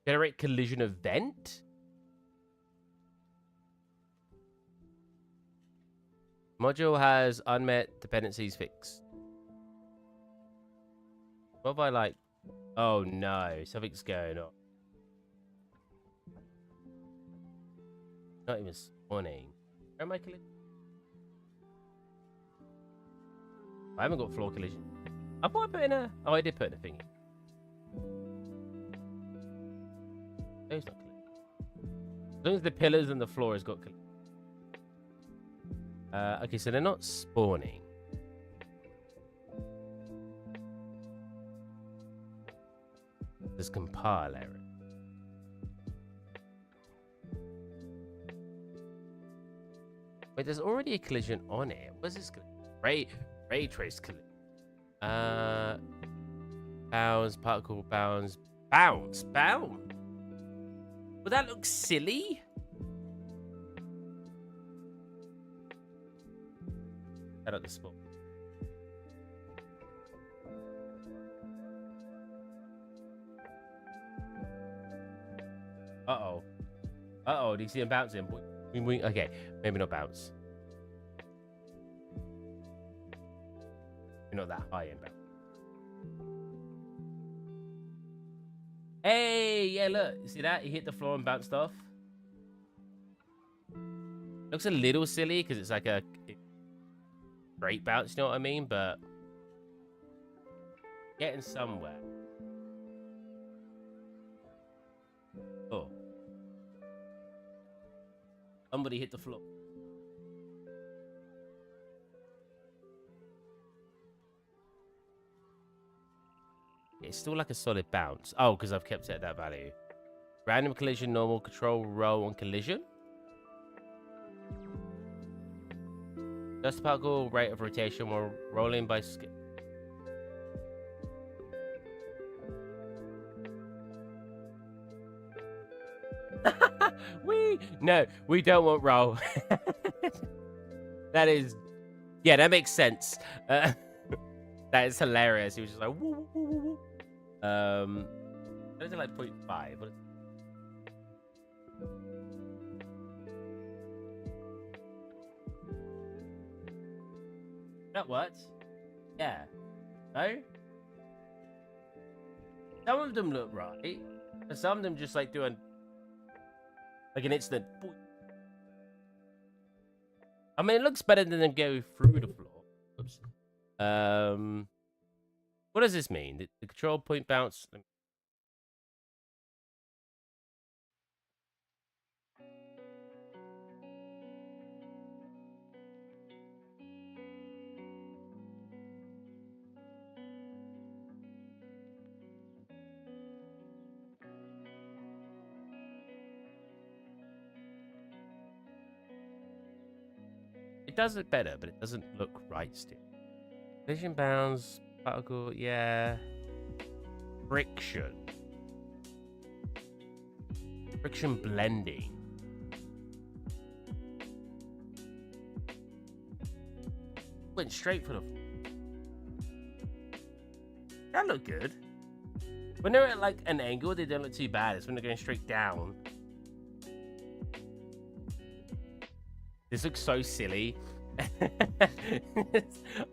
Generate collision event. Module has unmet dependencies fixed. What if I like? Oh no, something's going on. Not even spawning. Where am I collision? I haven't got floor collision. I thought I put in a. Oh, I did put in a thingy. Those not collision. As long as the pillars and the floor has got collision. Okay, so they're not spawning. There's compile error. Wait, there's already a collision on it. What's this? Ray trace collision. Bounds, particle bounds, bounce. Would that look silly? Head up the spot. Uh-oh. Uh-oh, do you see him bouncing? Okay, maybe not bounce. You're not that high in bounce. Hey, yeah, look. You see that? He hit the floor and bounced off. Looks a little silly because it's like a great bounce, you know what I mean? But getting somewhere. Oh. Somebody hit the floor. It's still like a solid bounce. Oh, because I've kept it at that value. Random collision, normal, control, roll on collision. Just particle rate of rotation while rolling by skip. No, we don't want roll. That is, yeah, that makes sense. That is hilarious. He was just like, woo, woo, woo, woo. That is like 0.5. What is... That works. Yeah. No? Some of them look right. But some of them just like doing like an instant. I mean, it looks better than them go through the floor. Oops. What does this mean? The control point bounce. It does look better, but it doesn't look right still. Collision bounds, particle, yeah. Friction. Friction blending. Went straight for the... That looked good. When they're at like an angle, they don't look too bad. It's when they're going straight down. This looks so silly.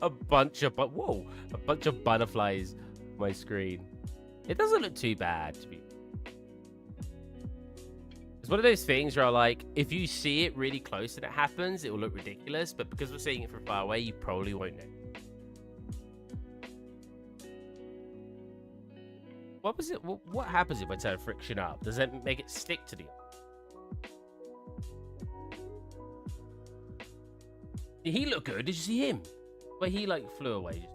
a bunch of butterflies on my screen. It doesn't look too bad to be. It's one of those things where, like, if you see it really close and it happens, it will look ridiculous. But because we're seeing it from far away, you probably won't know. What was it? What happens if I turn friction up? Does that make it stick to the? Did he look good? Did you see him? But he like flew away.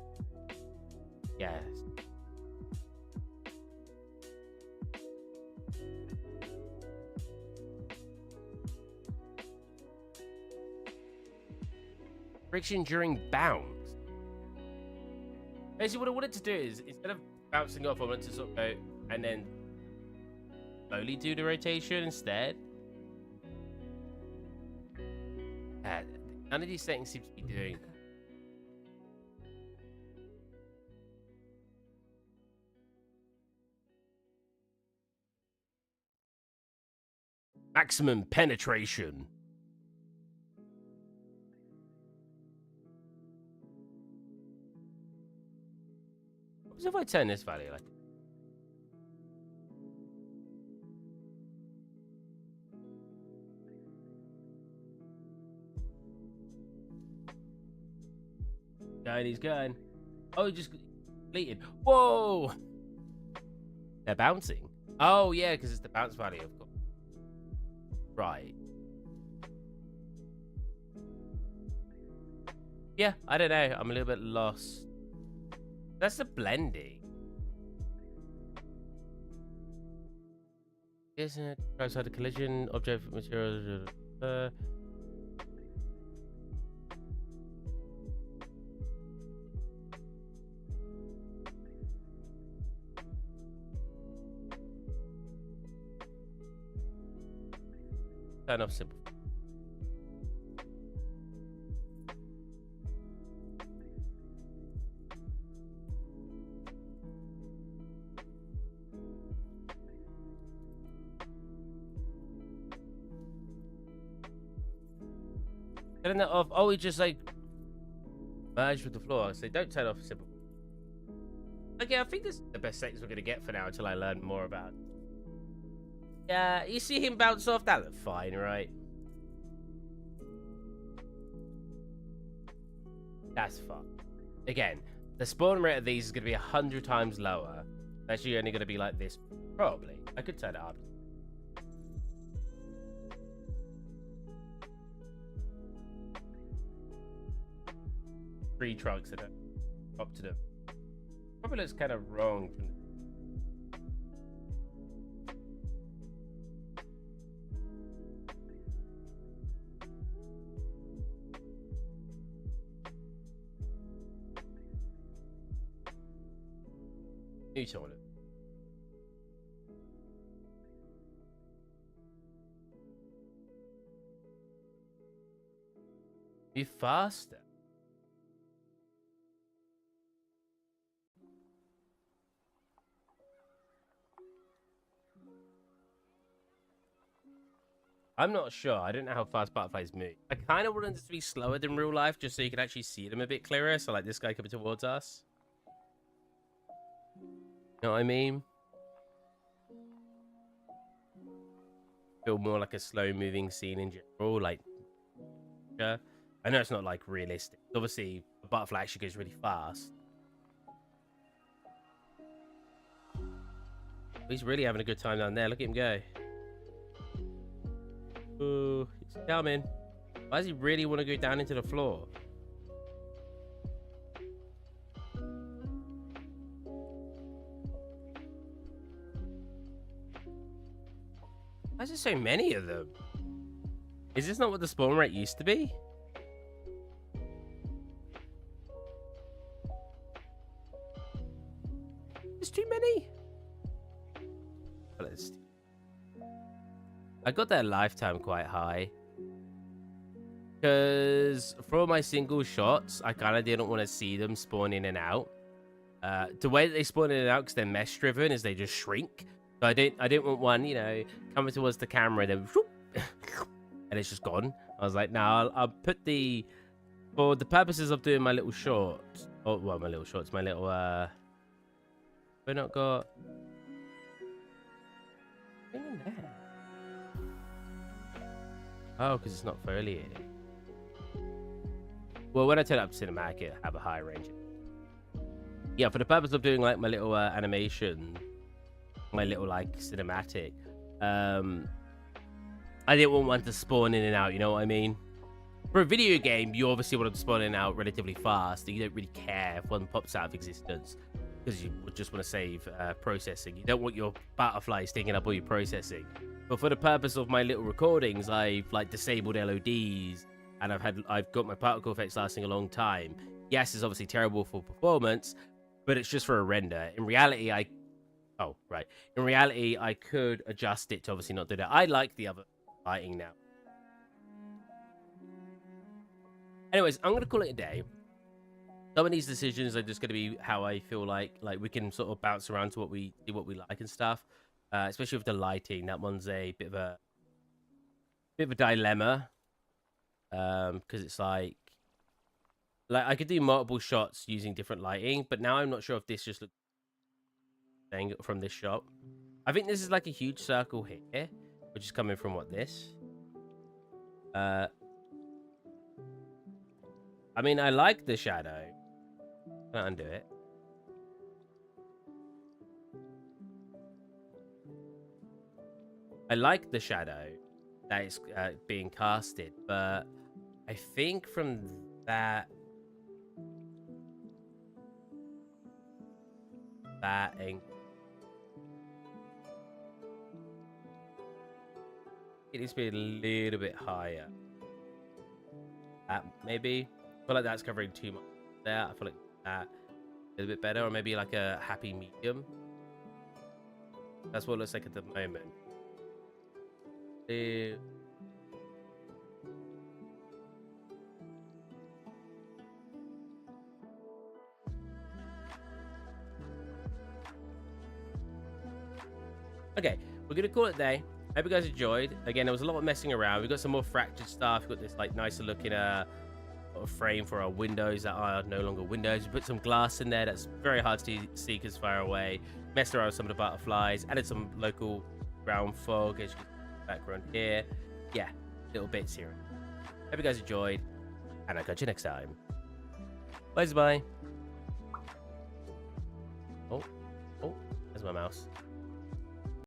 Yes. Friction during bounce. Basically, what I wanted to do is, instead of bouncing off, I wanted to sort of go and then slowly do the rotation instead. None of these settings seem to be doing that. Maximum penetration. What if I turn this value like? Going, he's going. Oh, he just completed. Whoa! They're bouncing. Oh, yeah, because it's the bounce value, of course. Right. Yeah, I don't know. I'm a little bit lost. That's the blending. Isn't it? Outside the collision, object material. Turn off simple. Turn that off. Oh, it just like merged with the floor. So don't turn off simple. Okay, I think this is the best settings we're gonna get for now until I learn more about it. Yeah, you see him bounce off? That looked fine, right? That's fun. Again, the spawn rate of these is gonna be 100 times lower. It's actually only gonna be like this. Probably. I could turn it up. Three trunks that are up to them. Probably looks kind of wrong. New toilet. Be faster. I'm not sure. I don't know how fast butterflies move. I kind of want them to be slower than real life, just so you can actually see them a bit clearer. So, like this guy coming towards us. You know what I mean? Feel more like a slow-moving scene in general. Like, yeah. I know it's not like realistic. Obviously, a butterfly actually goes really fast. He's really having a good time down there. Look at him go. Ooh, he's coming. Why does he really want to go down into the floor? Why is there so many of them? Is this not what the spawn rate used to be? There's too many. I got their lifetime quite high. Because for my single shots, I kind of didn't want to see them spawn in and out. The way that they spawn in and out, because they're mesh driven, is they just shrink. So I didn't want one, you know, coming towards the camera and then whoop, and it's just gone. I was like, no, I'll put the, for the purposes of doing my little shorts. Oh, well, my little shorts, my little we're not got. What's in there? Oh, because it's not foliated. Well, when I turn it up to cinematic, it have a higher range. Yeah, for the purpose of doing like my little animation, my little like cinematic, I didn't want one to spawn in and out. You know what I mean? For a video game, you obviously want to spawn in and out relatively fast. You don't really care if one pops out of existence because you would just want to save processing. You don't want your butterflies taking up all your processing. But for the purpose of my little recordings, I've like disabled LODs, and I've got my particle effects lasting a long time. Yes, it's obviously terrible for performance, but it's just for a render. In reality, In reality, I could adjust it to obviously not do that. I like the other lighting now. Anyways, I'm gonna call it a day. Some of these decisions are just gonna be how I feel like we can sort of bounce around to what we like and stuff. Especially with the lighting, that one's a bit of a dilemma, because it's like I could do multiple shots using different lighting, but now I'm not sure if this just looks from this shot. I think this is like a huge circle here, which is coming from this. I mean, I like the shadow. Can I undo it? I like the shadow that is being casted, but I think from that angle, it needs to be a little bit higher. Maybe. I feel like that's covering too much there. I feel like that a little bit better, or maybe like a happy medium. That's what it looks like at the moment. Okay, we're gonna call it a day. Hope you guys enjoyed. Again, there was a lot of messing around. We've got some more fractured stuff. We've got this like nicer looking frame for our windows that are no longer windows. We put some glass in there that's very hard to see because far away. Messed around with some of the butterflies. Added some local ground fog as you can see in the background here. Yeah, little bits here. Hope you guys enjoyed, and I'll catch you next time. Bye. Oh, there's my mouse.